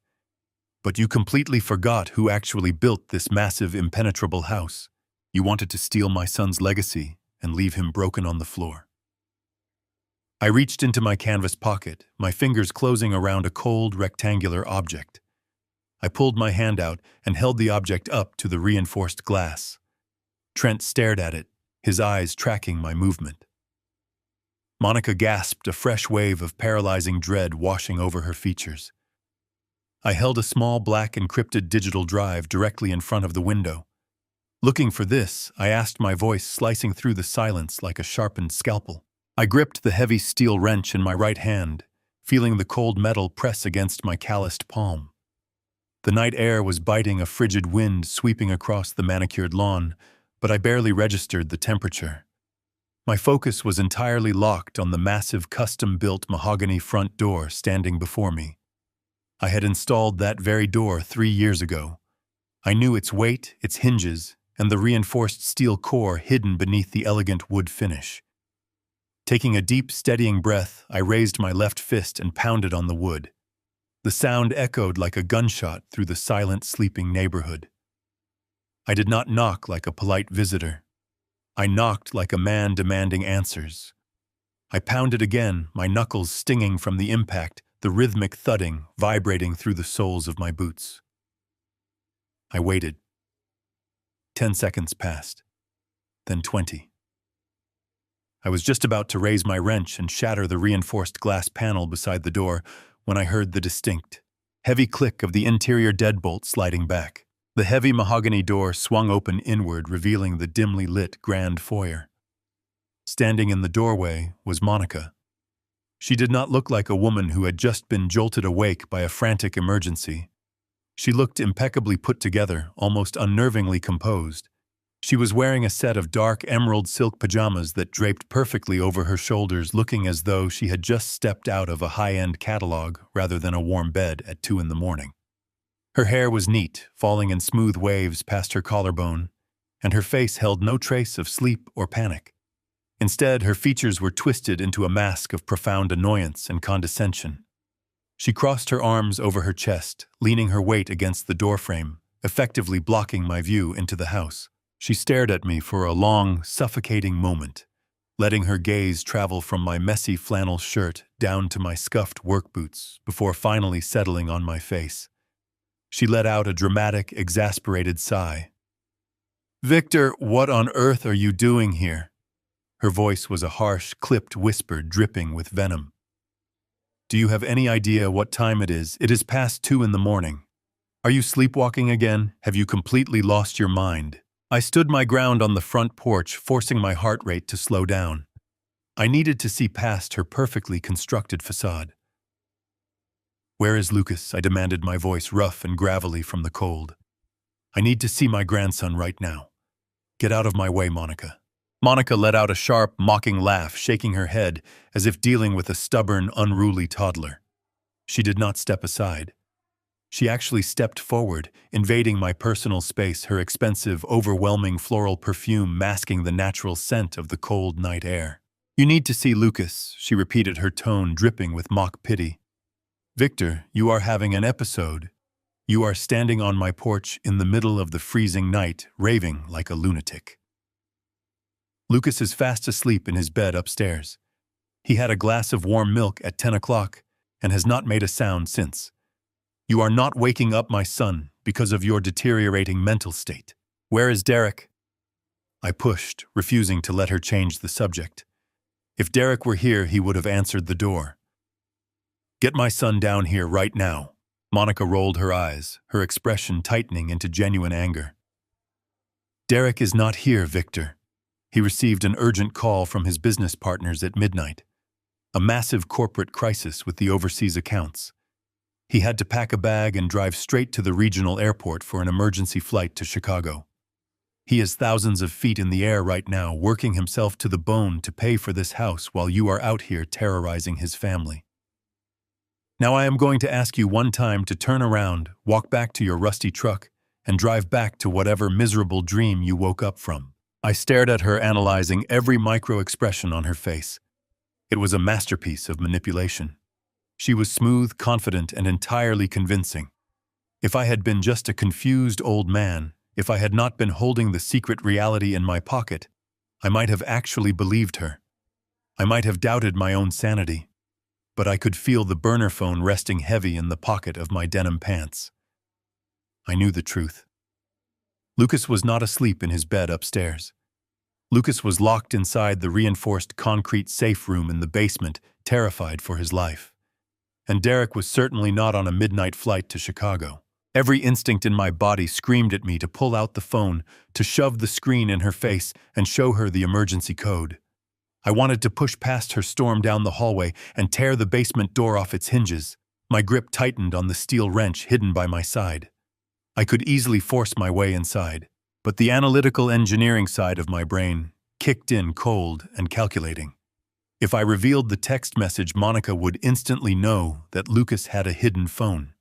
A: "But you completely forgot who actually built this massive, impenetrable house. You wanted to steal my son's legacy and leave him broken on the floor." I reached into my canvas pocket, my fingers closing around a cold, rectangular object. I pulled my hand out and held the object up to the reinforced glass. Trent stared at it, his eyes tracking my movement. Monica gasped, a fresh wave of paralyzing dread washing over her features. I held a small black encrypted digital drive directly in front of the window. Looking for this, I asked, my voice slicing through the silence like a sharpened scalpel. I gripped the heavy steel wrench in my right hand, feeling the cold metal press against my calloused palm. The night air was biting, a frigid wind sweeping across the manicured lawn, but I barely registered the temperature. My focus was entirely locked on the massive custom-built mahogany front door standing before me. I had installed that very door 3 years ago. I knew its weight, its hinges, and the reinforced steel core hidden beneath the elegant wood finish. Taking a deep, steadying breath, I raised my left fist and pounded on the wood. The sound echoed like a gunshot through the silent, sleeping neighborhood. I did not knock like a polite visitor. I knocked like a man demanding answers. I pounded again, my knuckles stinging from the impact, the rhythmic thudding vibrating through the soles of my boots. I waited. 10 seconds passed, then 20. I was just about to raise my wrench and shatter the reinforced glass panel beside the door when I heard the distinct, heavy click of the interior deadbolt sliding back. The heavy mahogany door swung open inward, revealing the dimly lit grand foyer. Standing in the doorway was Monica. She did not look like a woman who had just been jolted awake by a frantic emergency. She looked impeccably put together, almost unnervingly composed. She was wearing a set of dark emerald silk pajamas that draped perfectly over her shoulders, looking as though she had just stepped out of a high-end catalog rather than a warm bed at 2 in the morning. Her hair was neat, falling in smooth waves past her collarbone, and her face held no trace of sleep or panic. Instead, her features were twisted into a mask of profound annoyance and condescension. She crossed her arms over her chest, leaning her weight against the doorframe, effectively blocking my view into the house. She stared at me for a long, suffocating moment, letting her gaze travel from my messy flannel shirt down to my scuffed work boots before finally settling on my face. She let out a dramatic, exasperated sigh. "Victor, what on earth are you doing here?" Her voice was a harsh, clipped whisper dripping with venom. "Do you have any idea what time it is? It is past 2 in the morning. Are you sleepwalking again? Have you completely lost your mind?" I stood my ground on the front porch, forcing my heart rate to slow down. I needed to see past her perfectly constructed facade. "Where is Lucas?" I demanded, my voice rough and gravelly from the cold. "I need to see my grandson right now. Get out of my way, Monica." Monica let out a sharp, mocking laugh, shaking her head as if dealing with a stubborn, unruly toddler. She did not step aside. She actually stepped forward, invading my personal space, her expensive, overwhelming floral perfume masking the natural scent of the cold night air. "You need to see Lucas," she repeated, her tone dripping with mock pity. "Victor, you are having an episode. You are standing on my porch in the middle of the freezing night, raving like a lunatic." Lucas is fast asleep in his bed upstairs. He had a glass of warm milk at 10 o'clock and has not made a sound since. You are not waking up my son because of your deteriorating mental state. Where is Derek? I pushed, refusing to let her change the subject. If Derek were here, he would have answered the door. Get my son down here right now. Monica rolled her eyes, her expression tightening into genuine anger. Derek is not here, Victor. He received an urgent call from his business partners at midnight. A massive corporate crisis with the overseas accounts. He had to pack a bag and drive straight to the regional airport for an emergency flight to Chicago. He is thousands of feet in the air right now, working himself to the bone to pay for this house while you are out here terrorizing his family. Now I am going to ask you one time to turn around, walk back to your rusty truck, and drive back to whatever miserable dream you woke up from." I stared at her, analyzing every micro-expression on her face. It was a masterpiece of manipulation. She was smooth, confident, and entirely convincing. If I had been just a confused old man, if I had not been holding the secret reality in my pocket, I might have actually believed her. I might have doubted my own sanity. But I could feel the burner phone resting heavy in the pocket of my denim pants. I knew the truth. Lucas was not asleep in his bed upstairs. Lucas was locked inside the reinforced concrete safe room in the basement, terrified for his life. And Derek was certainly not on a midnight flight to Chicago. Every instinct in my body screamed at me to pull out the phone, to shove the screen in her face and show her the emergency code. I wanted to push past her, storm down the hallway, and tear the basement door off its hinges. My grip tightened on the steel wrench hidden by my side. I could easily force my way inside, but the analytical engineering side of my brain kicked in cold and calculating. If I revealed the text message, Monica would instantly know that Lucas had a hidden phone.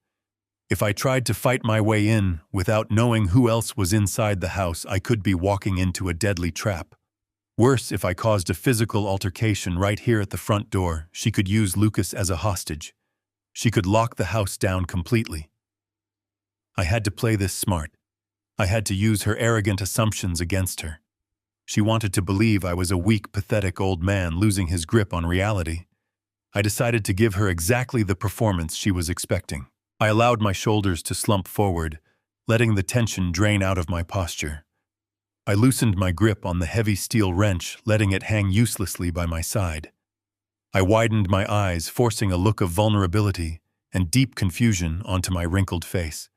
A: If I tried to fight my way in without knowing who else was inside the house, I could be walking into a deadly trap. Worse, if I caused a physical altercation right here at the front door, she could use Lucas as a hostage. She could lock the house down completely. I had to play this smart. I had to use her arrogant assumptions against her. She wanted to believe I was a weak, pathetic old man losing his grip on reality. I decided to give her exactly the performance she was expecting. I allowed my shoulders to slump forward, letting the tension drain out of my posture. I loosened my grip on the heavy steel wrench, letting it hang uselessly by my side. I widened my eyes, forcing a look of vulnerability and deep confusion onto my wrinkled face.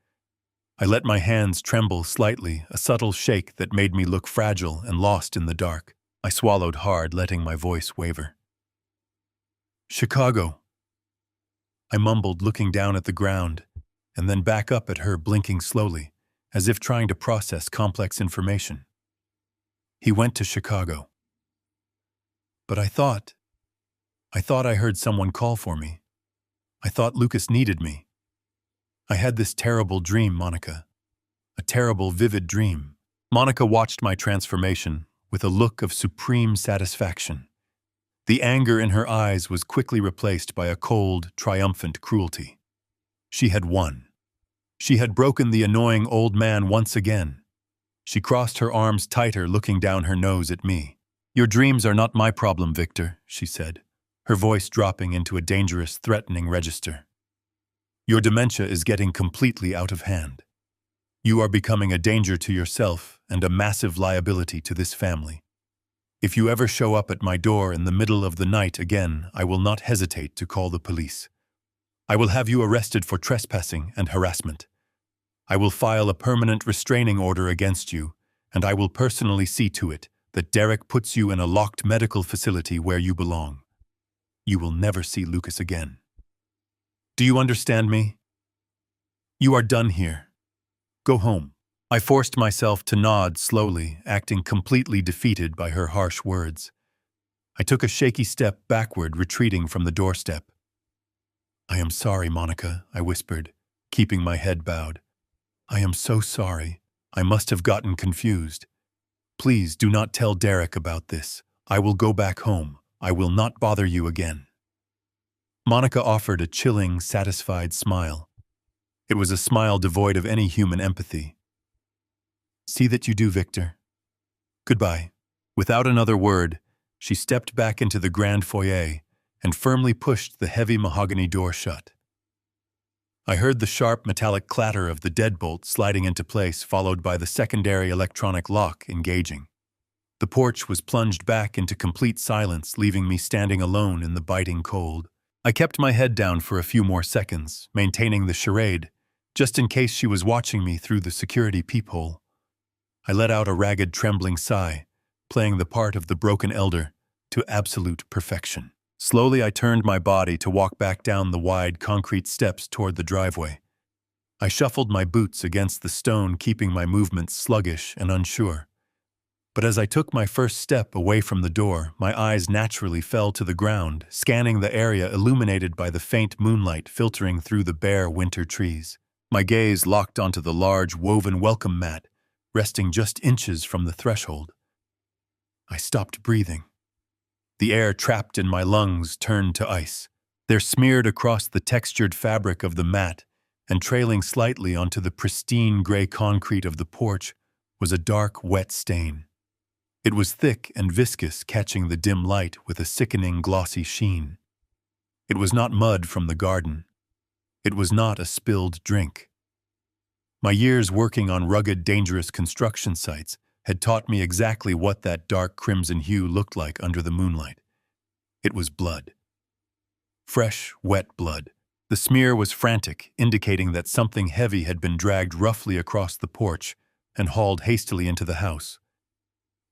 A: I let my hands tremble slightly, a subtle shake that made me look fragile and lost in the dark. I swallowed hard, letting my voice waver. "Chicago," I mumbled, looking down at the ground, and then back up at her, blinking slowly, as if trying to process complex information. "He went to Chicago. But I thought I heard someone call for me. I thought Lucas needed me. I had this terrible dream, Monica. A terrible, vivid dream." Monica watched my transformation with a look of supreme satisfaction. The anger in her eyes was quickly replaced by a cold, triumphant cruelty. She had won. She had broken the annoying old man once again. She crossed her arms tighter, looking down her nose at me. "Your dreams are not my problem, Victor," she said, her voice dropping into a dangerous, threatening register. "Your dementia is getting completely out of hand. You are becoming a danger to yourself and a massive liability to this family. If you ever show up at my door in the middle of the night again, I will not hesitate to call the police. I will have you arrested for trespassing and harassment. I will file a permanent restraining order against you, and I will personally see to it that Derek puts you in a locked medical facility where you belong. You will never see Lucas again. Do you understand me? You are done here. Go home." I forced myself to nod slowly, acting completely defeated by her harsh words. I took a shaky step backward, retreating from the doorstep. "I am sorry, Monica," I whispered, keeping my head bowed. "I am so sorry. I must have gotten confused. Please do not tell Derek about this. I will go back home. I will not bother you again." Monica offered a chilling, satisfied smile. It was a smile devoid of any human empathy. "See that you do, Victor. Goodbye." Without another word, she stepped back into the grand foyer and firmly pushed the heavy mahogany door shut. I heard the sharp metallic clatter of the deadbolt sliding into place, followed by the secondary electronic lock engaging. The porch was plunged back into complete silence, leaving me standing alone in the biting cold. I kept my head down for a few more seconds, maintaining the charade, just in case she was watching me through the security peephole. I let out a ragged, trembling sigh, playing the part of the broken elder to absolute perfection. Slowly, I turned my body to walk back down the wide concrete steps toward the driveway. I shuffled my boots against the stone, keeping my movements sluggish and unsure. But as I took my first step away from the door, my eyes naturally fell to the ground, scanning the area illuminated by the faint moonlight filtering through the bare winter trees. My gaze locked onto the large woven welcome mat, resting just inches from the threshold. I stopped breathing. The air trapped in my lungs turned to ice. There, smeared across the textured fabric of the mat and trailing slightly onto the pristine gray concrete of the porch, was a dark, wet stain. It was thick and viscous, catching the dim light with a sickening, glossy sheen. It was not mud from the garden. It was not a spilled drink. My years working on rugged, dangerous construction sites had taught me exactly what that dark crimson hue looked like under the moonlight. It was blood. Fresh, wet blood. The smear was frantic, indicating that something heavy had been dragged roughly across the porch and hauled hastily into the house.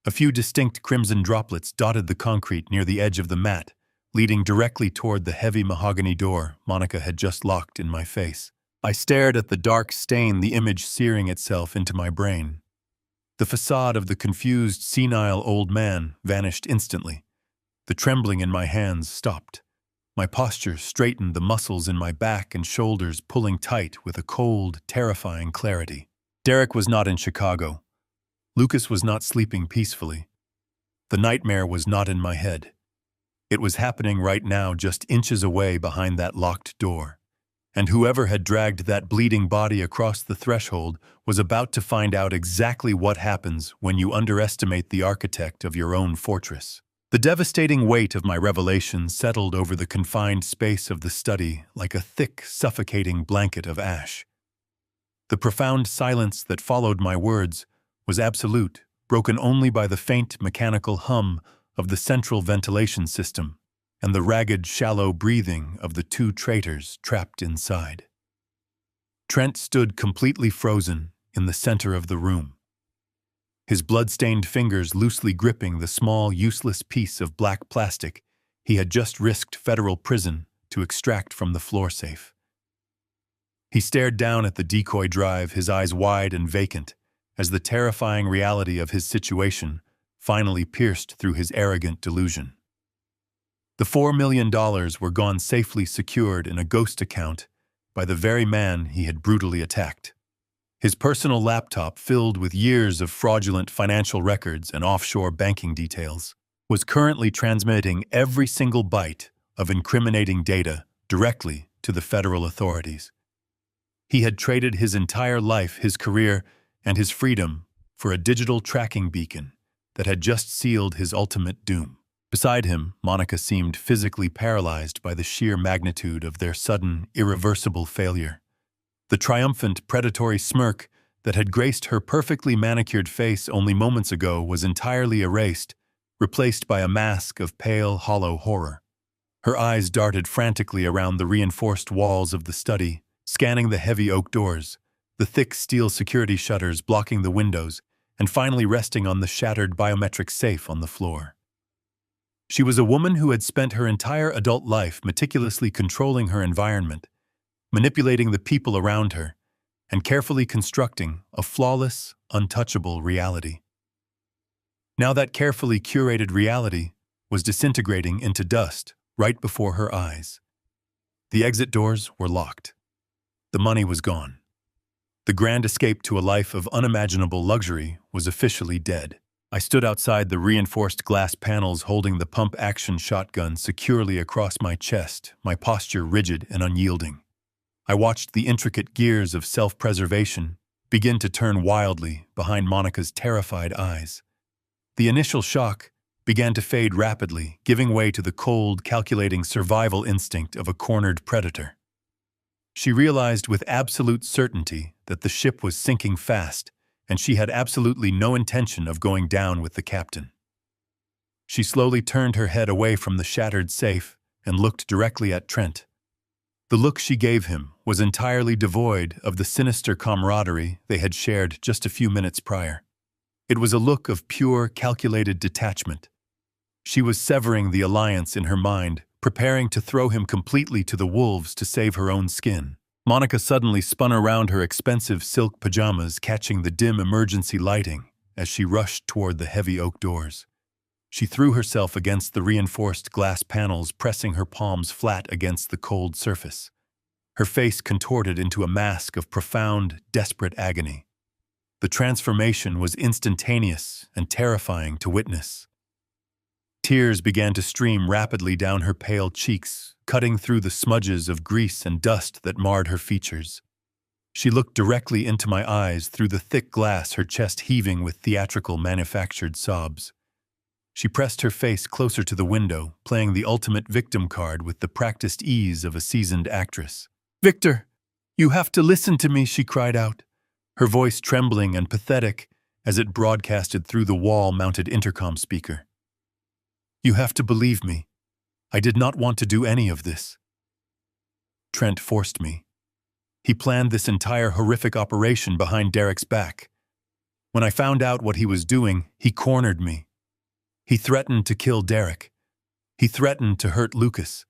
A: A few distinct crimson droplets dotted the concrete near the edge of the mat, leading directly toward the heavy mahogany door Monica had just locked in my face. I stared at the dark stain, the image searing itself into my brain. The facade of the confused, senile old man vanished instantly. The trembling in my hands stopped. My posture straightened, the muscles in my back and shoulders pulling tight with a cold, terrifying clarity. Derek was not in Chicago. Lucas was not sleeping peacefully. The nightmare was not in my head. It was happening right now, just inches away behind that locked door. And whoever had dragged that bleeding body across the threshold was about to find out exactly what happens when you underestimate the architect of your own fortress. The devastating weight of my revelation settled over the confined space of the study like a thick, suffocating blanket of ash. The profound silence that followed my words was absolute, broken only by the faint mechanical hum of the central ventilation system and the ragged, shallow breathing of the two traitors trapped inside. Trent stood completely frozen in the center of the room, his blood-stained fingers loosely gripping the small, useless piece of black plastic he had just risked federal prison to extract from the floor safe. He stared down at the decoy drive, his eyes wide and vacant, as the terrifying reality of his situation finally pierced through his arrogant delusion. The $4 million were gone, safely secured in a ghost account by the very man he had brutally attacked. His personal laptop, filled with years of fraudulent financial records and offshore banking details, was currently transmitting every single byte of incriminating data directly to the federal authorities. He had traded his entire life, his career, and his freedom for a digital tracking beacon that had just sealed his ultimate doom. Beside him, Monica seemed physically paralyzed by the sheer magnitude of their sudden, irreversible failure. The triumphant, predatory smirk that had graced her perfectly manicured face only moments ago was entirely erased, replaced by a mask of pale, hollow horror. Her eyes darted frantically around the reinforced walls of the study, scanning the heavy oak doors, the thick steel security shutters blocking the windows, and finally resting on the shattered biometric safe on the floor. She was a woman who had spent her entire adult life meticulously controlling her environment, manipulating the people around her, and carefully constructing a flawless, untouchable reality. Now that carefully curated reality was disintegrating into dust right before her eyes. The exit doors were locked. The money was gone. The grand escape to a life of unimaginable luxury was officially dead. I stood outside the reinforced glass panels, holding the pump-action shotgun securely across my chest, my posture rigid and unyielding. I watched the intricate gears of self-preservation begin to turn wildly behind Monica's terrified eyes. The initial shock began to fade rapidly, giving way to the cold, calculating survival instinct of a cornered predator. She realized with absolute certainty that the ship was sinking fast, and she had absolutely no intention of going down with the captain. She slowly turned her head away from the shattered safe and looked directly at Trent. The look she gave him was entirely devoid of the sinister camaraderie they had shared just a few minutes prior. It was a look of pure, calculated detachment. She was severing the alliance in her mind, preparing to throw him completely to the wolves to save her own skin. Monica suddenly spun around her expensive silk pajamas, catching the dim emergency lighting, as she rushed toward the heavy oak doors. She threw herself against the reinforced glass panels, pressing her palms flat against the cold surface. Her face contorted into a mask of profound, desperate agony. The transformation was instantaneous and terrifying to witness. Tears began to stream rapidly down her pale cheeks, cutting through the smudges of grease and dust that marred her features. She looked directly into my eyes through the thick glass, her chest heaving with theatrical manufactured sobs. She pressed her face closer to the window, playing the ultimate victim card with the practiced ease of a seasoned actress. "Victor, you have to listen to me," she cried out, her voice trembling and pathetic as it broadcasted through the wall-mounted intercom speaker. "You have to believe me. I did not want to do any of this. Trent forced me. He planned this entire horrific operation behind Derek's back. When I found out what he was doing, he cornered me. He threatened to kill Derek. He threatened to hurt Lucas.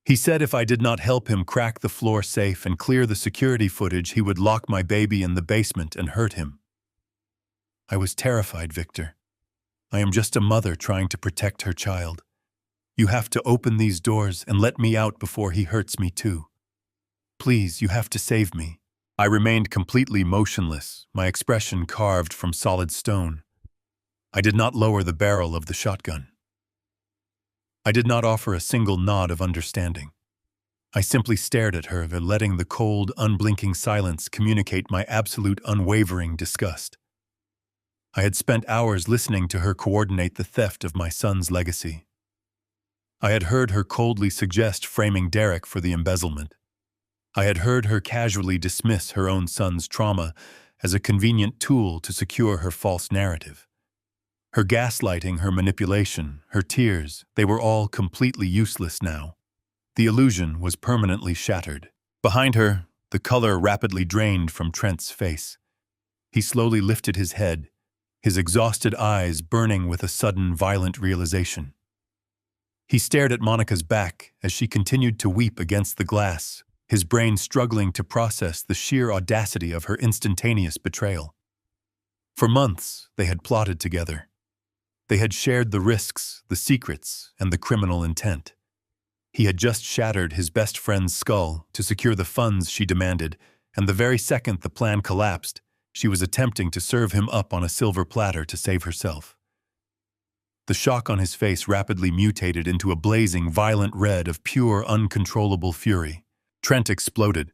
A: He said if I did not help him crack the floor safe and clear the security footage, he would lock my baby in the basement and hurt him. I was terrified, Victor. I am just a mother trying to protect her child. You have to open these doors and let me out before he hurts me too. Please, you have to save me." I remained completely motionless, my expression carved from solid stone. I did not lower the barrel of the shotgun. I did not offer a single nod of understanding. I simply stared at her, letting the cold, unblinking silence communicate my absolute unwavering disgust. I had spent hours listening to her coordinate the theft of my son's legacy. I had heard her coldly suggest framing Derek for the embezzlement. I had heard her casually dismiss her own son's trauma as a convenient tool to secure her false narrative. Her gaslighting, her manipulation, her tears, they were all completely useless now. The illusion was permanently shattered. Behind her, the color rapidly drained from Trent's face. He slowly lifted his head, his exhausted eyes burning with a sudden, violent realization. He stared at Monica's back as she continued to weep against the glass, his brain struggling to process the sheer audacity of her instantaneous betrayal. For months, they had plotted together. They had shared the risks, the secrets, and the criminal intent. He had just shattered his best friend's skull to secure the funds she demanded, and the very second the plan collapsed, she was attempting to serve him up on a silver platter to save herself. The shock on his face rapidly mutated into a blazing, violent red of pure, uncontrollable fury. Trent exploded.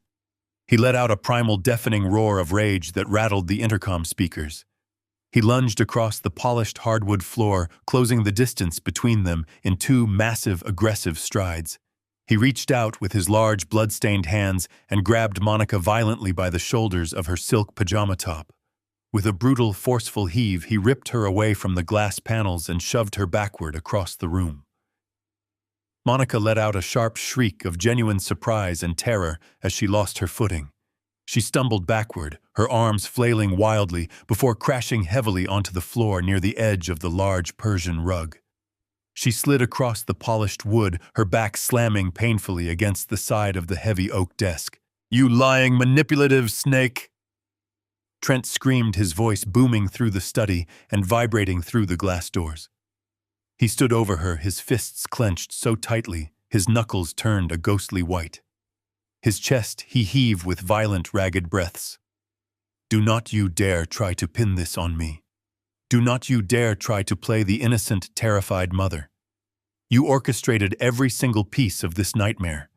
A: He let out a primal, deafening roar of rage that rattled the intercom speakers. He lunged across the polished hardwood floor, closing the distance between them in two massive, aggressive strides. He reached out with his large, blood-stained hands and grabbed Monica violently by the shoulders of her silk pajama top. With a brutal, forceful heave, he ripped her away from the glass panels and shoved her backward across the room. Monica let out a sharp shriek of genuine surprise and terror as she lost her footing. She stumbled backward, her arms flailing wildly, before crashing heavily onto the floor near the edge of the large Persian rug. She slid across the polished wood, her back slamming painfully against the side of the heavy oak desk. "You lying, manipulative snake!" Trent screamed, his voice booming through the study and vibrating through the glass doors. He stood over her, his fists clenched so tightly, his knuckles turned a ghostly white. His chest he heaved with violent, ragged breaths. "Do not you dare try to pin this on me. Do not you dare try to play the innocent, terrified mother. You orchestrated every single piece of this nightmare.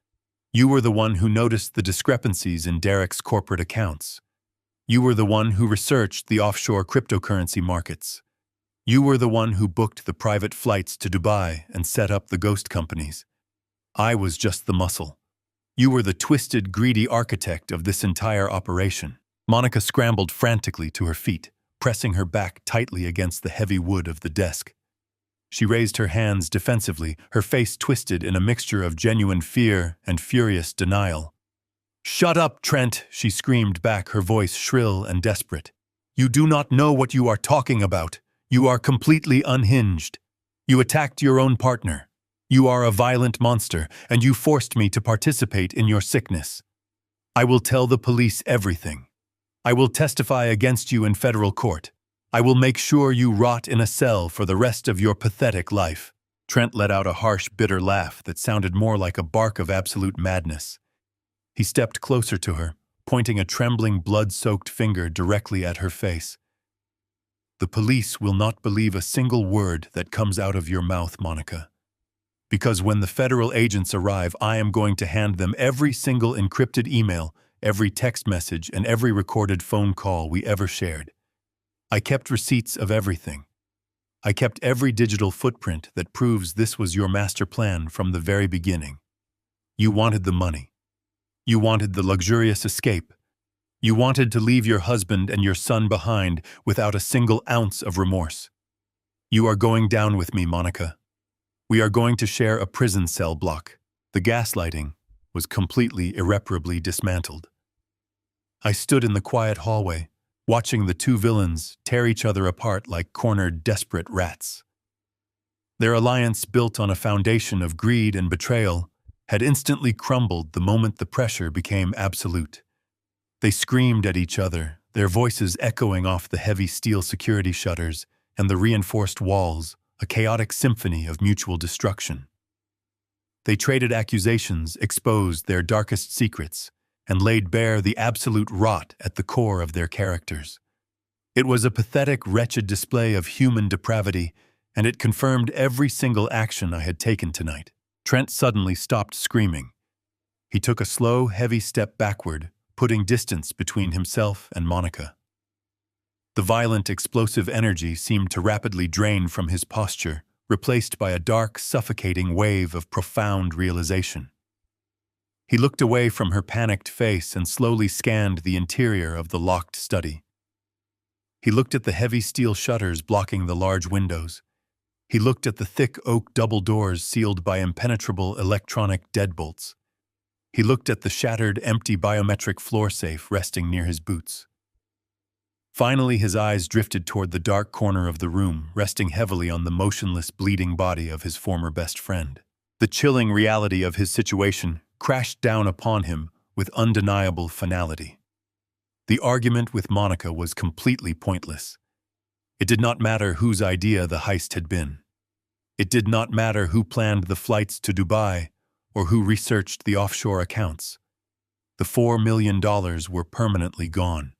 A: You were the one who noticed the discrepancies in Derek's corporate accounts. You were the one who researched the offshore cryptocurrency markets. You were the one who booked the private flights to Dubai and set up the ghost companies. I was just the muscle. You were the twisted, greedy architect of this entire operation." Monica scrambled frantically to her feet, pressing her back tightly against the heavy wood of the desk. She raised her hands defensively, her face twisted in a mixture of genuine fear and furious denial. "Shut up, Trent," she screamed back, her voice shrill and desperate. "You do not know what you are talking about. You are completely unhinged. You attacked your own partner. You are a violent monster, and you forced me to participate in your sickness. I will tell the police everything. I will testify against you in federal court. I will make sure you rot in a cell for the rest of your pathetic life." Trent let out a harsh, bitter laugh that sounded more like a bark of absolute madness. He stepped closer to her, pointing a trembling, blood-soaked finger directly at her face. "The police will not believe a single word that comes out of your mouth, Monica. Because when the federal agents arrive, I am going to hand them every single encrypted email, every text message, and every recorded phone call we ever shared. I kept receipts of everything. I kept every digital footprint that proves this was your master plan from the very beginning. You wanted the money. You wanted the luxurious escape. You wanted to leave your husband and your son behind without a single ounce of remorse. You are going down with me, Monica. We are going to share a prison cell block." The gaslighting was completely, irreparably dismantled. I stood in the quiet hallway, watching the two villains tear each other apart like cornered, desperate rats. Their alliance, built on a foundation of greed and betrayal, had instantly crumbled the moment the pressure became absolute. They screamed at each other, their voices echoing off the heavy steel security shutters and the reinforced walls, a chaotic symphony of mutual destruction. They traded accusations, exposed their darkest secrets, and laid bare the absolute rot at the core of their characters. It was a pathetic, wretched display of human depravity, and it confirmed every single action I had taken tonight. Trent suddenly stopped screaming. He took a slow, heavy step backward, putting distance between himself and Monica. The violent, explosive energy seemed to rapidly drain from his posture, replaced by a dark, suffocating wave of profound realization. He looked away from her panicked face and slowly scanned the interior of the locked study. He looked at the heavy steel shutters blocking the large windows. He looked at the thick oak double doors sealed by impenetrable electronic deadbolts. He looked at the shattered, empty biometric floor safe resting near his boots. Finally, his eyes drifted toward the dark corner of the room, resting heavily on the motionless, bleeding body of his former best friend. The chilling reality of his situation crashed down upon him with undeniable finality. The argument with Monica was completely pointless. It did not matter whose idea the heist had been. It did not matter who planned the flights to Dubai or who researched the offshore accounts. The $4 million were permanently gone.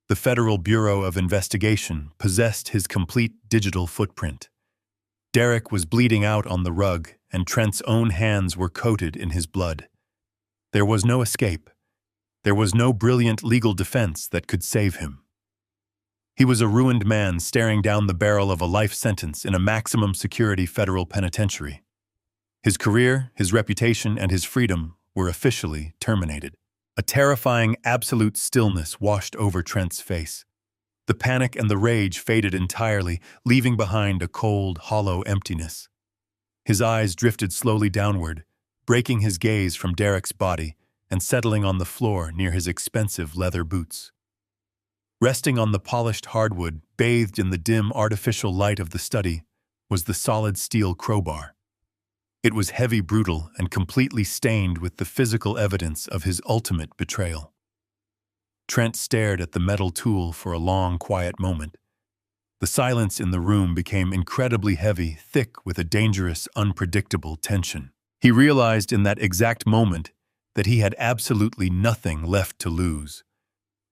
A: The Federal Bureau of Investigation possessed his complete digital footprint. Derek was bleeding out on the rug, and Trent's own hands were coated in his blood. There was no escape. There was no brilliant legal defense that could save him. He was a ruined man staring down the barrel of a life sentence in a maximum security federal penitentiary. His career, his reputation, and his freedom were officially terminated. A terrifying, absolute stillness washed over Trent's face. The panic and the rage faded entirely, leaving behind a cold, hollow emptiness. His eyes drifted slowly downward, breaking his gaze from Derek's body and settling on the floor near his expensive leather boots. Resting on the polished hardwood, bathed in the dim, artificial light of the study, was the solid steel crowbar. It was heavy, brutal, and completely stained with the physical evidence of his ultimate betrayal. Trent stared at the metal tool for a long, quiet moment. The silence in the room became incredibly heavy, thick with a dangerous, unpredictable tension. He realized in that exact moment that he had absolutely nothing left to lose.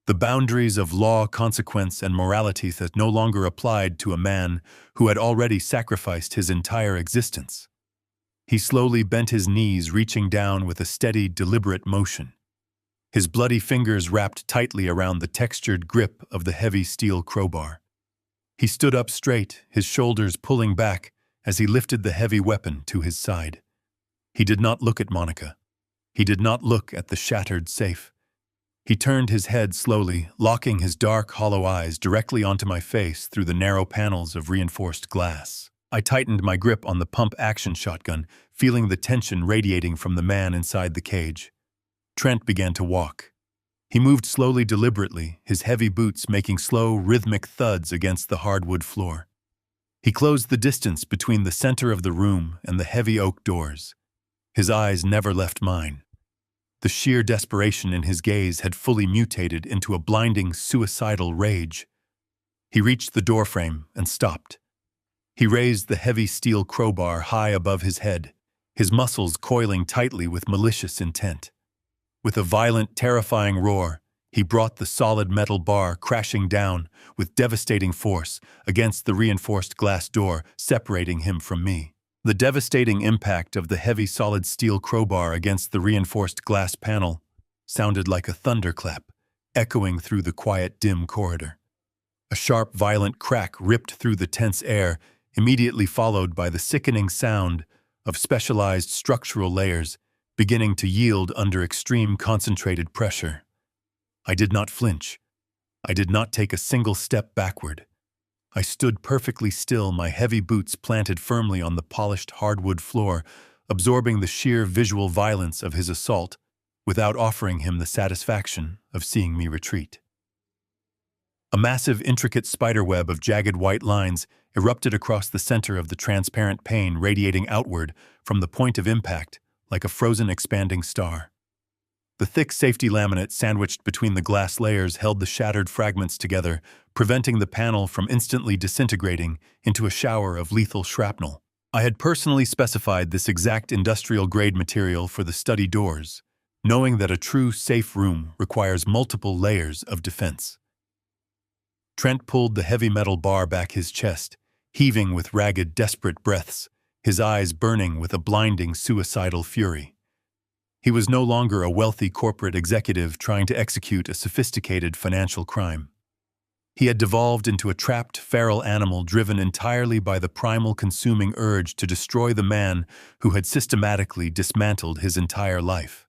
A: The boundaries of law, consequence, and morality that no longer applied to a man who had already sacrificed his entire existence. He slowly bent his knees, reaching down with a steady, deliberate motion. His bloody fingers wrapped tightly around the textured grip of the heavy steel crowbar. He stood up straight, his shoulders pulling back as he lifted the heavy weapon to his side. He did not look at Monica. He did not look at the shattered safe. He turned his head slowly, locking his dark, hollow eyes directly onto my face through the narrow panels of reinforced glass. I tightened my grip on the pump-action shotgun, feeling the tension radiating from the man inside the cage. Trent began to walk. He moved slowly, deliberately, his heavy boots making slow, rhythmic thuds against the hardwood floor. He closed the distance between the center of the room and the heavy oak doors. His eyes never left mine. The sheer desperation in his gaze had fully mutated into a blinding, suicidal rage. He reached the doorframe and stopped. He raised the heavy steel crowbar high above his head, his muscles coiling tightly with malicious intent. With a violent, terrifying roar, he brought the solid metal bar crashing down with devastating force against the reinforced glass door, separating him from me. The devastating impact of the heavy solid steel crowbar against the reinforced glass panel sounded like a thunderclap, echoing through the quiet, dim corridor. A sharp, violent crack ripped through the tense air, immediately followed by the sickening sound of specialized structural layers beginning to yield under extreme concentrated pressure. I did not flinch. I did not take a single step backward. I stood perfectly still, my heavy boots planted firmly on the polished hardwood floor, absorbing the sheer visual violence of his assault without offering him the satisfaction of seeing me retreat. A massive, intricate spiderweb of jagged white lines erupted across the center of the transparent pane, radiating outward from the point of impact like a frozen, expanding star. The thick safety laminate sandwiched between the glass layers held the shattered fragments together, preventing the panel from instantly disintegrating into a shower of lethal shrapnel. I had personally specified this exact industrial-grade material for the study doors, knowing that a true safe room requires multiple layers of defense. Trent pulled the heavy metal bar back his chest, heaving with ragged, desperate breaths, his eyes burning with a blinding, suicidal fury. He was no longer a wealthy corporate executive trying to execute a sophisticated financial crime. He had devolved into a trapped, feral animal driven entirely by the primal consuming urge to destroy the man who had systematically dismantled his entire life.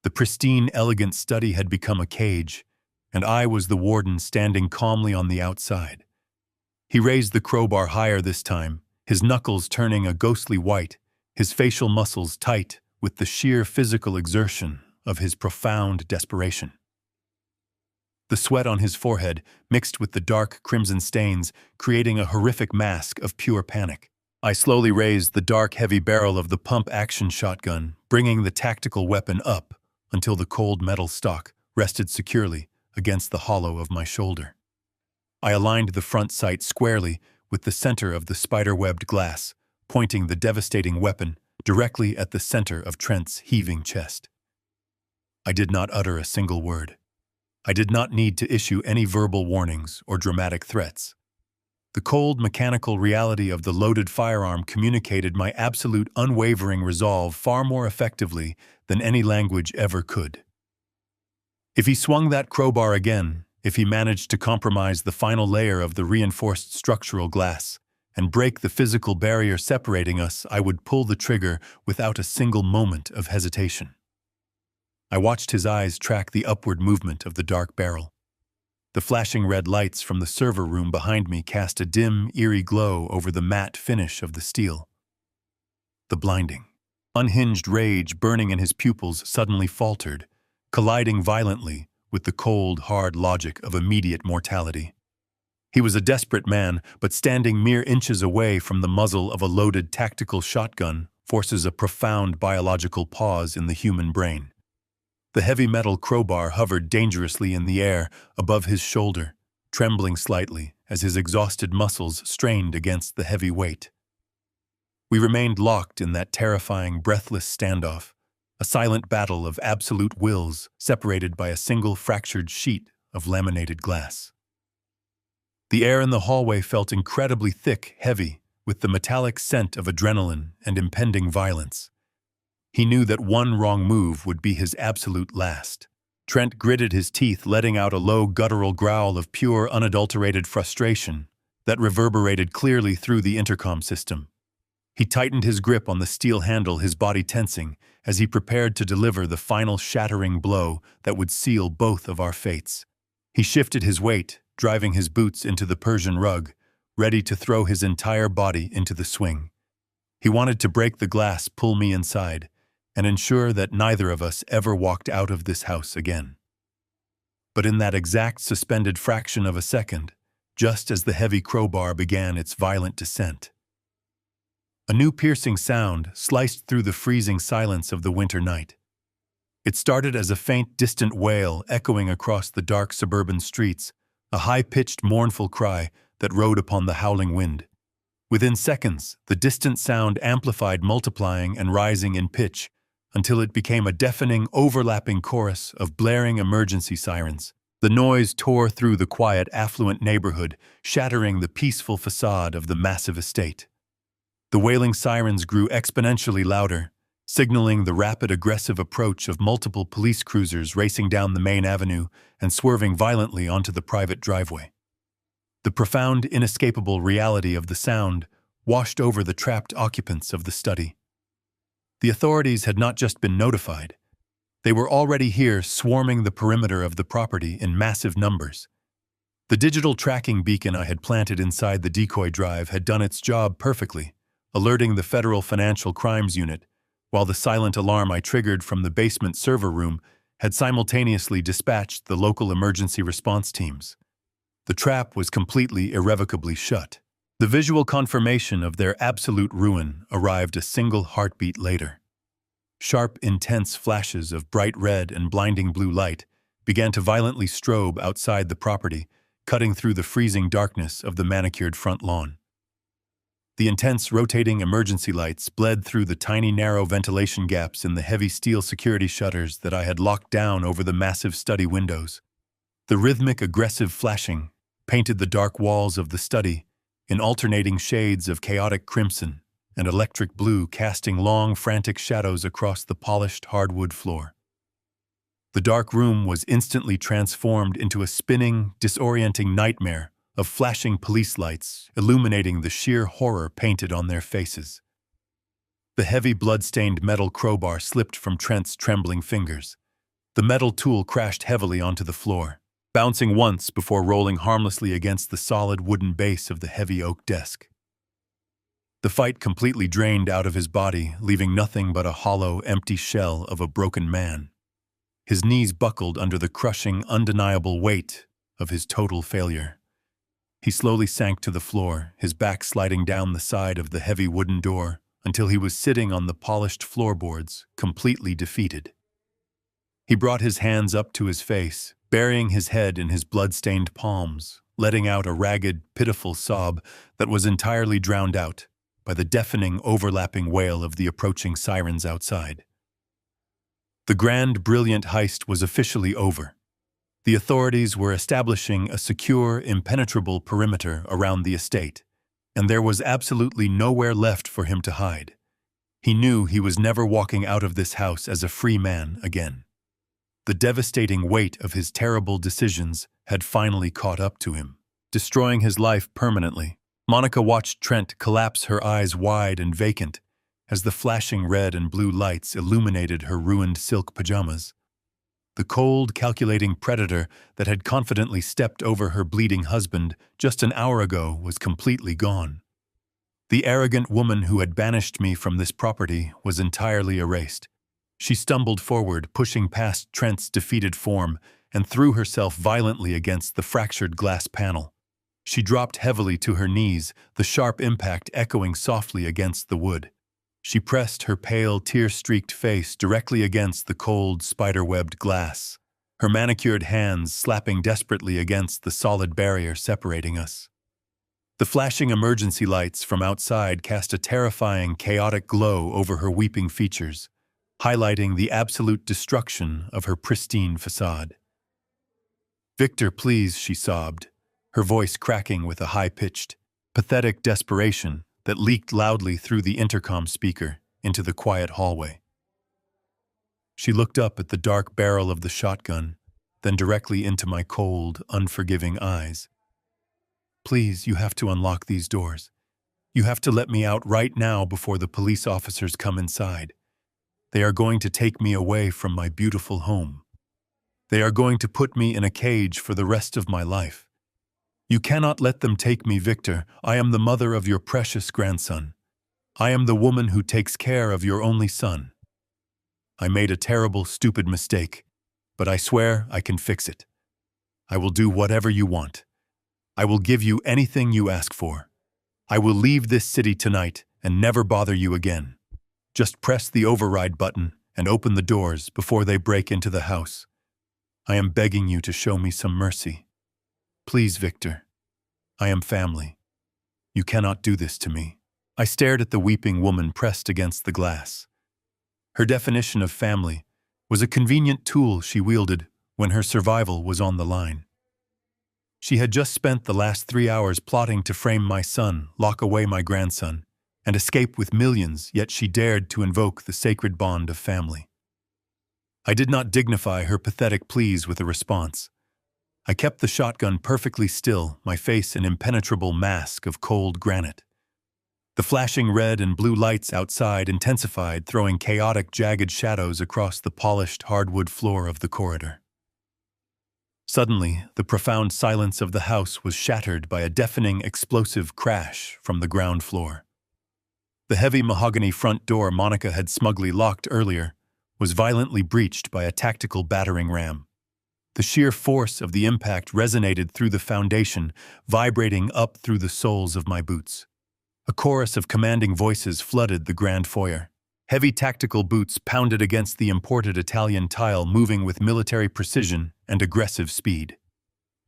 A: The pristine, elegant study had become a cage, and I was the warden standing calmly on the outside. He raised the crowbar higher this time, his knuckles turning a ghostly white, his facial muscles tight with the sheer physical exertion of his profound desperation. The sweat on his forehead mixed with the dark crimson stains, creating a horrific mask of pure panic. I slowly raised the dark, heavy barrel of the pump-action shotgun, bringing the tactical weapon up until the cold metal stock rested securely against the hollow of my shoulder. I aligned the front sight squarely with the center of the spider-webbed glass, pointing the devastating weapon directly at the center of Trent's heaving chest. I did not utter a single word. I did not need to issue any verbal warnings or dramatic threats. The cold, mechanical reality of the loaded firearm communicated my absolute, unwavering resolve far more effectively than any language ever could. If he swung that crowbar again, if he managed to compromise the final layer of the reinforced structural glass and break the physical barrier separating us, I would pull the trigger without a single moment of hesitation. I watched his eyes track the upward movement of the dark barrel. The flashing red lights from the server room behind me cast a dim, eerie glow over the matte finish of the steel. The blinding, unhinged rage burning in his pupils suddenly faltered, colliding violently with the cold, hard logic of immediate mortality. He was a desperate man, but standing mere inches away from the muzzle of a loaded tactical shotgun forces a profound biological pause in the human brain. The heavy metal crowbar hovered dangerously in the air above his shoulder, trembling slightly as his exhausted muscles strained against the heavy weight. We remained locked in that terrifying, breathless standoff, a silent battle of absolute wills separated by a single fractured sheet of laminated glass. The air in the hallway felt incredibly thick, heavy, with the metallic scent of adrenaline and impending violence. He knew that one wrong move would be his absolute last. Trent gritted his teeth, letting out a low, guttural growl of pure, unadulterated frustration that reverberated clearly through the intercom system. He tightened his grip on the steel handle, his body tensing, as he prepared to deliver the final shattering blow that would seal both of our fates. He shifted his weight, driving his boots into the Persian rug, ready to throw his entire body into the swing. He wanted to break the glass, pull me inside, and ensure that neither of us ever walked out of this house again. But in that exact suspended fraction of a second, just as the heavy crowbar began its violent descent, a new piercing sound sliced through the freezing silence of the winter night. It started as a faint, distant wail echoing across the dark suburban streets a high-pitched, mournful cry that rode upon the howling wind. Within seconds, the distant sound amplified, multiplying and rising in pitch, until it became a deafening, overlapping chorus of blaring emergency sirens. The noise tore through the quiet, affluent neighborhood, shattering the peaceful facade of the massive estate. The wailing sirens grew exponentially louder, signaling the rapid, aggressive approach of multiple police cruisers racing down the main avenue and swerving violently onto the private driveway. The profound, inescapable reality of the sound washed over the trapped occupants of the study. The authorities had not just been notified. They were already here, swarming the perimeter of the property in massive numbers. The digital tracking beacon I had planted inside the decoy drive had done its job perfectly, alerting the Federal Financial Crimes Unit, while the silent alarm I triggered from the basement server room had simultaneously dispatched the local emergency response teams. The trap was completely, irrevocably shut. The visual confirmation of their absolute ruin arrived a single heartbeat later. Sharp, intense flashes of bright red and blinding blue light began to violently strobe outside the property, cutting through the freezing darkness of the manicured front lawn. The intense, rotating emergency lights bled through the tiny, narrow ventilation gaps in the heavy steel security shutters that I had locked down over the massive study windows. The rhythmic, aggressive flashing painted the dark walls of the study in alternating shades of chaotic crimson and electric blue, casting long, frantic shadows across the polished hardwood floor. The dark room was instantly transformed into a spinning, disorienting nightmare of flashing police lights, illuminating the sheer horror painted on their faces. The heavy, blood-stained metal crowbar slipped from Trent's trembling fingers. The metal tool crashed heavily onto the floor, bouncing once before rolling harmlessly against the solid wooden base of the heavy oak desk. The fight completely drained out of his body, leaving nothing but a hollow, empty shell of a broken man. His knees buckled under the crushing, undeniable weight of his total failure. He slowly sank to the floor, his back sliding down the side of the heavy wooden door until he was sitting on the polished floorboards, completely defeated. He brought his hands up to his face, burying his head in his blood-stained palms, letting out a ragged, pitiful sob that was entirely drowned out by the deafening, overlapping wail of the approaching sirens outside. The grand, brilliant heist was officially over. The authorities were establishing a secure, impenetrable perimeter around the estate, and there was absolutely nowhere left for him to hide. He knew he was never walking out of this house as a free man again. The devastating weight of his terrible decisions had finally caught up to him, destroying his life permanently. Monica watched Trent collapse, her eyes wide and vacant, as the flashing red and blue lights illuminated her ruined silk pajamas. The cold, calculating predator that had confidently stepped over her bleeding husband just an hour ago was completely gone. The arrogant woman who had banished me from this property was entirely erased. She stumbled forward, pushing past Trent's defeated form, and threw herself violently against the fractured glass panel. She dropped heavily to her knees, the sharp impact echoing softly against the wood. She pressed her pale, tear-streaked face directly against the cold, spider-webbed glass, her manicured hands slapping desperately against the solid barrier separating us. The flashing emergency lights from outside cast a terrifying, chaotic glow over her weeping features, highlighting the absolute destruction of her pristine facade. "Victor, please," she sobbed, her voice cracking with a high-pitched, pathetic desperation that leaked loudly through the intercom speaker into the quiet hallway. She looked up at the dark barrel of the shotgun, then directly into my cold, unforgiving eyes. "Please, you have to unlock these doors. You have to let me out right now before the police officers come inside. They are going to take me away from my beautiful home. They are going to put me in a cage for the rest of my life. You cannot let them take me, Victor. I am the mother of your precious grandson. I am the woman who takes care of your only son. I made a terrible, stupid mistake, but I swear I can fix it. I will do whatever you want. I will give you anything you ask for. I will leave this city tonight and never bother you again. Just press the override button and open the doors before they break into the house. I am begging you to show me some mercy." Please, Victor. I am family. You cannot do this to me. I stared at the weeping woman pressed against the glass. Her definition of family was a convenient tool she wielded when her survival was on the line. She had just spent the last 3 hours plotting to frame my son, lock away my grandson, and escape with millions, yet she dared to invoke the sacred bond of family. I did not dignify her pathetic pleas with a response. I kept the shotgun perfectly still, my face an impenetrable mask of cold granite. The flashing red and blue lights outside intensified, throwing chaotic, jagged shadows across the polished hardwood floor of the corridor. Suddenly, the profound silence of the house was shattered by a deafening, explosive crash from the ground floor. The heavy mahogany front door Monica had smugly locked earlier was violently breached by a tactical battering ram. The sheer force of the impact resonated through the foundation, vibrating up through the soles of my boots. A chorus of commanding voices flooded the grand foyer. Heavy tactical boots pounded against the imported Italian tile, moving with military precision and aggressive speed.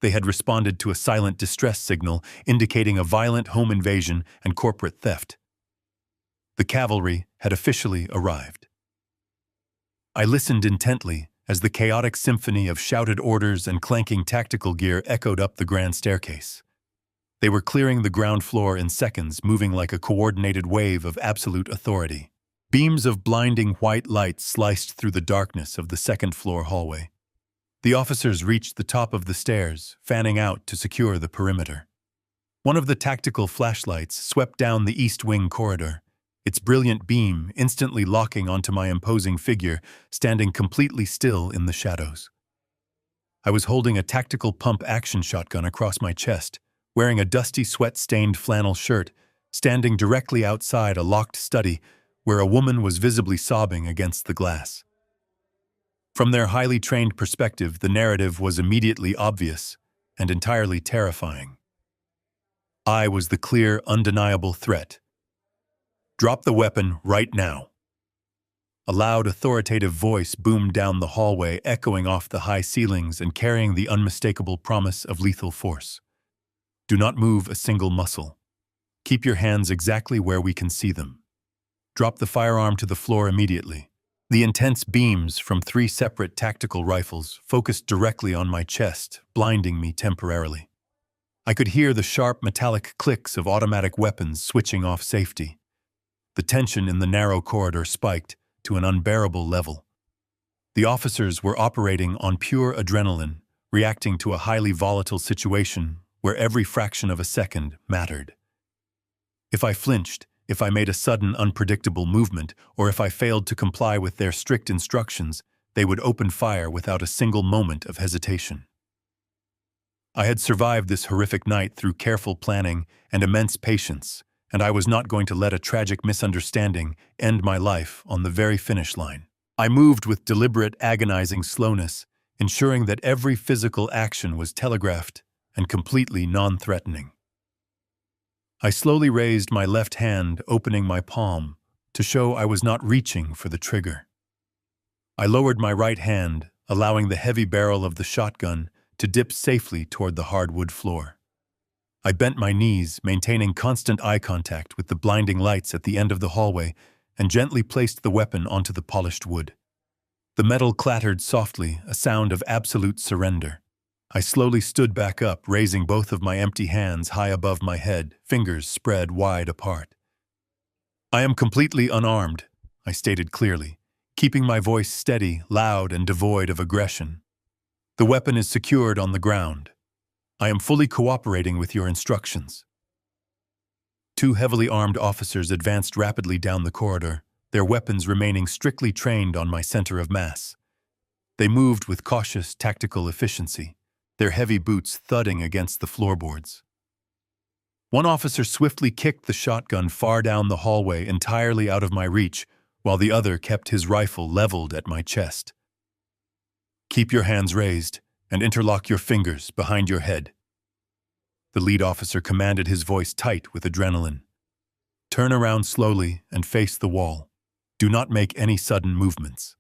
A: They had responded to a silent distress signal indicating a violent home invasion and corporate theft. The cavalry had officially arrived. I listened intently as the chaotic symphony of shouted orders and clanking tactical gear echoed up the grand staircase. They were clearing the ground floor in seconds, moving like a coordinated wave of absolute authority. Beams of blinding white light sliced through the darkness of the second-floor hallway. The officers reached the top of the stairs, fanning out to secure the perimeter. One of the tactical flashlights swept down the east wing corridor, its brilliant beam instantly locking onto my imposing figure, standing completely still in the shadows. I was holding a tactical pump-action shotgun across my chest, wearing a dusty, sweat-stained flannel shirt, standing directly outside a locked study where a woman was visibly sobbing against the glass. From their highly trained perspective, the narrative was immediately obvious and entirely terrifying. I was the clear, undeniable threat. Drop the weapon right now. A loud, authoritative voice boomed down the hallway, echoing off the high ceilings and carrying the unmistakable promise of lethal force. Do not move a single muscle. Keep your hands exactly where we can see them. Drop the firearm to the floor immediately. The intense beams from 3 separate tactical rifles focused directly on my chest, blinding me temporarily. I could hear the sharp metallic clicks of automatic weapons switching off safety. The tension in the narrow corridor spiked to an unbearable level. The officers were operating on pure adrenaline, reacting to a highly volatile situation where every fraction of a second mattered. If I flinched, if I made a sudden, unpredictable movement, or if I failed to comply with their strict instructions, they would open fire without a single moment of hesitation. I had survived this horrific night through careful planning and immense patience, and I was not going to let a tragic misunderstanding end my life on the very finish line. I moved with deliberate, agonizing slowness, ensuring that every physical action was telegraphed and completely non-threatening. I slowly raised my left hand, opening my palm, to show I was not reaching for the trigger. I lowered my right hand, allowing the heavy barrel of the shotgun to dip safely toward the hardwood floor. I bent my knees, maintaining constant eye contact with the blinding lights at the end of the hallway, and gently placed the weapon onto the polished wood. The metal clattered softly, a sound of absolute surrender. I slowly stood back up, raising both of my empty hands high above my head, fingers spread wide apart. I am completely unarmed, I stated clearly, keeping my voice steady, loud, and devoid of aggression. The weapon is secured on the ground. I am fully cooperating with your instructions. 2 heavily armed officers advanced rapidly down the corridor, their weapons remaining strictly trained on my center of mass. They moved with cautious, tactical efficiency, their heavy boots thudding against the floorboards. One officer swiftly kicked the shotgun far down the hallway, entirely out of my reach, while the other kept his rifle leveled at my chest. Keep your hands raised and interlock your fingers behind your head. The lead officer commanded, his voice tight with adrenaline. Turn around slowly and face the wall. Do not make any sudden movements.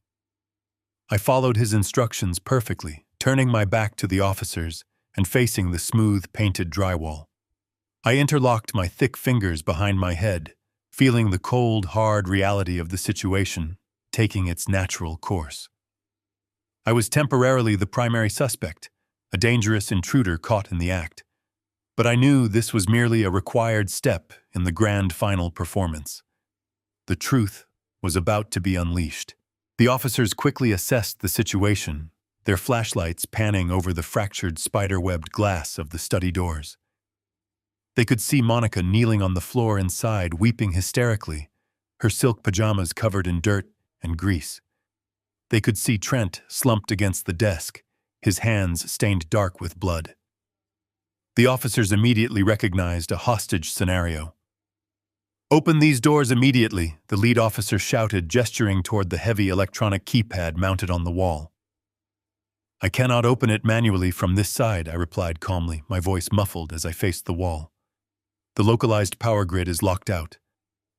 A: I followed his instructions perfectly, turning my back to the officers and facing the smooth, painted drywall. I interlocked my thick fingers behind my head, feeling the cold, hard reality of the situation taking its natural course. I was temporarily the primary suspect, a dangerous intruder caught in the act. But I knew this was merely a required step in the grand final performance. The truth was about to be unleashed. The officers quickly assessed the situation, their flashlights panning over the fractured spider-webbed glass of the study doors. They could see Monica kneeling on the floor inside, weeping hysterically, her silk pajamas covered in dirt and grease. They could see Trent slumped against the desk, his hands stained dark with blood. The officers immediately recognized a hostage scenario. "Open these doors immediately," the lead officer shouted, gesturing toward the heavy electronic keypad mounted on the wall. "I cannot open it manually from this side," I replied calmly, my voice muffled as I faced the wall. "The localized power grid is locked out,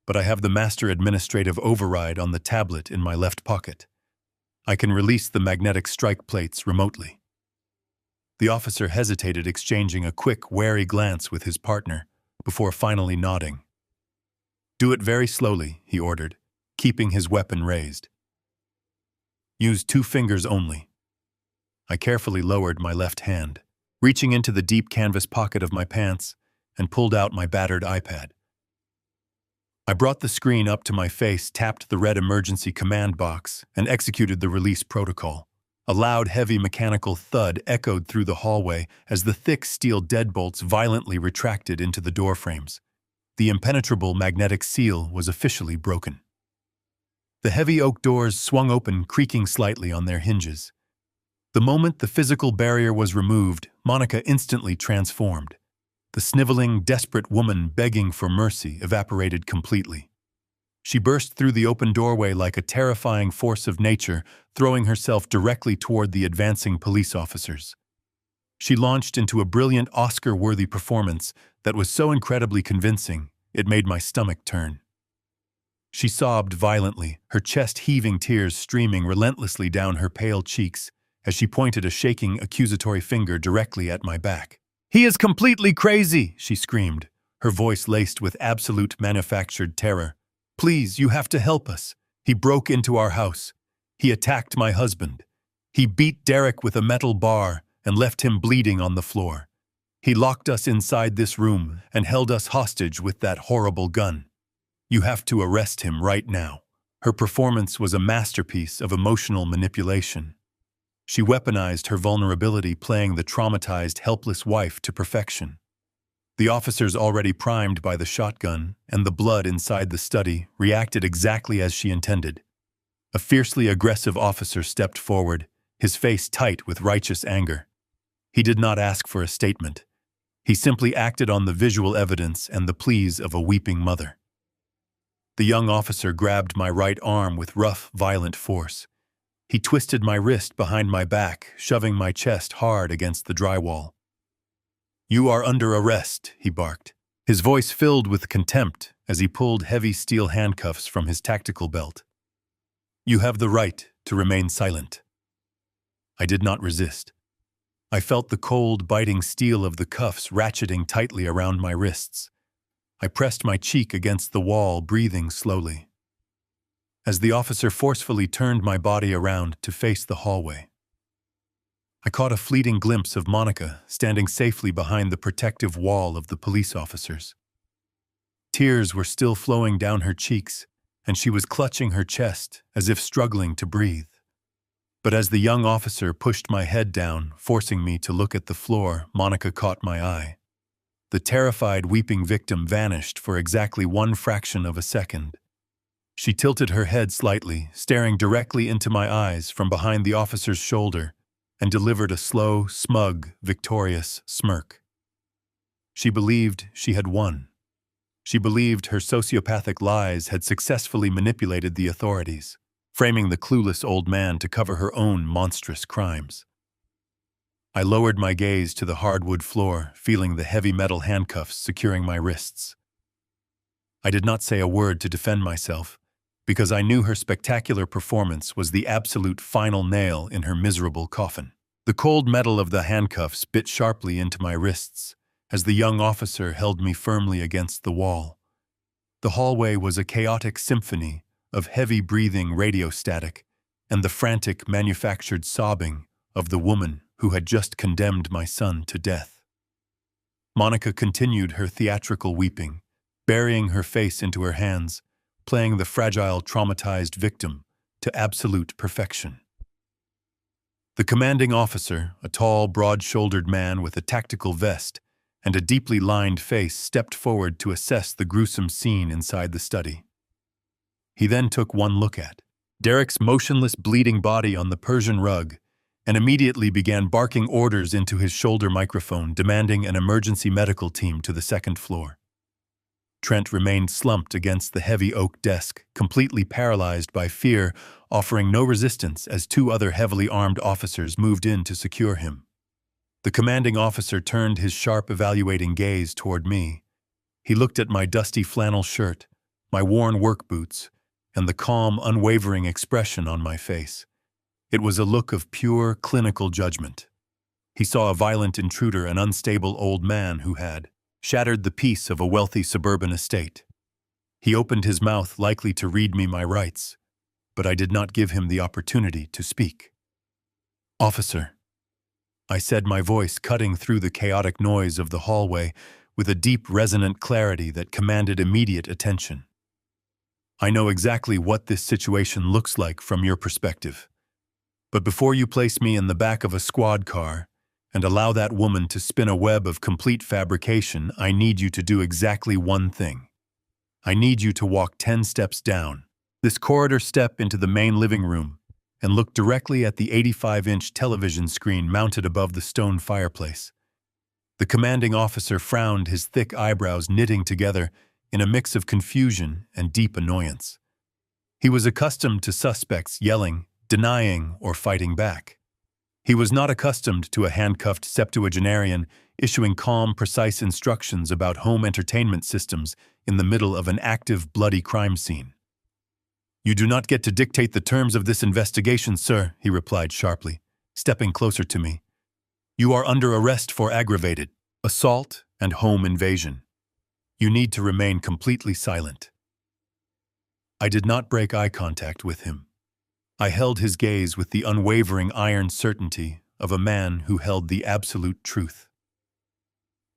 A: but I have the master administrative override on the tablet in my left pocket. I can release the magnetic strike plates remotely." The officer hesitated, exchanging a quick, wary glance with his partner, before finally nodding. "Do it very slowly," he ordered, keeping his weapon raised. "Use 2 fingers only." I carefully lowered my left hand, reaching into the deep canvas pocket of my pants, and pulled out my battered iPad. I brought the screen up to my face, tapped the red emergency command box, and executed the release protocol. A loud, heavy mechanical thud echoed through the hallway as the thick steel deadbolts violently retracted into the doorframes. The impenetrable magnetic seal was officially broken. The heavy oak doors swung open, creaking slightly on their hinges. The moment the physical barrier was removed, Monica instantly transformed. The sniveling, desperate woman begging for mercy evaporated completely. She burst through the open doorway like a terrifying force of nature, throwing herself directly toward the advancing police officers. She launched into a brilliant Oscar-worthy performance that was so incredibly convincing, it made my stomach turn. She sobbed violently, her chest heaving, tears streaming relentlessly down her pale cheeks as she pointed a shaking, accusatory finger directly at my back. "He is completely crazy," she screamed, her voice laced with absolute manufactured terror. "Please, you have to help us. He broke into our house. He attacked my husband. He beat Derek with a metal bar and left him bleeding on the floor. He locked us inside this room and held us hostage with that horrible gun. You have to arrest him right now." Her performance was a masterpiece of emotional manipulation. She weaponized her vulnerability, playing the traumatized, helpless wife to perfection. The officers, already primed by the shotgun and the blood inside the study, reacted exactly as she intended. A fiercely aggressive officer stepped forward, his face tight with righteous anger. He did not ask for a statement. He simply acted on the visual evidence and the pleas of a weeping mother. The young officer grabbed my right arm with rough, violent force. He twisted my wrist behind my back, shoving my chest hard against the drywall. "You are under arrest," he barked, his voice filled with contempt as he pulled heavy steel handcuffs from his tactical belt. "You have the right to remain silent." I did not resist. I felt the cold, biting steel of the cuffs ratcheting tightly around my wrists. I pressed my cheek against the wall, breathing slowly. As the officer forcefully turned my body around to face the hallway, I caught a fleeting glimpse of Monica standing safely behind the protective wall of the police officers. Tears were still flowing down her cheeks, and she was clutching her chest as if struggling to breathe. But as the young officer pushed my head down, forcing me to look at the floor, Monica caught my eye. The terrified, weeping victim vanished for exactly 1 fraction of a second. She tilted her head slightly, staring directly into my eyes from behind the officer's shoulder, and delivered a slow, smug, victorious smirk. She believed she had won. She believed her sociopathic lies had successfully manipulated the authorities, framing the clueless old man to cover her own monstrous crimes. I lowered my gaze to the hardwood floor, feeling the heavy metal handcuffs securing my wrists. I did not say a word to defend myself, because I knew her spectacular performance was the absolute final nail in her miserable coffin. The cold metal of the handcuffs bit sharply into my wrists as the young officer held me firmly against the wall. The hallway was a chaotic symphony of heavy breathing radio static and the frantic manufactured sobbing of the woman who had just condemned my son to death. Monica continued her theatrical weeping, burying her face into her hands, playing the fragile, traumatized victim to absolute perfection. The commanding officer, a tall, broad-shouldered man with a tactical vest and a deeply lined face, stepped forward to assess the gruesome scene inside the study. He then took one look at Derek's motionless, bleeding body on the Persian rug and immediately began barking orders into his shoulder microphone, demanding an emergency medical team to the second floor. Trent remained slumped against the heavy oak desk, completely paralyzed by fear, offering no resistance as two other heavily armed officers moved in to secure him. The commanding officer turned his sharp, evaluating gaze toward me. He looked at my dusty flannel shirt, my worn work boots, and the calm, unwavering expression on my face. It was a look of pure, clinical judgment. He saw a violent intruder, an unstable old man who had shattered the peace of a wealthy suburban estate. He opened his mouth, likely to read me my rights, but I did not give him the opportunity to speak. "Officer," I said, my voice cutting through the chaotic noise of the hallway with a deep, resonant clarity that commanded immediate attention. "I know exactly what this situation looks like from your perspective. But before you place me in the back of a squad car and allow that woman to spin a web of complete fabrication, I need you to do exactly one thing. I need you to walk 10 steps down this corridor, step into the main living room, and look directly at the 85-inch television screen mounted above the stone fireplace." The commanding officer frowned, his thick eyebrows knitting together in a mix of confusion and deep annoyance. He was accustomed to suspects yelling, denying, or fighting back. He was not accustomed to a handcuffed septuagenarian issuing calm, precise instructions about home entertainment systems in the middle of an active, bloody crime scene. "You do not get to dictate the terms of this investigation, sir," he replied sharply, stepping closer to me. "You are under arrest for aggravated assault and home invasion. You need to remain completely silent." I did not break eye contact with him. I held his gaze with the unwavering iron certainty of a man who held the absolute truth.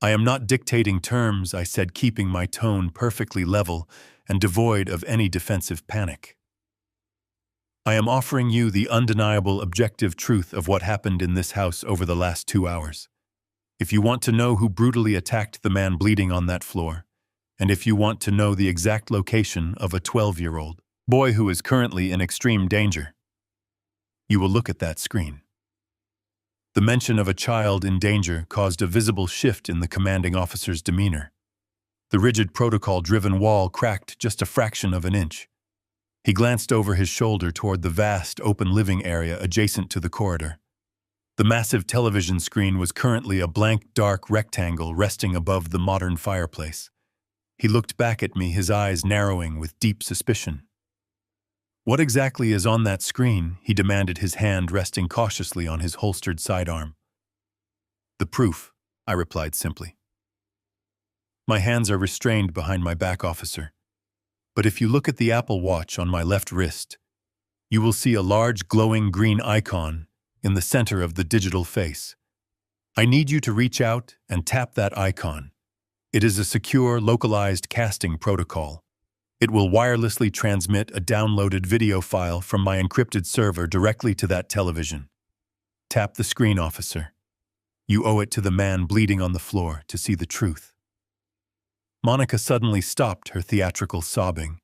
A: "I am not dictating terms," I said, keeping my tone perfectly level and devoid of any defensive panic. "I am offering you the undeniable objective truth of what happened in this house over the last 2 hours. If you want to know who brutally attacked the man bleeding on that floor, and if you want to know the exact location of a 12-year-old boy who is currently in extreme danger, you will look at that screen." The mention of a child in danger caused a visible shift in the commanding officer's demeanor. The rigid protocol-driven wall cracked just a fraction of an inch. He glanced over his shoulder toward the vast, open living area adjacent to the corridor. The massive television screen was currently a blank, dark rectangle resting above the modern fireplace. He looked back at me, his eyes narrowing with deep suspicion. "What exactly is on that screen?" he demanded, his hand resting cautiously on his holstered sidearm. "The proof," I replied simply. "My hands are restrained behind my back, officer. But if you look at the Apple Watch on my left wrist, you will see a large glowing green icon in the center of the digital face. I need you to reach out and tap that icon. It is a secure, localized casting protocol. It will wirelessly transmit a downloaded video file from my encrypted server directly to that television. Tap the screen, officer. You owe it to the man bleeding on the floor to see the truth." Monica suddenly stopped her theatrical sobbing.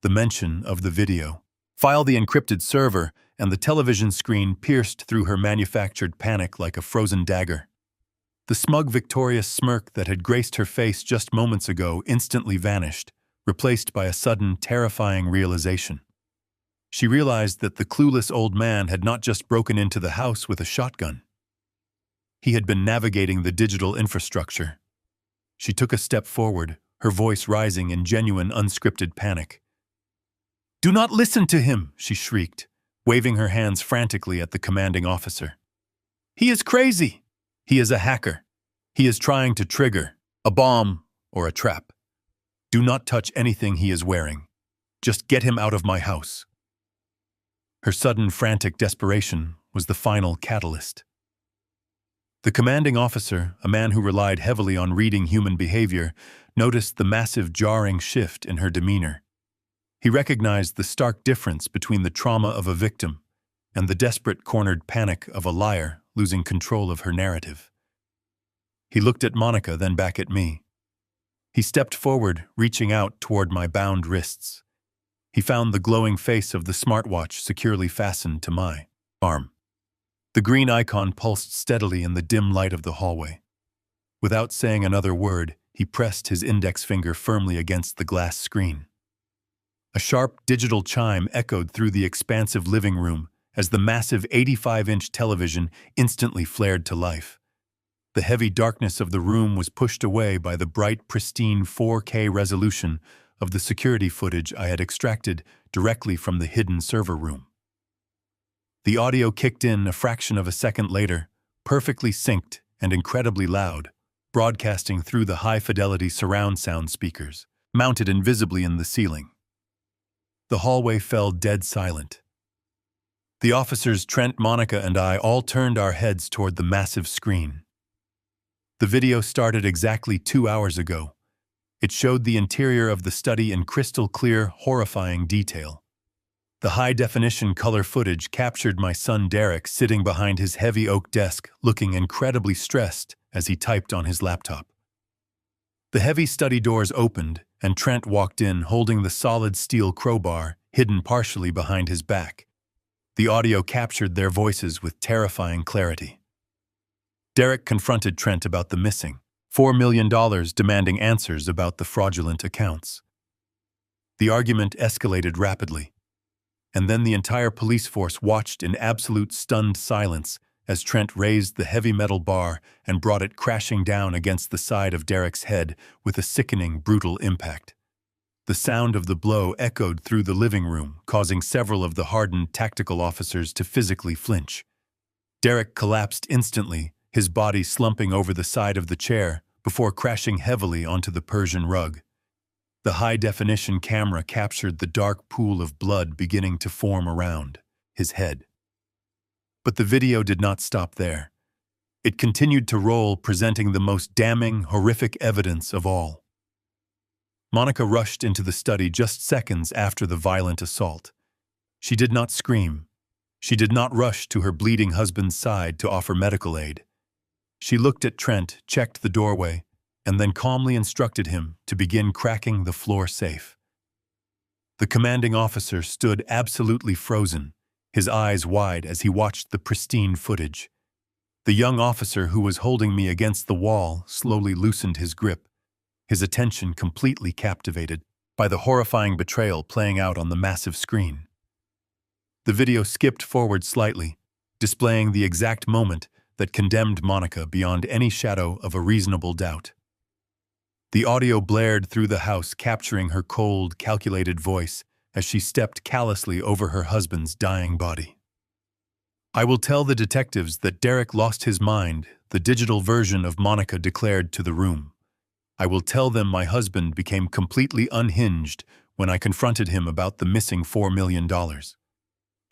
A: The mention of the video file, the encrypted server, and the television screen pierced through her manufactured panic like a frozen dagger. The smug, victorious smirk that had graced her face just moments ago instantly vanished, replaced by a sudden, terrifying realization. She realized that the clueless old man had not just broken into the house with a shotgun. He had been navigating the digital infrastructure. She took a step forward, her voice rising in genuine, unscripted panic. "Do not listen to him!" she shrieked, waving her hands frantically at the commanding officer. He is crazy. He is a hacker. He is trying to trigger a bomb or a trap. Do not touch anything he is wearing. Just get him out of my house." Her sudden, frantic desperation was the final catalyst. The commanding officer, a man who relied heavily on reading human behavior, noticed the massive jarring shift in her demeanor. He recognized the stark difference between the trauma of a victim and the desperate cornered panic of a liar losing control of her narrative. He looked at Monica, then back at me. He stepped forward, reaching out toward my bound wrists. He found the glowing face of the smartwatch securely fastened to my arm. The green icon pulsed steadily in the dim light of the hallway. Without saying another word, he pressed his index finger firmly against the glass screen. A sharp digital chime echoed through the expansive living room as the massive 85-inch television instantly flared to life. The heavy darkness of the room was pushed away by the bright, pristine 4K resolution of the security footage I had extracted directly from the hidden server room. The audio kicked in a fraction of a second later, perfectly synced and incredibly loud, broadcasting through the high-fidelity surround sound speakers, mounted invisibly in the ceiling. The hallway fell dead silent. The officers Trent, Monica, and I all turned our heads toward the massive screen. The video started exactly 2 hours ago. It showed the interior of the study in crystal-clear, horrifying detail. The high-definition color footage captured my son Derek sitting behind his heavy oak desk, looking incredibly stressed as he typed on his laptop. The heavy study doors opened, and Trent walked in holding the solid steel crowbar hidden partially behind his back. The audio captured their voices with terrifying clarity. Derek confronted Trent about the missing $4 million, demanding answers about the fraudulent accounts. The argument escalated rapidly, and then the entire police force watched in absolute stunned silence as Trent raised the heavy metal bar and brought it crashing down against the side of Derek's head with a sickening, brutal impact. The sound of the blow echoed through the living room, causing several of the hardened tactical officers to physically flinch. Derek collapsed instantly, his body slumping over the side of the chair before crashing heavily onto the Persian rug. The high-definition camera captured the dark pool of blood beginning to form around his head. But the video did not stop there. It continued to roll, presenting the most damning, horrific evidence of all. Monica rushed into the study just seconds after the violent assault. She did not scream. She did not rush to her bleeding husband's side to offer medical aid. She looked at Trent, checked the doorway, and then calmly instructed him to begin cracking the floor safe. The commanding officer stood absolutely frozen, his eyes wide as he watched the pristine footage. The young officer who was holding me against the wall slowly loosened his grip, his attention completely captivated by the horrifying betrayal playing out on the massive screen. The video skipped forward slightly, displaying the exact moment that condemned Monica beyond any shadow of a reasonable doubt. The audio blared through the house, capturing her cold, calculated voice as she stepped callously over her husband's dying body. "I will tell the detectives that Derek lost his mind," the digital version of Monica declared to the room. "I will tell them my husband became completely unhinged when I confronted him about the missing $4 million.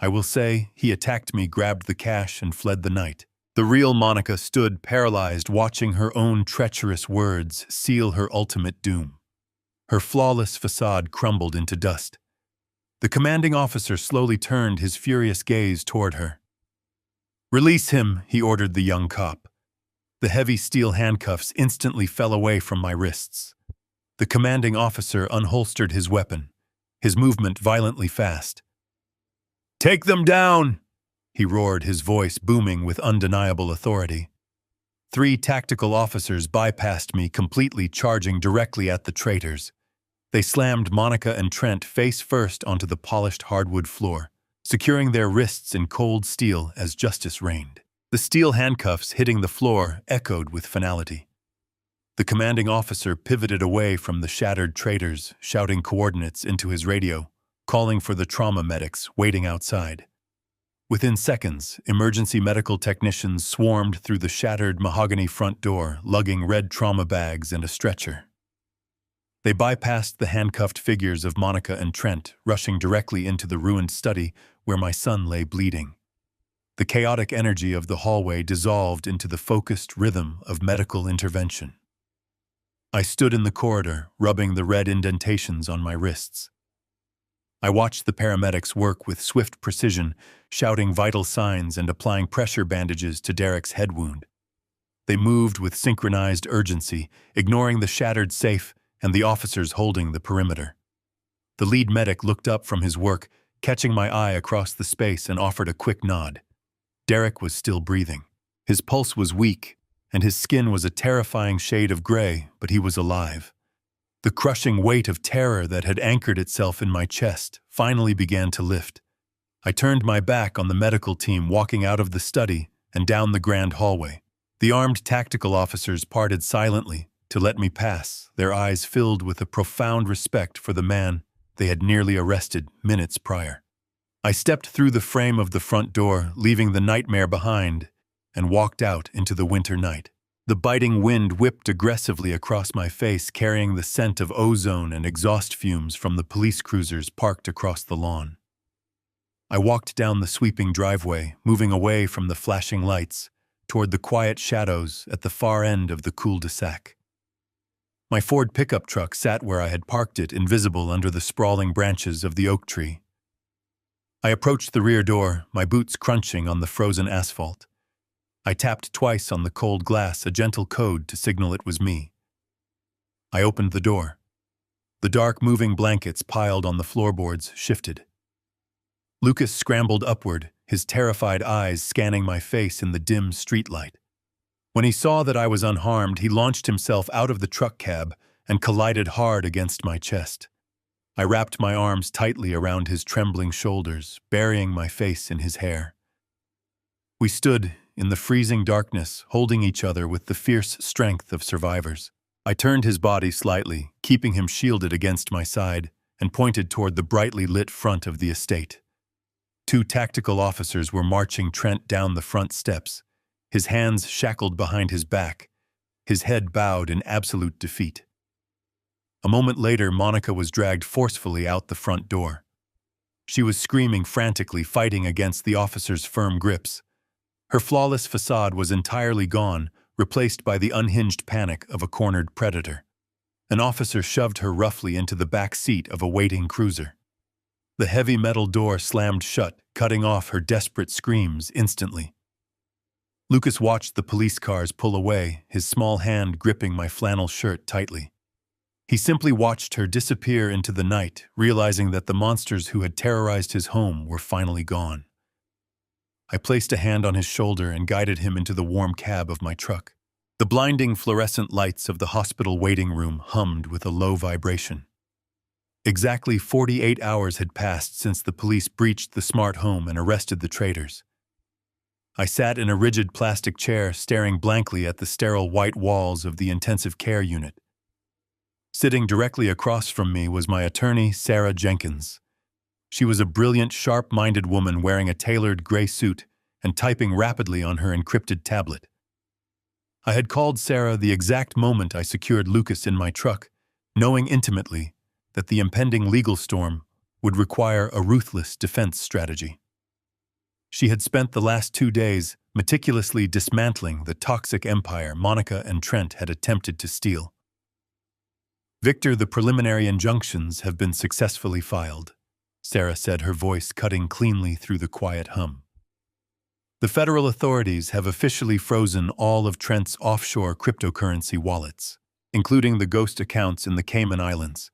A: I will say he attacked me, grabbed the cash, and fled the night." The real Monica stood paralyzed, watching her own treacherous words seal her ultimate doom. Her flawless facade crumbled into dust. The commanding officer slowly turned his furious gaze toward her. "Release him," he ordered the young cop. The heavy steel handcuffs instantly fell away from my wrists. The commanding officer unholstered his weapon, his movement violently fast. "Take them down!" he roared, his voice booming with undeniable authority. 3 tactical officers bypassed me completely, charging directly at the traitors. They slammed Monica and Trent face first onto the polished hardwood floor, securing their wrists in cold steel as justice reigned. The steel handcuffs hitting the floor echoed with finality. The commanding officer pivoted away from the shattered traitors, shouting coordinates into his radio, calling for the trauma medics waiting outside. Within seconds, emergency medical technicians swarmed through the shattered mahogany front door, lugging red trauma bags and a stretcher. They bypassed the handcuffed figures of Monica and Trent, rushing directly into the ruined study where my son lay bleeding. The chaotic energy of the hallway dissolved into the focused rhythm of medical intervention. I stood in the corridor, rubbing the red indentations on my wrists. I watched the paramedics work with swift precision, shouting vital signs and applying pressure bandages to Derek's head wound. They moved with synchronized urgency, ignoring the shattered safe and the officers holding the perimeter. The lead medic looked up from his work, catching my eye across the space, and offered a quick nod. Derek was still breathing. His pulse was weak, and his skin was a terrifying shade of gray, but he was alive. The crushing weight of terror that had anchored itself in my chest finally began to lift. I turned my back on the medical team walking out of the study and down the grand hallway. The armed tactical officers parted silently to let me pass, their eyes filled with a profound respect for the man they had nearly arrested minutes prior. I stepped through the frame of the front door, leaving the nightmare behind, and walked out into the winter night. The biting wind whipped aggressively across my face, carrying the scent of ozone and exhaust fumes from the police cruisers parked across the lawn. I walked down the sweeping driveway, moving away from the flashing lights, toward the quiet shadows at the far end of the cul-de-sac. My Ford pickup truck sat where I had parked it, invisible under the sprawling branches of the oak tree. I approached the rear door, my boots crunching on the frozen asphalt. I tapped twice on the cold glass, a gentle code to signal it was me. I opened the door. The dark moving blankets piled on the floorboards shifted. Lucas scrambled upward, his terrified eyes scanning my face in the dim streetlight. When he saw that I was unharmed, he launched himself out of the truck cab and collided hard against my chest. I wrapped my arms tightly around his trembling shoulders, burying my face in his hair. We stood in the freezing darkness, holding each other with the fierce strength of survivors. I turned his body slightly, keeping him shielded against my side, and pointed toward the brightly lit front of the estate. 2 tactical officers were marching Trent down the front steps, his hands shackled behind his back, his head bowed in absolute defeat. A moment later, Monica was dragged forcefully out the front door. She was screaming frantically, fighting against the officers' firm grips. Her flawless facade was entirely gone, replaced by the unhinged panic of a cornered predator. An officer shoved her roughly into the back seat of a waiting cruiser. The heavy metal door slammed shut, cutting off her desperate screams instantly. Lucas watched the police cars pull away, his small hand gripping my flannel shirt tightly. He simply watched her disappear into the night, realizing that the monsters who had terrorized his home were finally gone. I placed a hand on his shoulder and guided him into the warm cab of my truck. The blinding fluorescent lights of the hospital waiting room hummed with a low vibration. Exactly 48 hours had passed since the police breached the smart home and arrested the traitors. I sat in a rigid plastic chair, staring blankly at the sterile white walls of the intensive care unit. Sitting directly across from me was my attorney, Sarah Jenkins. She was a brilliant, sharp-minded woman wearing a tailored gray suit and typing rapidly on her encrypted tablet. I had called Sarah the exact moment I secured Lucas in my truck, knowing intimately that the impending legal storm would require a ruthless defense strategy. She had spent the last 2 days meticulously dismantling the toxic empire Monica and Trent had attempted to steal. "Victor, the preliminary injunctions have been successfully filed," Sarah said, her voice cutting cleanly through the quiet hum. "The federal authorities have officially frozen all of Trent's offshore cryptocurrency wallets, including the ghost accounts in the Cayman Islands.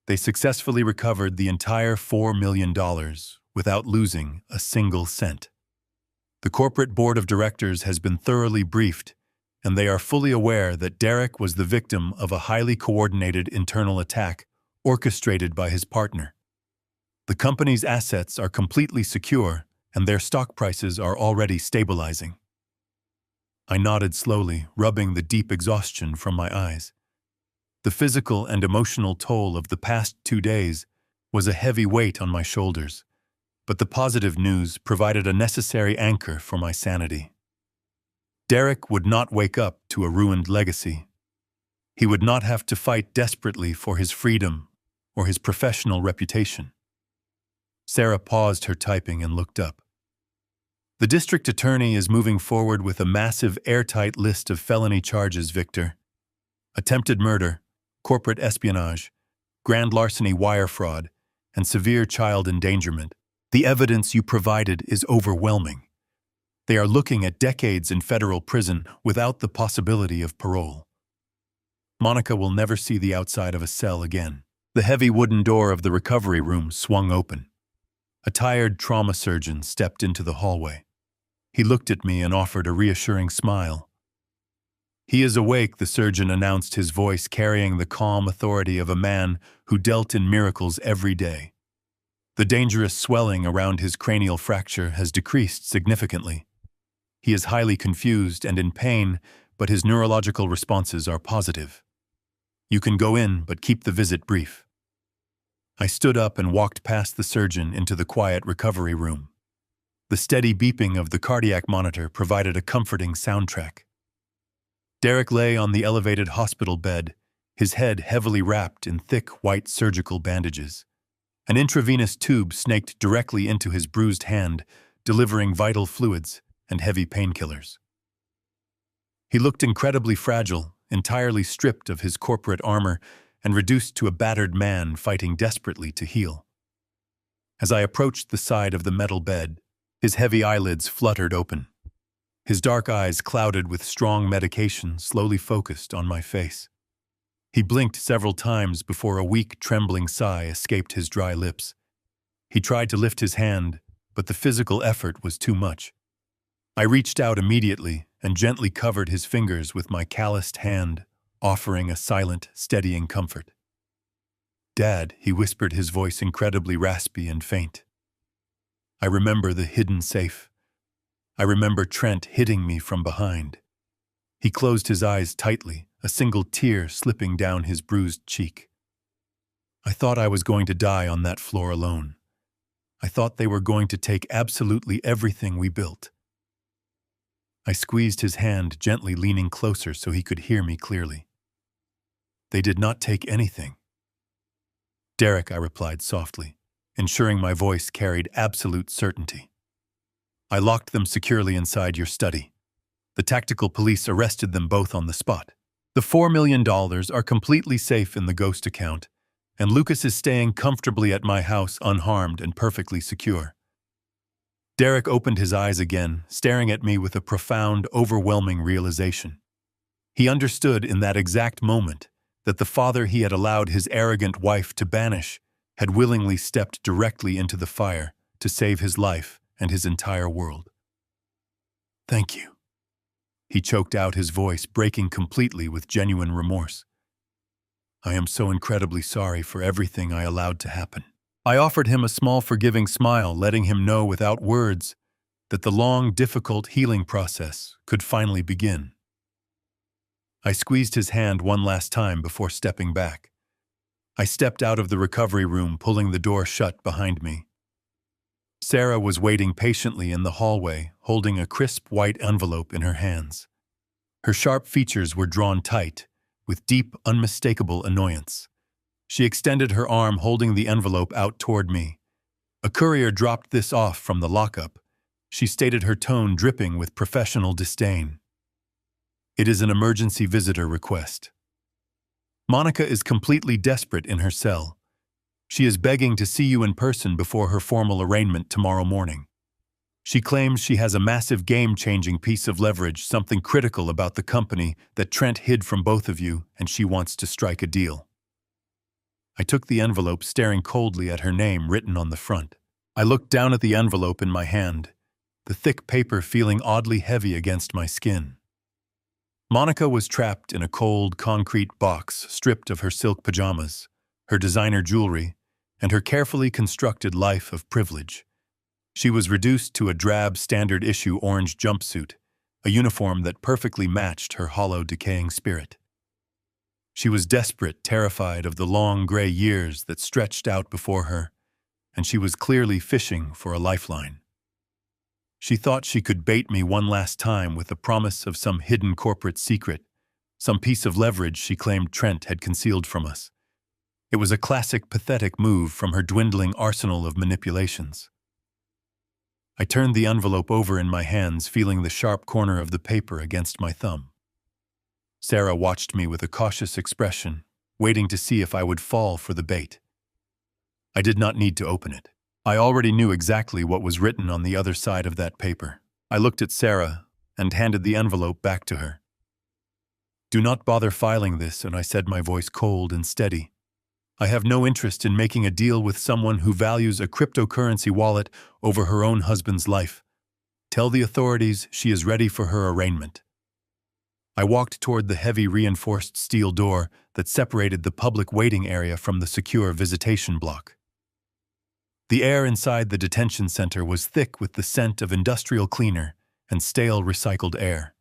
A: They successfully recovered the entire $4 million without losing a single cent. The corporate board of directors has been thoroughly briefed, and they are fully aware that Derek was the victim of a highly coordinated internal attack orchestrated by his partner. The company's assets are completely secure, and their stock prices are already stabilizing." I nodded slowly, rubbing the deep exhaustion from my eyes. The physical and emotional toll of the past 2 days was a heavy weight on my shoulders, but the positive news provided a necessary anchor for my sanity. Derek would not wake up to a ruined legacy. He would not have to fight desperately for his freedom or his professional reputation. Sarah paused her typing and looked up. The district attorney is moving forward with a massive, airtight list of felony charges, Victor. Attempted murder, corporate espionage, grand larceny wire fraud, and severe child endangerment. The evidence you provided is overwhelming. They are looking at decades in federal prison without the possibility of parole. Monica will never see the outside of a cell again. The heavy wooden door of the recovery room swung open. A tired trauma surgeon stepped into the hallway. He looked at me and offered a reassuring smile. "He is awake," the surgeon announced, his voice carrying the calm authority of a man who dealt in miracles every day. The dangerous swelling around his cranial fracture has decreased significantly. He is highly confused and in pain, but his neurological responses are positive. You can go in, but keep the visit brief. I stood up and walked past the surgeon into the quiet recovery room. The steady beeping of the cardiac monitor provided a comforting soundtrack. Derek lay on the elevated hospital bed, his head heavily wrapped in thick white surgical bandages. An intravenous tube snaked directly into his bruised hand, delivering vital fluids and heavy painkillers. He looked incredibly fragile, entirely stripped of his corporate armor and reduced to a battered man fighting desperately to heal. As I approached the side of the metal bed, his heavy eyelids fluttered open. His dark eyes, clouded with strong medication, slowly focused on my face. He blinked several times before a weak, trembling sigh escaped his dry lips. He tried to lift his hand, but the physical effort was too much. I reached out immediately and gently covered his fingers with my calloused hand, offering a silent, steadying comfort. "Dad," he whispered, his voice incredibly raspy and faint. I remember the hidden safe. I remember Trent hitting me from behind. He closed his eyes tightly, a single tear slipping down his bruised cheek. I thought I was going to die on that floor alone. I thought they were going to take absolutely everything we built. I squeezed his hand, gently leaning closer so he could hear me clearly. "They did not take anything." "Derek," I replied softly, ensuring my voice carried absolute certainty. "I locked them securely inside your study. The tactical police arrested them both on the spot. The $4 million are completely safe in the Ghost account, and Lucas is staying comfortably at my house unharmed and perfectly secure." Derek opened his eyes again, staring at me with a profound, overwhelming realization. He understood in that exact moment that the father he had allowed his arrogant wife to banish had willingly stepped directly into the fire to save his life and his entire world. "Thank you." He choked out, his voice breaking completely with genuine remorse. "I am so incredibly sorry for everything I allowed to happen." I offered him a small forgiving smile, letting him know without words that the long, difficult healing process could finally begin. I squeezed his hand one last time before stepping back. I stepped out of the recovery room, pulling the door shut behind me. Sarah was waiting patiently in the hallway, holding a crisp white envelope in her hands. Her sharp features were drawn tight, with deep, unmistakable annoyance. She extended her arm, holding the envelope out toward me. "A courier dropped this off from the lockup," she stated, her tone dripping with professional disdain. "It is an emergency visitor request. Monica is completely desperate in her cell. She is begging to see you in person before her formal arraignment tomorrow morning. She claims she has a massive game-changing piece of leverage, something critical about the company that Trent hid from both of you, and she wants to strike a deal." I took the envelope, staring coldly at her name written on the front. I looked down at the envelope in my hand, the thick paper feeling oddly heavy against my skin. Monica was trapped in a cold, concrete box, stripped of her silk pajamas, her designer jewelry, and her carefully constructed life of privilege. She was reduced to a drab, standard-issue orange jumpsuit, a uniform that perfectly matched her hollow, decaying spirit. She was desperate, terrified of the long, gray years that stretched out before her, and she was clearly fishing for a lifeline. She thought she could bait me one last time with the promise of some hidden corporate secret, some piece of leverage she claimed Trent had concealed from us. It was a classic pathetic move from her dwindling arsenal of manipulations. I turned the envelope over in my hands, feeling the sharp corner of the paper against my thumb. Sarah watched me with a cautious expression, waiting to see if I would fall for the bait. I did not need to open it. I already knew exactly what was written on the other side of that paper. I looked at Sarah and handed the envelope back to her. "Do not bother filing this," and I said, my voice cold and steady. "I have no interest in making a deal with someone who values a cryptocurrency wallet over her own husband's life. Tell the authorities she is ready for her arraignment." I walked toward the heavy reinforced steel door that separated the public waiting area from the secure visitation block. The air inside the detention center was thick with the scent of industrial cleaner and stale recycled air.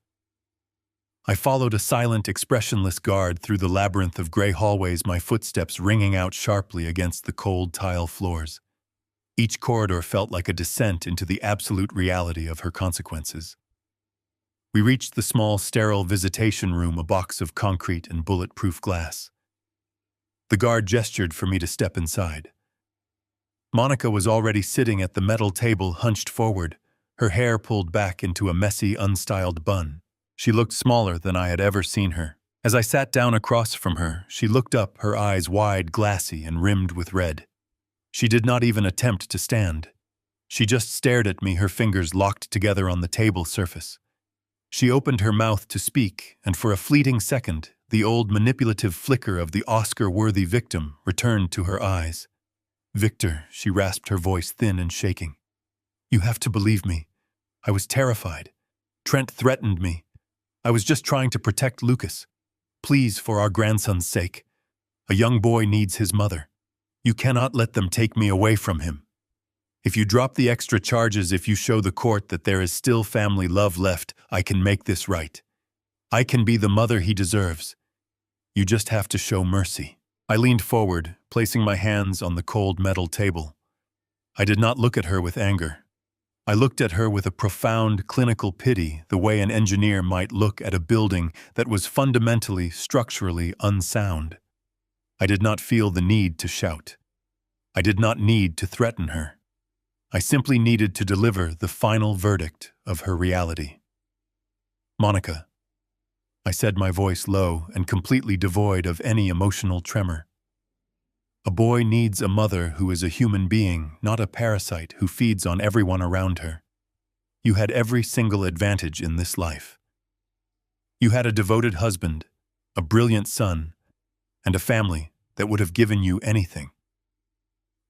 A: I followed a silent, expressionless guard through the labyrinth of gray hallways, my footsteps ringing out sharply against the cold tile floors. Each corridor felt like a descent into the absolute reality of her consequences. We reached the small, sterile visitation room, a box of concrete and bulletproof glass. The guard gestured for me to step inside. Monica was already sitting at the metal table, hunched forward, her hair pulled back into a messy, unstyled bun. She looked smaller than I had ever seen her. As I sat down across from her, she looked up, her eyes wide, glassy, and rimmed with red. She did not even attempt to stand. She just stared at me, her fingers locked together on the table surface. She opened her mouth to speak, and for a fleeting second, the old manipulative flicker of the Oscar-worthy victim returned to her eyes. "Victor," she rasped, her voice thin and shaking. "You have to believe me. I was terrified. Trent threatened me. I was just trying to protect Lucas. Please, for our grandson's sake. A young boy needs his mother. You cannot let them take me away from him. If you drop the extra charges, if you show the court that there is still family love left, I can make this right. I can be the mother he deserves. You just have to show mercy." I leaned forward, placing my hands on the cold metal table. I did not look at her with anger. I looked at her with a profound clinical pity, the way an engineer might look at a building that was fundamentally, structurally unsound. I did not feel the need to shout. I did not need to threaten her. I simply needed to deliver the final verdict of her reality. "Monica," I said, my voice low and completely devoid of any emotional tremor. "A boy needs a mother who is a human being, not a parasite who feeds on everyone around her. You had every single advantage in this life. You had a devoted husband, a brilliant son, and a family that would have given you anything.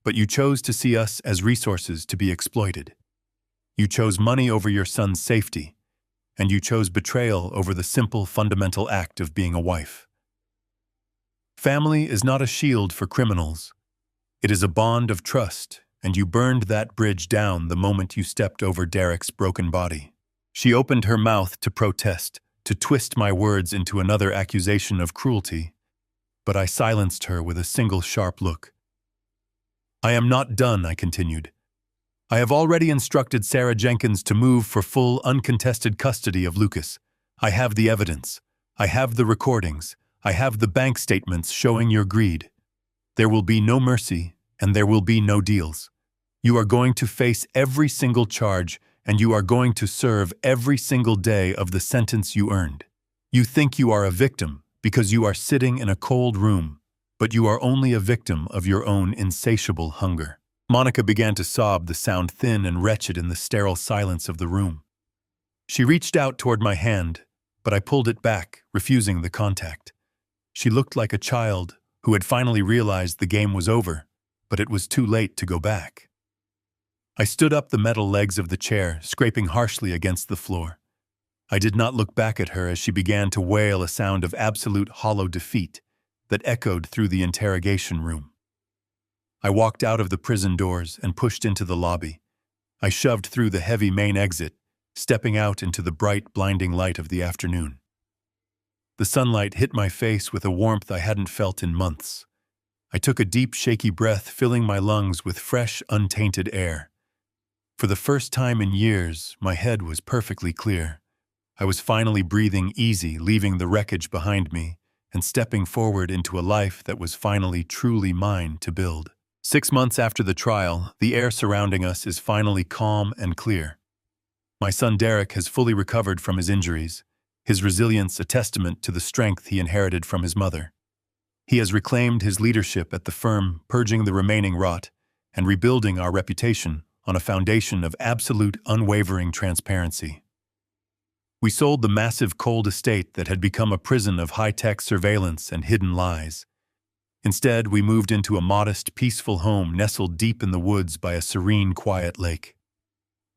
A: But you chose to see us as resources to be exploited. You chose money over your son's safety, and you chose betrayal over the simple, fundamental act of being a wife. Family is not a shield for criminals. It is a bond of trust, and you burned that bridge down the moment you stepped over Derek's broken body." She opened her mouth to protest, to twist my words into another accusation of cruelty, but I silenced her with a single sharp look. "I am not done," I continued. "I have already instructed Sarah Jenkins to move for full, uncontested custody of Lucas. I have the evidence. I have the recordings. I have the bank statements showing your greed. There will be no mercy, and there will be no deals. You are going to face every single charge, and you are going to serve every single day of the sentence you earned. You think you are a victim because you are sitting in a cold room, but you are only a victim of your own insatiable hunger." Monica began to sob, the sound thin and wretched in the sterile silence of the room. She reached out toward my hand, but I pulled it back, refusing the contact. She looked like a child who had finally realized the game was over, but it was too late to go back. I stood up the metal legs of the chair, scraping harshly against the floor. I did not look back at her as she began to wail, a sound of absolute hollow defeat that echoed through the interrogation room. I walked out of the prison doors and pushed into the lobby. I shoved through the heavy main exit, stepping out into the bright, blinding light of the afternoon. The sunlight hit my face with a warmth I hadn't felt in months. I took a deep, shaky breath, filling my lungs with fresh, untainted air. For the first time in years, my head was perfectly clear. I was finally breathing easy, leaving the wreckage behind me, and stepping forward into a life that was finally truly mine to build. 6 months after the trial, the air surrounding us is finally calm and clear. My son Derek has fully recovered from his injuries, his resilience a testament to the strength he inherited from his mother. He has reclaimed his leadership at the firm, purging the remaining rot, and rebuilding our reputation on a foundation of absolute, unwavering transparency. We sold the massive cold estate that had become a prison of high-tech surveillance and hidden lies. Instead, we moved into a modest, peaceful home nestled deep in the woods by a serene, quiet lake.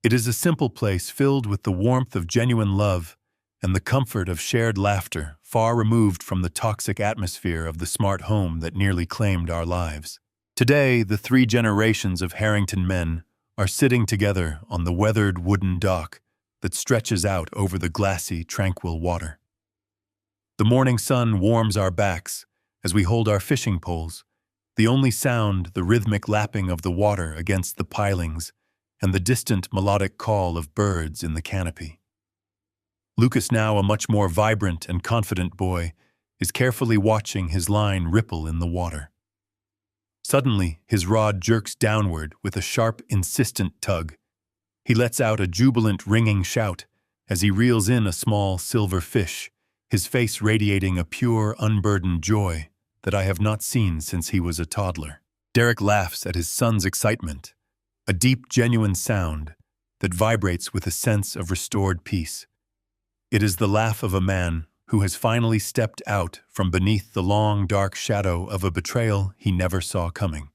A: It is a simple place filled with the warmth of genuine love and the comfort of shared laughter, far removed from the toxic atmosphere of the smart home that nearly claimed our lives. Today, the 3 generations of Harrington men are sitting together on the weathered wooden dock that stretches out over the glassy, tranquil water. The morning sun warms our backs as we hold our fishing poles, the only sound the rhythmic lapping of the water against the pilings and the distant melodic call of birds in the canopy. Lucas, now a much more vibrant and confident boy, is carefully watching his line ripple in the water. Suddenly, his rod jerks downward with a sharp, insistent tug. He lets out a jubilant, ringing shout as he reels in a small silver fish, his face radiating a pure, unburdened joy that I have not seen since he was a toddler. Derek laughs at his son's excitement, a deep, genuine sound that vibrates with a sense of restored peace. It is the laugh of a man who has finally stepped out from beneath the long, dark shadow of a betrayal he never saw coming.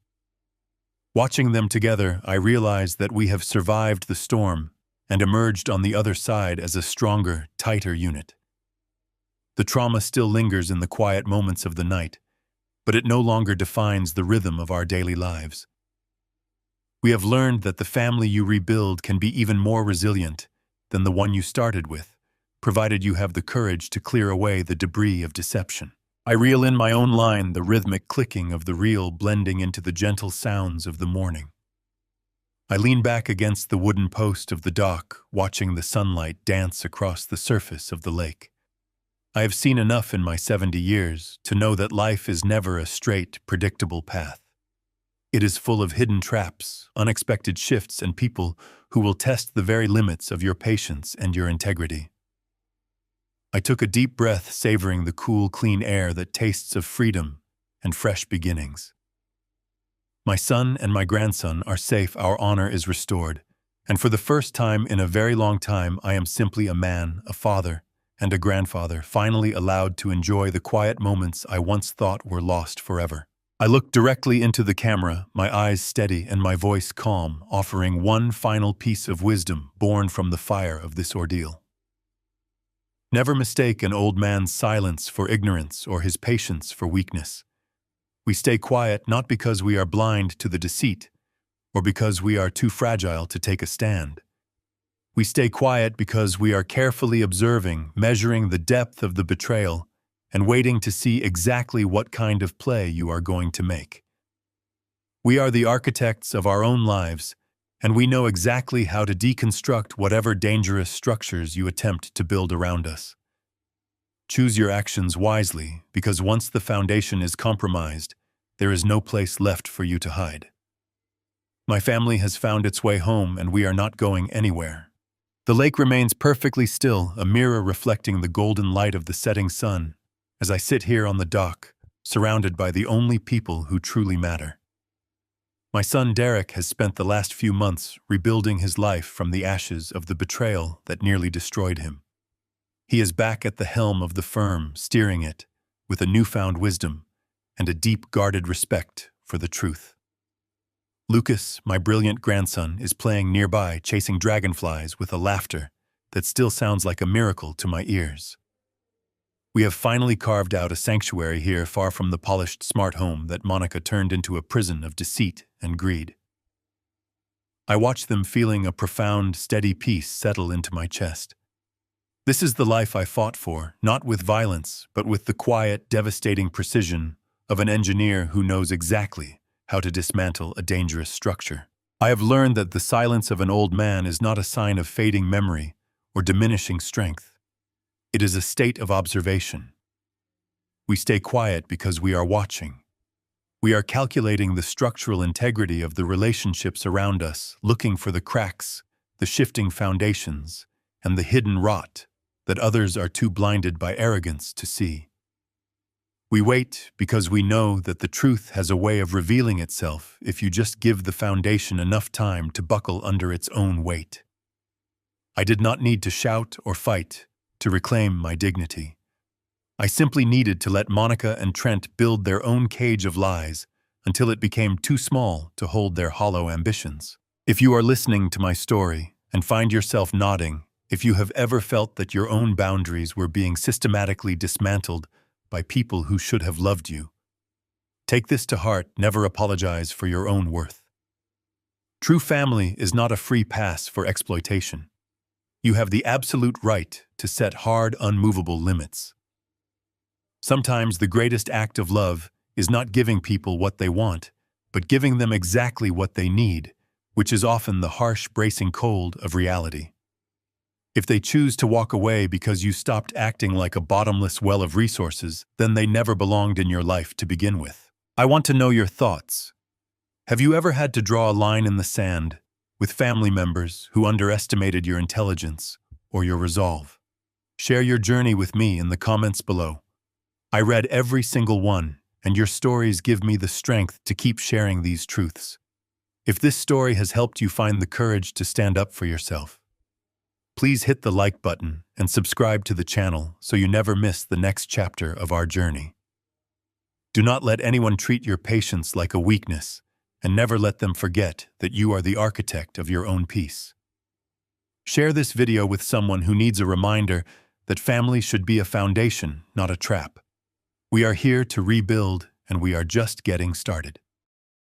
A: Watching them together, I realize that we have survived the storm and emerged on the other side as a stronger, tighter unit. The trauma still lingers in the quiet moments of the night, but it no longer defines the rhythm of our daily lives. We have learned that the family you rebuild can be even more resilient than the one you started with, provided you have the courage to clear away the debris of deception. I reel in my own line, the rhythmic clicking of the reel blending into the gentle sounds of the morning. I lean back against the wooden post of the dock, watching the sunlight dance across the surface of the lake. I have seen enough in my 70 years to know that life is never a straight, predictable path. It is full of hidden traps, unexpected shifts, and people who will test the very limits of your patience and your integrity. I took a deep breath, savoring the cool, clean air that tastes of freedom and fresh beginnings. My son and my grandson are safe, our honor is restored, and for the first time in a very long time, I am simply a man, a father, and a grandfather, finally allowed to enjoy the quiet moments I once thought were lost forever. I looked directly into the camera, my eyes steady and my voice calm, offering one final piece of wisdom born from the fire of this ordeal. Never mistake an old man's silence for ignorance or his patience for weakness. We stay quiet not because we are blind to the deceit or because we are too fragile to take a stand. We stay quiet because we are carefully observing, measuring the depth of the betrayal, and waiting to see exactly what kind of play you are going to make. We are the architects of our own lives, and we know exactly how to deconstruct whatever dangerous structures you attempt to build around us. Choose your actions wisely, because once the foundation is compromised, there is no place left for you to hide. My family has found its way home, and we are not going anywhere. The lake remains perfectly still, a mirror reflecting the golden light of the setting sun, as I sit here on the dock, surrounded by the only people who truly matter. My son Derek has spent the last few months rebuilding his life from the ashes of the betrayal that nearly destroyed him. He is back at the helm of the firm, steering it with a newfound wisdom and a deep guarded respect for the truth. Lucas, my brilliant grandson, is playing nearby, chasing dragonflies with a laughter that still sounds like a miracle to my ears. We have finally carved out a sanctuary here far from the polished smart home that Monica turned into a prison of deceit and greed. I watch them, feeling a profound, steady peace settle into my chest. This is the life I fought for, not with violence, but with the quiet, devastating precision of an engineer who knows exactly how to dismantle a dangerous structure. I have learned that the silence of an old man is not a sign of fading memory or diminishing strength. It is a state of observation. We stay quiet because we are watching. We are calculating the structural integrity of the relationships around us, looking for the cracks, the shifting foundations, and the hidden rot that others are too blinded by arrogance to see. We wait because we know that the truth has a way of revealing itself if you just give the foundation enough time to buckle under its own weight. I did not need to shout or fight to reclaim my dignity. I simply needed to let Monica and Trent build their own cage of lies until it became too small to hold their hollow ambitions. If you are listening to my story and find yourself nodding, if you have ever felt that your own boundaries were being systematically dismantled by people who should have loved you, take this to heart. Never apologize for your own worth. True family is not a free pass for exploitation. You have the absolute right to set hard, unmovable limits. Sometimes the greatest act of love is not giving people what they want, but giving them exactly what they need, which is often the harsh, bracing cold of reality. If they choose to walk away because you stopped acting like a bottomless well of resources, then they never belonged in your life to begin with. I want to know your thoughts. Have you ever had to draw a line in the sand with family members who underestimated your intelligence or your resolve? Share your journey with me in the comments below. I read every single one, and your stories give me the strength to keep sharing these truths. If this story has helped you find the courage to stand up for yourself, please hit the like button and subscribe to the channel so you never miss the next chapter of our journey. Do not let anyone treat your patience like a weakness, and never let them forget that you are the architect of your own peace. Share this video with someone who needs a reminder that family should be a foundation, not a trap. We are here to rebuild, and we are just getting started.